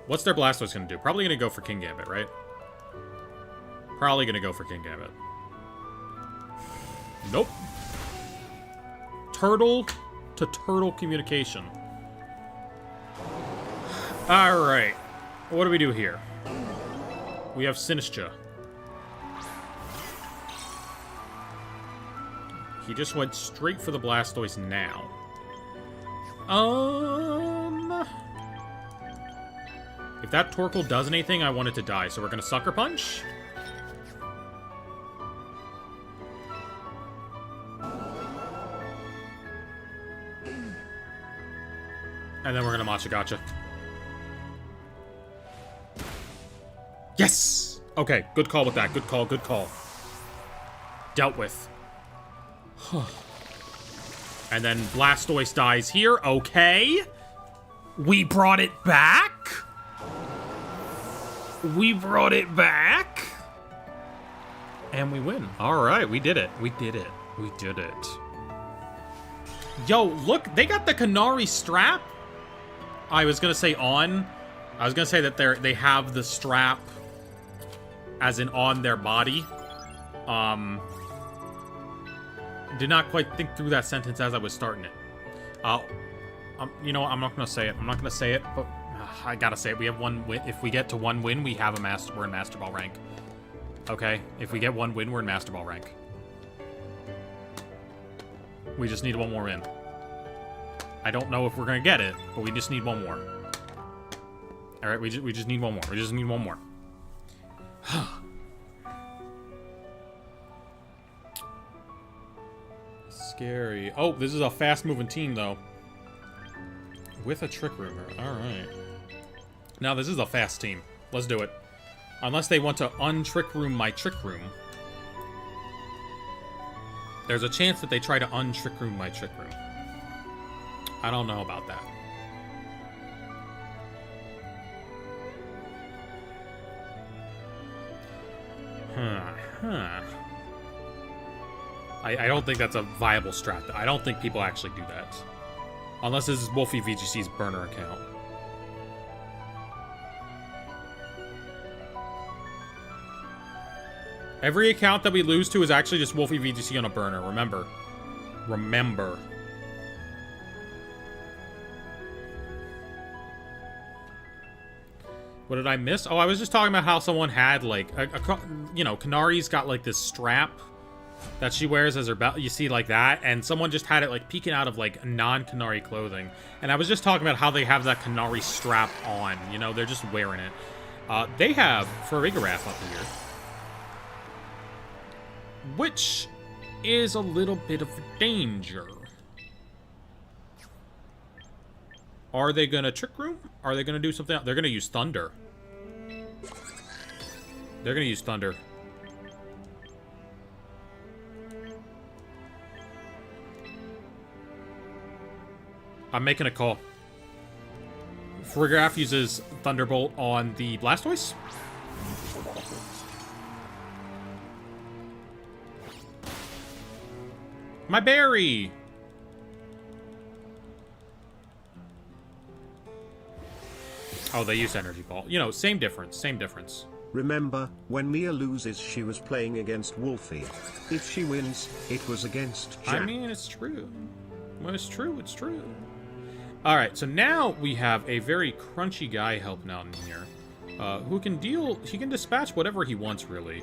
What's their Blastoise going to do? Probably going to go for King Gambit, right? Probably going to go for King Gambit. Nope. Turtle to turtle communication. Alright. What do we do here? We have Sinistcha. He just went straight for the Blastoise now. If that Torkoal does anything, I want it to die. So we're going to Sucker Punch. And then we're going to Machagacha. Yes! Okay, good call with that. Good call, good call. Dealt with. And then Blastoise dies here. Okay. We brought it back? We brought it back? And we win. Alright, we did it. We did it. We did it. Yo, look, they got the Canari strap. I was gonna say on. I was gonna say that they have the strap as in on their body. Did not quite think through that sentence as I was starting it. You know what? I'm not gonna say it. I'm not gonna say it, but I gotta say it. We have one win. If we get to one win, we have we're in Master Ball rank. Okay? If we get one win, we're in Master Ball rank. We just need one more win. I don't know if we're gonna get it, but we just need one more. Alright, we just need one more. We just need one more. Scary. Oh, this is a fast-moving team, though. With a Trick Roomer. Alright. Now, this is a fast team. Let's do it. Unless they want to un-Trick Room my Trick Room. There's a chance that they try to un-Trick Room my Trick Room. I don't know about that. I don't think that's a viable strat. I don't think people actually do that. Unless this is Wolfie VGC's burner account. Every account that we lose to is actually just Wolfie VGC on a burner. Remember. Remember. What did I miss? Oh, I was just talking about how someone had, like, you know, Canari's got, like, this strap that she wears as her belt. You see, like that. And someone just had it, like, peeking out of, like, non-Canari clothing. And I was just talking about how they have that Canari strap on. You know, they're just wearing it. They have Farigarath up here. Which is a little bit of danger. Are they gonna Trick Room? Are they gonna do something else? They're gonna use Thunder. They're gonna use Thunder. I'm making a call. Farigarath uses Thunderbolt on the Blastoise. My berry! Oh, they use Energy Ball. You know, same difference, same difference.
Remember, when Mia loses she was playing against Wolfie. If she wins, it was against Jack.
I mean, it's true. When it's true, it's true. Alright, so now we have a very crunchy guy helping out in here. Who can deal... He can dispatch whatever he wants, really.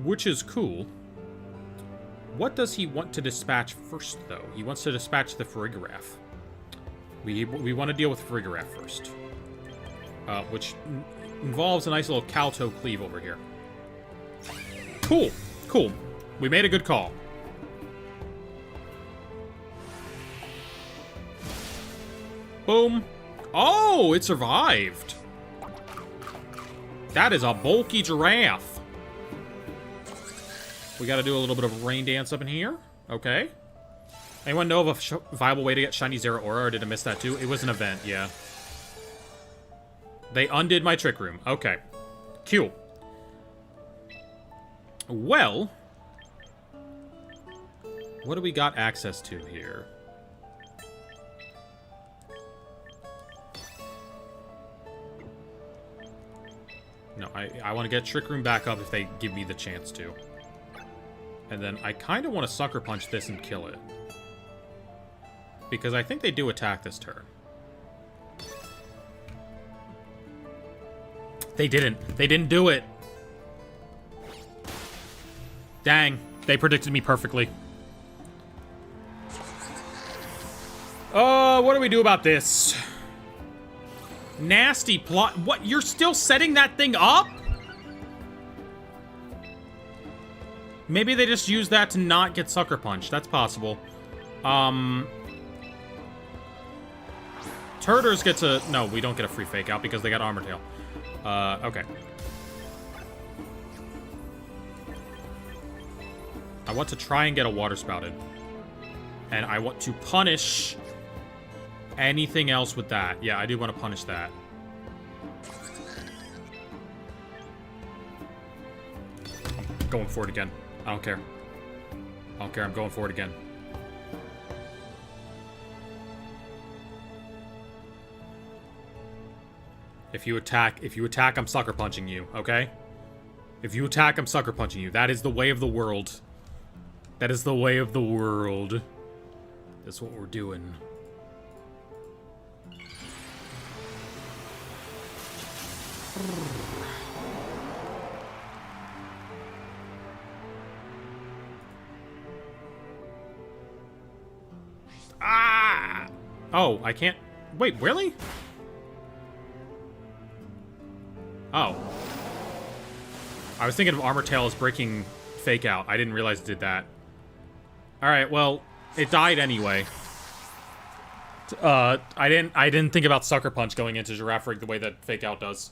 Which is cool. What does he want to dispatch first, though? He wants to dispatch the Farigiraf. We want to deal with Farigiraf first. Which involves a nice little cow-toe cleave over here. Cool. Cool. We made a good call. Boom. Oh, it survived. That is a bulky giraffe. We got to do a little bit of rain dance up in here. Okay. Anyone know of a viable way to get shiny Zero Aura, or did I miss that too? It was an event, yeah. They undid my trick room. Okay. Cool. Well, what do we got access to here? No, I want to get Trick Room back up if they give me the chance to. And then I kind of want to Sucker Punch this and kill it. Because I think they do attack this turn. They didn't. They didn't do it. Dang. They predicted me perfectly. What do we do about this? Nasty plot. What? You're still setting that thing up? Maybe they just use that to not get Sucker Punch. That's possible. Turders gets a... No, we don't get a free Fake Out because they got Armor Tail. Okay. I want to try and get a Water Spouted. And I want to punish anything else with that. Yeah, I do want to punish that. I'm going for it again. I don't care. I don't care. I'm going for it again. If you attack, I'm Sucker Punching you, okay? If you attack, I'm Sucker Punching you. That is the way of the world. That is the way of the world. That's what we're doing. Ah! Oh, I can't... Wait, really? Oh. I was thinking of Armor Tail as breaking Fake Out. I didn't realize it did that. Alright, well, it died anyway. I didn't think about Sucker Punch going into Giraffe Rig the way that Fake Out does.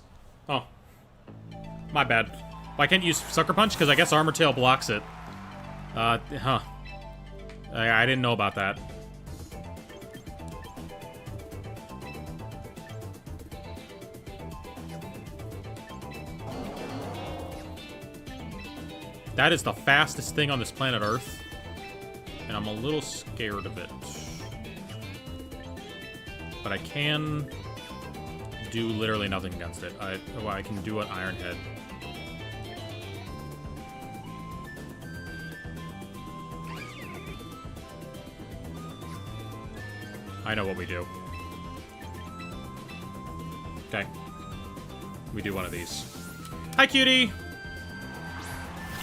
Oh. My bad. Well, I can't use Sucker Punch because I guess Armor Tail blocks it. Huh. I didn't know about that. That is the fastest thing on this planet Earth. And I'm a little scared of it. But I can do literally nothing against it. I can do an Iron Head. I know what we do. Okay. We do one of these. Hi, cutie!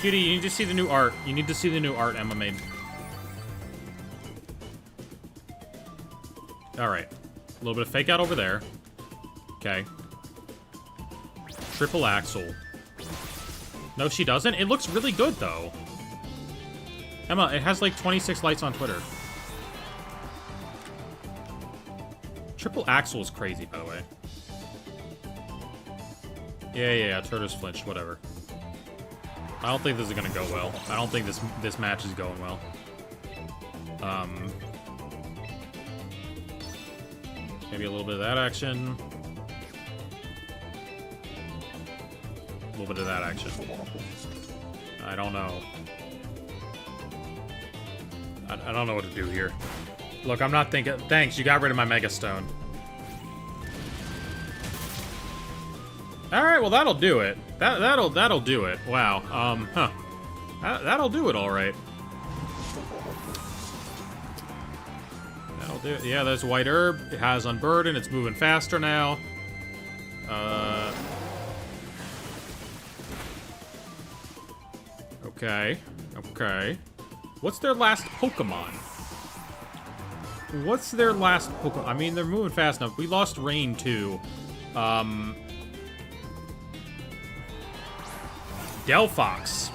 Cutie, you need to see the new art. You need to see the new art Emma made. Alright. A little bit of Fake Out over there. Okay. Triple Axle. No, she doesn't? It looks really good, though. Emma, it has like 26 likes on Twitter. Triple Axle is crazy, by the way. Yeah, Turtles flinched, whatever. I don't think this is gonna go well. I don't think this match is going well. Maybe a little bit of that action. A little bit of that action. I don't know. I don't know what to do here. Look, I'm not thinking... Thanks, you got rid of my Mega Stone. All right, well that'll do it. That'll do it. Wow. That'll do it. All right. That'll do it. Yeah, there's white herb. It has unburden. It's moving faster now. Okay. Okay. What's their last Pokemon? What's their last Pokemon? I mean, they're moving fast enough. We lost Rain, too. Delphox.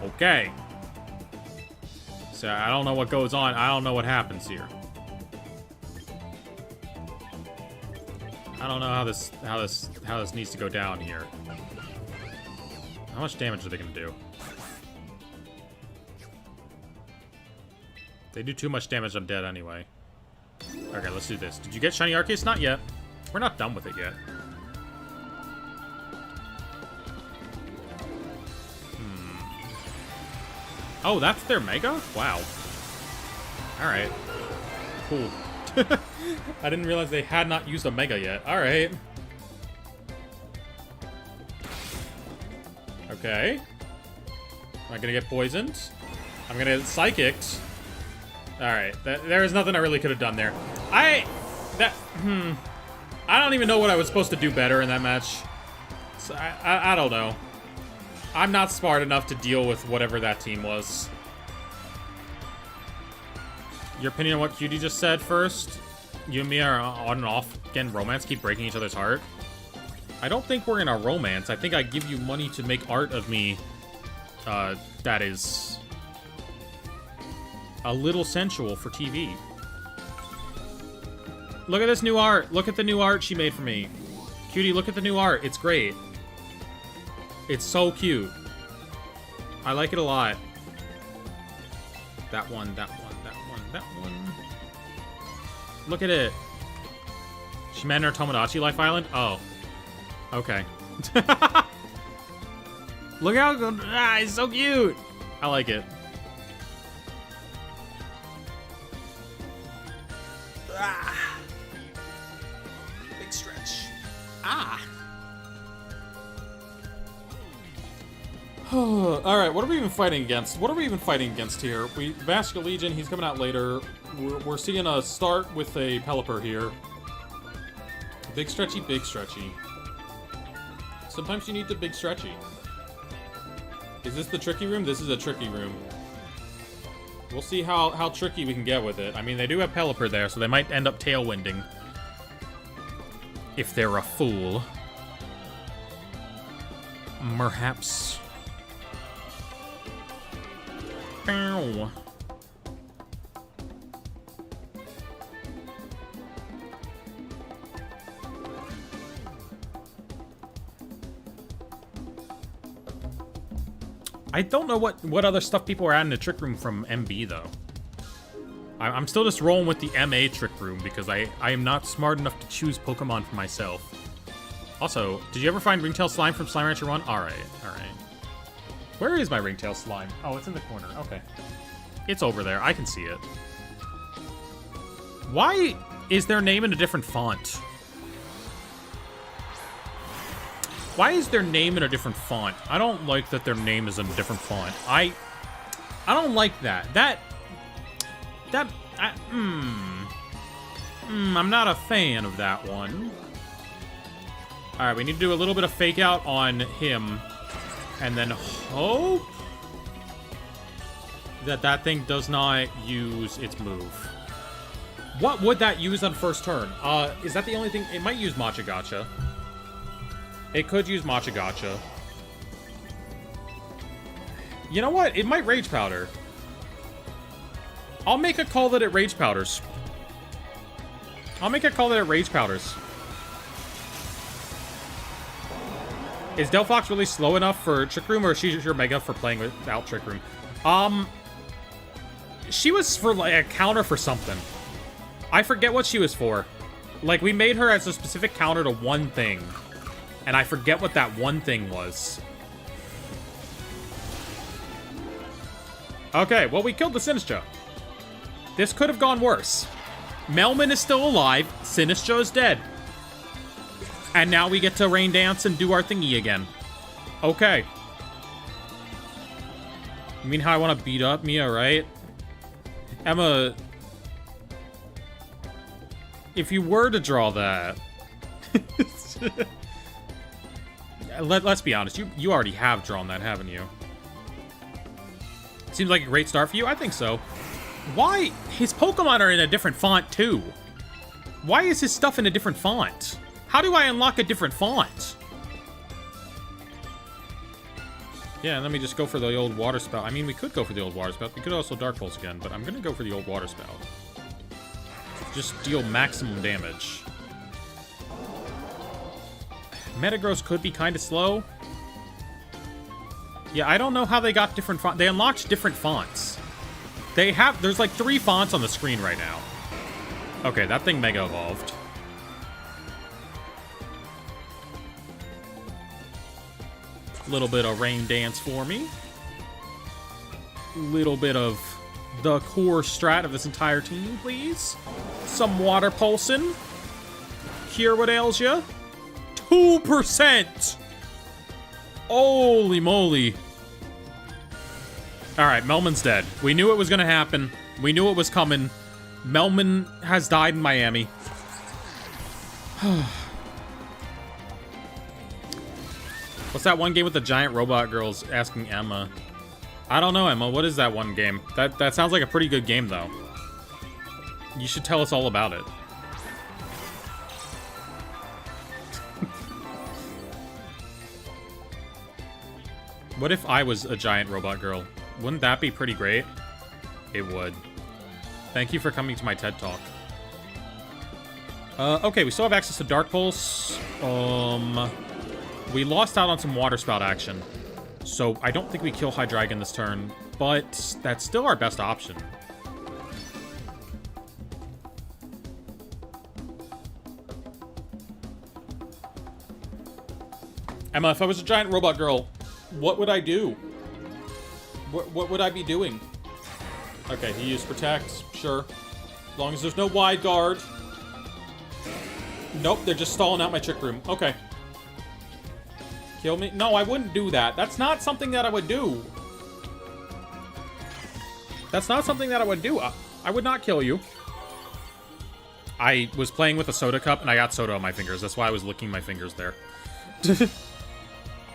Okay. So, I don't know what goes on. I don't know what happens here. I don't know how this needs to go down here. How much damage are they gonna do? They do too much damage, I'm dead anyway. Okay, let's do this. Did you get Shiny Arceus? Not yet. We're not done with it yet. Oh, that's their Mega? Wow. Alright. Cool. I didn't realize they had not used a Mega yet. Alright. Okay. Am I gonna get poisoned? I'm gonna get psychicked. Alright. There is nothing I really could have done there. I don't even know what I was supposed to do better in that match. So I don't know. I'm not smart enough to deal with whatever that team was. Your opinion on what Cutie just said first? You and me are on and off again romance, keep breaking each other's heart. I don't think we're in a romance. I think I give you money to make art of me that is a little sensual for TV. Look at this new art. Look at the new art she made for me. Cutie, look at the new art. It's great. It's so cute. I like it a lot. That one, that one, that one, that one. Look at it. She met in her Tomodachi Life Island? Oh. Okay. Look how good. Ah, it's so cute. I like it. Ah. Big stretch. Ah. Alright, what are we even fighting against? What are we even fighting against here? Vascular Legion, he's coming out later. We're seeing a start with a Pelipper here. Big stretchy, big stretchy. Sometimes you need the big stretchy. Is this the tricky room? This is a tricky room. We'll see how tricky we can get with it. I mean, they do have Pelipper there, so they might end up tailwinding. If they're a fool. Perhaps. Ow. I don't know what other stuff people are adding to Trick Room from MB, though. I'm still just rolling with the MA Trick Room because I am not smart enough to choose Pokemon for myself. Also, did you ever find Ringtail Slime from Slime Rancher 1? Alright, alright. Where is my Ringtail Slime? Oh, it's in the corner. Okay. It's over there. I can see it. Why is their name in a different font? Why is their name in a different font? I don't like that their name is in a different font. I don't like that. I'm not a fan of that one. Alright, we need to do a little bit of fake out on him. And then hope that thing does not use its move. What would that use on first turn? Is that the only thing? It might use Machagacha. It could use Machagacha. You know what? It might Rage Powder. I'll make a call that it Rage Powders. I'll make a call that it Rage Powders. Is Delphox really slow enough for Trick Room, or is she your Mega for playing without Trick Room? She was for like a counter for something. I forget what she was for. Like, we made her as a specific counter to one thing. And I forget what that one thing was. Okay, well, we killed the Sinistcha. This could have gone worse. Melman is still alive. Sinistcha is dead. And now we get to rain dance and do our thingy again. Okay. You mean how I want to beat up Mia, right? Emma, if you were to draw that... Let's be honest, you already have drawn that, haven't you? Seems like a great start for you? I think so. Why? His Pokemon are in a different font, too. Why is his stuff in a different font? How do I unlock a different font? Yeah, let me just go for the old Water Spout. I mean, we could go for the old Water Spout. We could also Dark Pulse again, but I'm gonna go for the old Water Spout. Just deal maximum damage. Metagross could be kind of slow. Yeah, I don't know how they got different fonts. They unlocked different fonts. There's like 3 fonts on the screen right now. Okay, that thing Mega Evolved. Little bit of Rain Dance for me. Little bit of the core strat of this entire team, please. Some Water Pulsing. Cure what ails ya. 2%! Holy moly. Alright, Melman's dead. We knew it was gonna happen. We knew it was coming. Melman has died in Miami. What's that one game with the giant robot girls asking Emma? I don't know, Emma. What is that one game? That sounds like a pretty good game, though. You should tell us all about it. What if I was a giant robot girl? Wouldn't that be pretty great? It would. Thank you for coming to my TED Talk. Okay, we still have access to Dark Pulse. We lost out on some Water Spout action. So I don't think we kill Hydreigon this turn, but that's still our best option. Emma, if I was a giant robot girl, what would I do? What would I be doing? Okay, he used Protect, sure. As long as there's no Wide Guard. Nope, they're just stalling out my Trick Room. Okay. Kill me? No, I wouldn't do that. That's not something that I would do. That's not something that I would do. I would not kill you. I was playing with a soda cup and I got soda on my fingers. That's why I was licking my fingers there.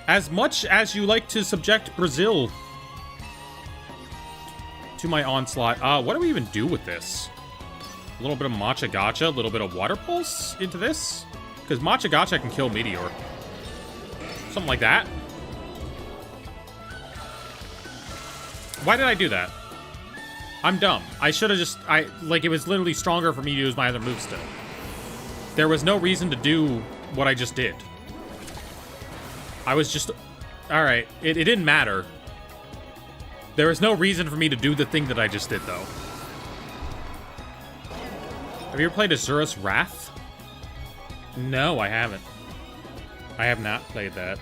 As much as you like to subject Brazil to my onslaught, what do we even do with this? A little bit of Matcha Gotcha, a little bit of Water Pulse into this? Because Matcha Gotcha can kill Meteor. Something like that. Why did I do that? I'm dumb. I should have just... it was literally stronger for me to use my other moves still. There was no reason to do what I just did. I was just... Alright, it didn't matter. There was no reason for me to do the thing that I just did, though. Have you ever played Azura's Wrath? No, I haven't. I have not played that.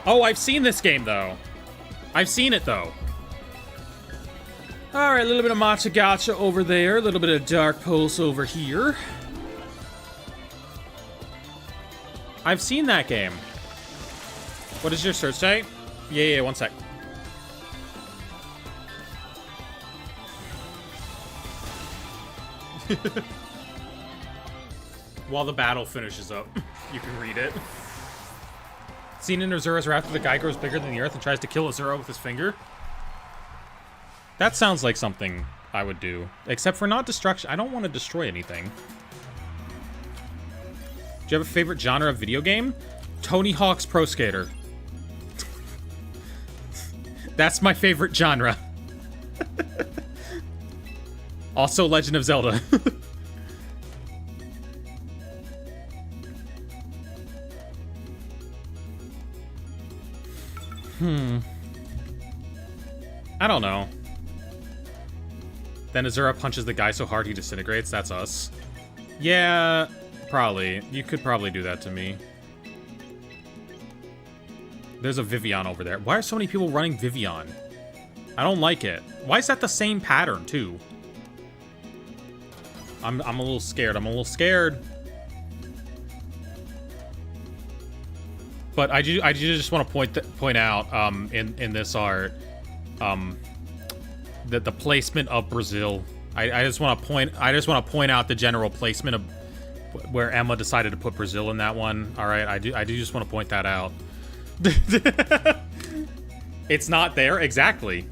Oh, I've seen this game, though. I've seen it, though. Alright, a little bit of Matcha Gotcha over there. A little bit of Dark Pulse over here. I've seen that game. What does your search say? Yeah, one sec. While the battle finishes up, you can read it. Seen in Azura's Wrath, the guy grows bigger than the earth and tries to kill Azura with his finger. That sounds like something I would do. Except for not destruction. I don't want to destroy anything. Do you have a favorite genre of video game? Tony Hawk's Pro Skater. That's my favorite genre. Also Legend of Zelda. I don't know. Then Azura punches the guy so hard he disintegrates. That's us. Yeah, probably. You could probably do that to me. There's a Vivian over there. Why are so many people running Vivian? I don't like it. Why is that the same pattern, too? I'm a little scared. I'm a little scared. But I do just want to point out in this art that the placement of Brazil. I just want to point out the general placement of where Emma decided to put Brazil in that one. All right, I do just want to point that out. It's not there exactly.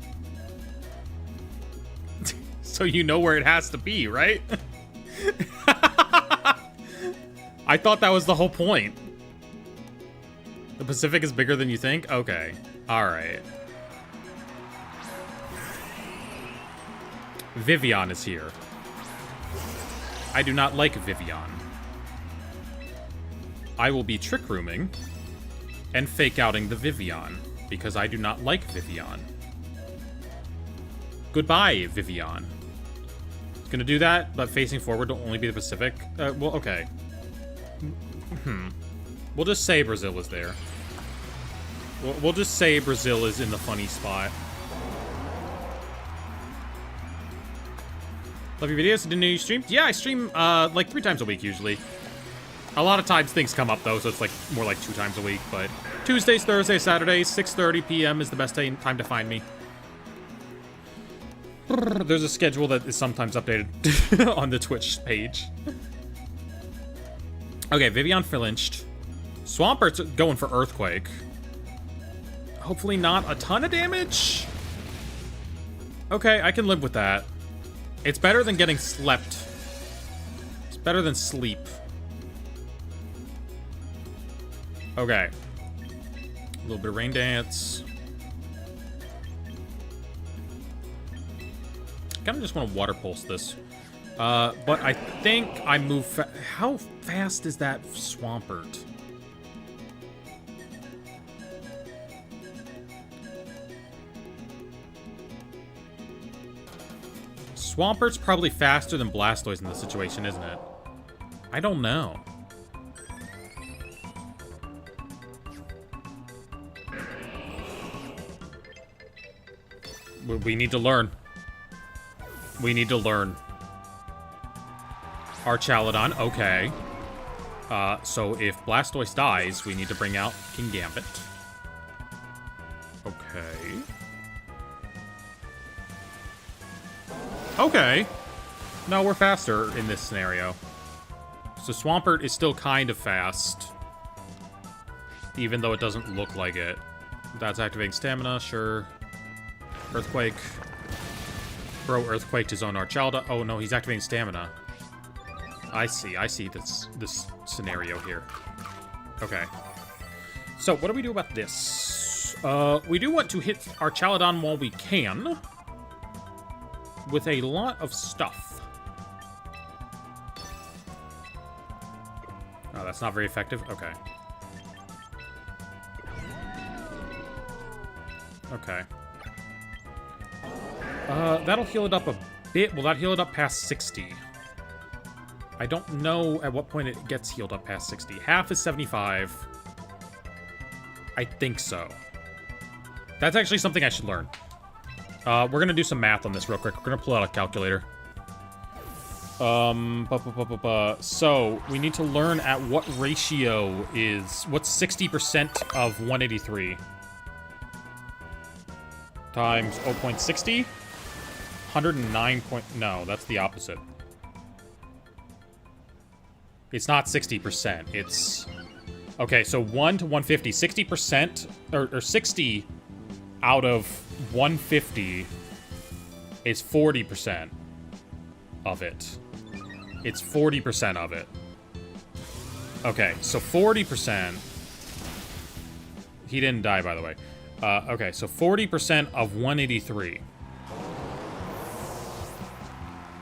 So you know where it has to be, right? I thought that was the whole point. The Pacific is bigger than you think? Okay. Alright. Vivian is here. I do not like Vivian. I will be trick rooming and fake outing the Vivian because I do not like Vivian. Goodbye, Vivian. It's gonna do that, but facing forward will only be the Pacific. Well, okay. We'll just say Brazil is there. We'll just say Brazil is in the funny spot. Love your videos. Didn't know you streamed? Yeah, I stream like 3 times a week usually. A lot of times things come up though, so it's like more like 2 times a week. But Tuesdays, Thursdays, Saturdays, 6:30 p.m. is the best time to find me. There's a schedule that is sometimes updated on the Twitch page. Okay, Vivian flinched. Swampert's going for Earthquake. Hopefully not a ton of damage. Okay, I can live with that. It's better than getting slept. It's better than sleep. Okay. A little bit of Rain Dance. Kind of just want to Water Pulse this. But I think I move how fast is that Swampert? Swampert's probably faster than Blastoise in this situation, isn't it? I don't know. We need to learn. We need to learn. Archaladon, okay. So if Blastoise dies, we need to bring out King Gambit. Okay. Okay. No, we're faster in this scenario. So Swampert is still kind of fast. Even though it doesn't look like it. That's activating stamina, sure. Earthquake. Bro, Earthquake to zone Archalda. Oh no, he's activating stamina. I see this scenario here. Okay. So, what do we do about this? We do want to hit Archaladon while we can. With a lot of stuff. Oh, that's not very effective? Okay. Okay. That'll heal it up a bit. Will that heal it up past 60? I don't know at what point it gets healed up past 60. Half is 75. I think so. That's actually something I should learn. We're gonna do some math on this real quick. We're gonna pull out a calculator. So, we need to learn at what ratio is... What's 60% of 183? Times 0.60? 109 point... No, that's the opposite. It's not 60%. It's... Okay, so 1 to 150. 60%... Or 60 out of 150 is 40% of it. It's 40% of it. Okay, so 40%... He didn't die, by the way. Okay, so 40% of 183.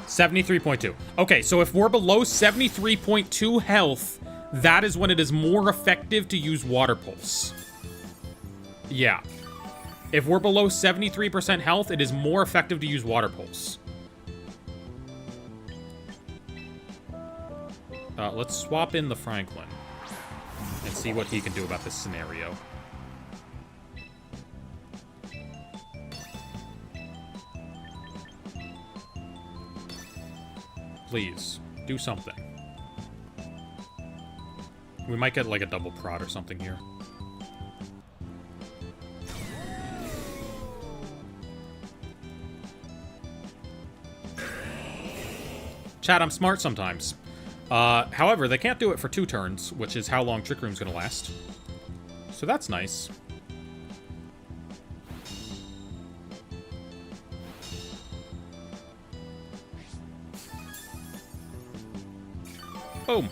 73.2. Okay, so if we're below 73.2 health, that is when it is more effective to use Water Pulse. Yeah. If we're below 73% health, it is more effective to use Water Pulse. Let's swap in the Franklin and see what he can do about this scenario. Please, do something. We might get like a double prod or something here. Chat, I'm smart sometimes. However, they can't do it for 2 turns, which is how long Trick Room's gonna last. So that's nice. Boom.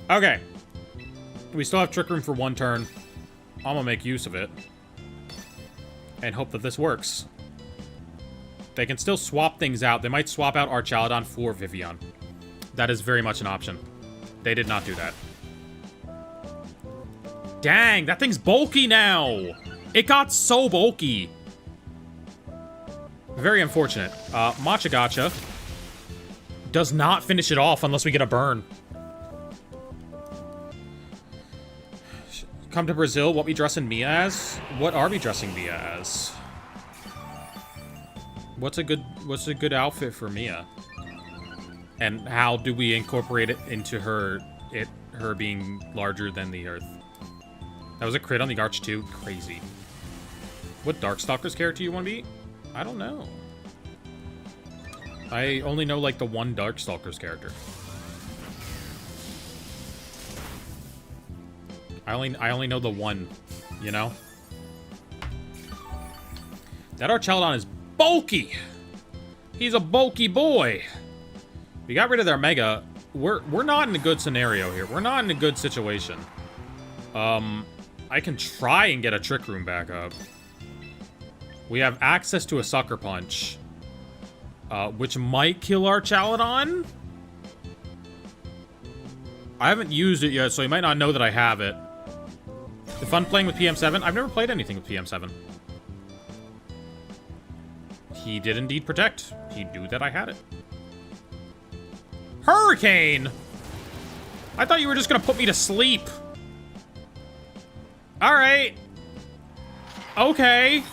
Okay. We still have Trick Room for 1 turn. I'm gonna make use of it. And hope that this works. They can still swap things out. They might swap out Archaladon for Vivian. That is very much an option. They did not do that. Dang, that thing's bulky now! It got so bulky. Very unfortunate. Matcha Gotcha does not finish it off unless we get a burn. Come to Brazil, what we dressing Mia as? What are we dressing Mia as? What's a good outfit for Mia? And how do we incorporate it into her being larger than the Earth? That was a crit on the Arch too. Crazy. What Darkstalker's character you want to be? I don't know. I only know like the one Darkstalker's character. I only know the one, you know? That Archaladon is bulky! He's a bulky boy! We got rid of their Mega. We're not in a good scenario here. We're not in a good situation. I can try and get a Trick Room back up. We have access to a Sucker Punch. Which might kill Archaladon? I haven't used it yet, so you might not know that I have it. The fun playing with PM7? I've never played anything with PM7. He did indeed protect. He knew that I had it. Hurricane! I thought you were just gonna put me to sleep. Alright. Okay.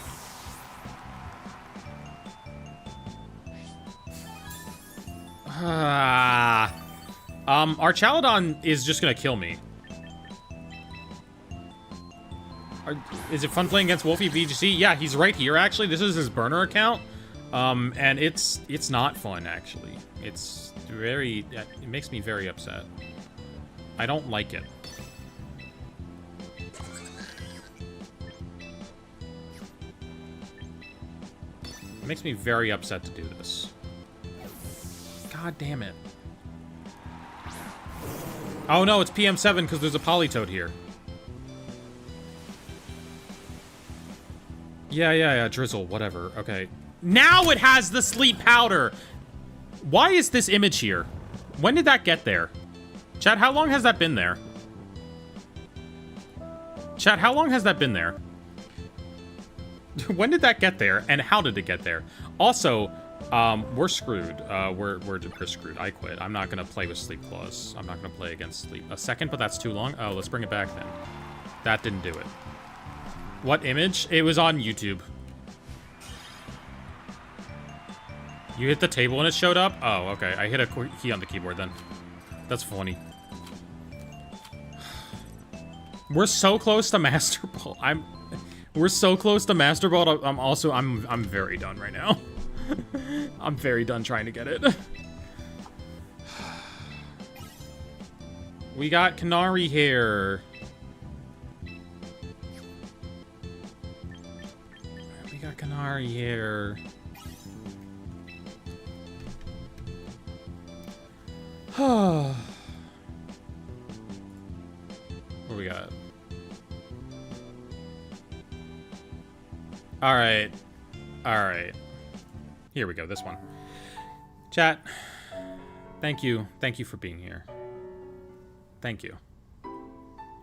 Archaladon is just gonna kill me. Is it fun playing against Wolfie VGC? Yeah, he's right here, actually. This is his burner account. And it's not fun, actually. It's very... It makes me very upset. I don't like it. It makes me very upset to do this. God damn it. Oh no, it's PM7 because there's a Politoed here. Yeah, Drizzle, whatever. Okay. Now it has the sleep powder! Why is this image here? When did that get there? Chat, how long has that been there? Chat, how long has that been there? When did that get there, and how did it get there? Also, we're screwed. We're screwed. I quit. I'm not gonna play with Sleep Claws. I'm not gonna play against Sleep. A second, but that's too long? Oh, let's bring it back then. That didn't do it. What image? It was on YouTube. You hit the table and it showed up? Oh, okay. I hit a key on the keyboard then. That's funny. We're so close to Master Ball. We're so close to Master Ball. I'm very done right now. I'm very done trying to get it. We got Canari here. We got Canari here. What do we got? Alright. Alright. Here we go, this one. Chat, thank you. Thank you for being here. Thank you.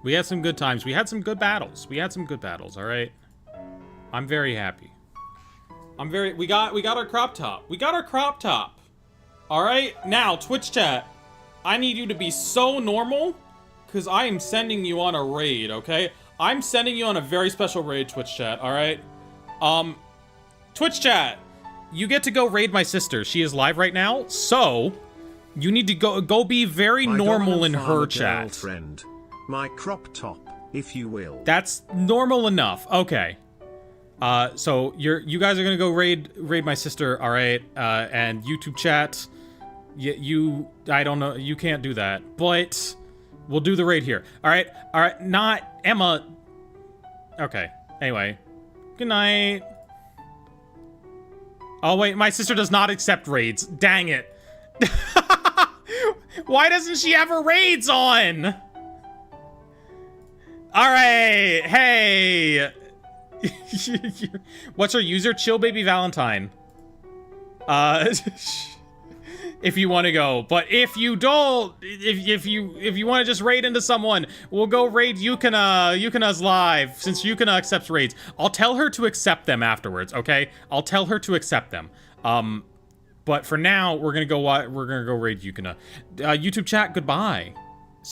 We had some good times. We had some good battles. Alright? I'm very happy. We got our crop top. We got our crop top. Alright? Now, Twitch chat, I need you to be so normal, because I am sending you on a raid, okay? I'm sending you on a very special raid, Twitch chat, alright? Twitch chat, you get to go raid my sister. She is live right now, so You need to go be very
My
normal in
dominant
her
farmer
chat.
girlfriend. My crop top, if you will.
That's normal enough. Okay. So you guys are gonna go raid my sister, all right? And YouTube chat, I don't know, you can't do that, but we'll do the raid here. All right, not Emma. Okay. Anyway, good night. Oh wait, my sister does not accept raids. Dang it. Why doesn't she have her raids on? All right, hey. What's her user? Chill Baby Valentine. If you want to go, but if you don't, if you want to just raid into someone, we'll go raid Yukina. Yukina's live since Yukina accepts raids. I'll tell her to accept them afterwards. Okay, I'll tell her to accept them. But for now, we're gonna go raid Yukina. YouTube chat, goodbye.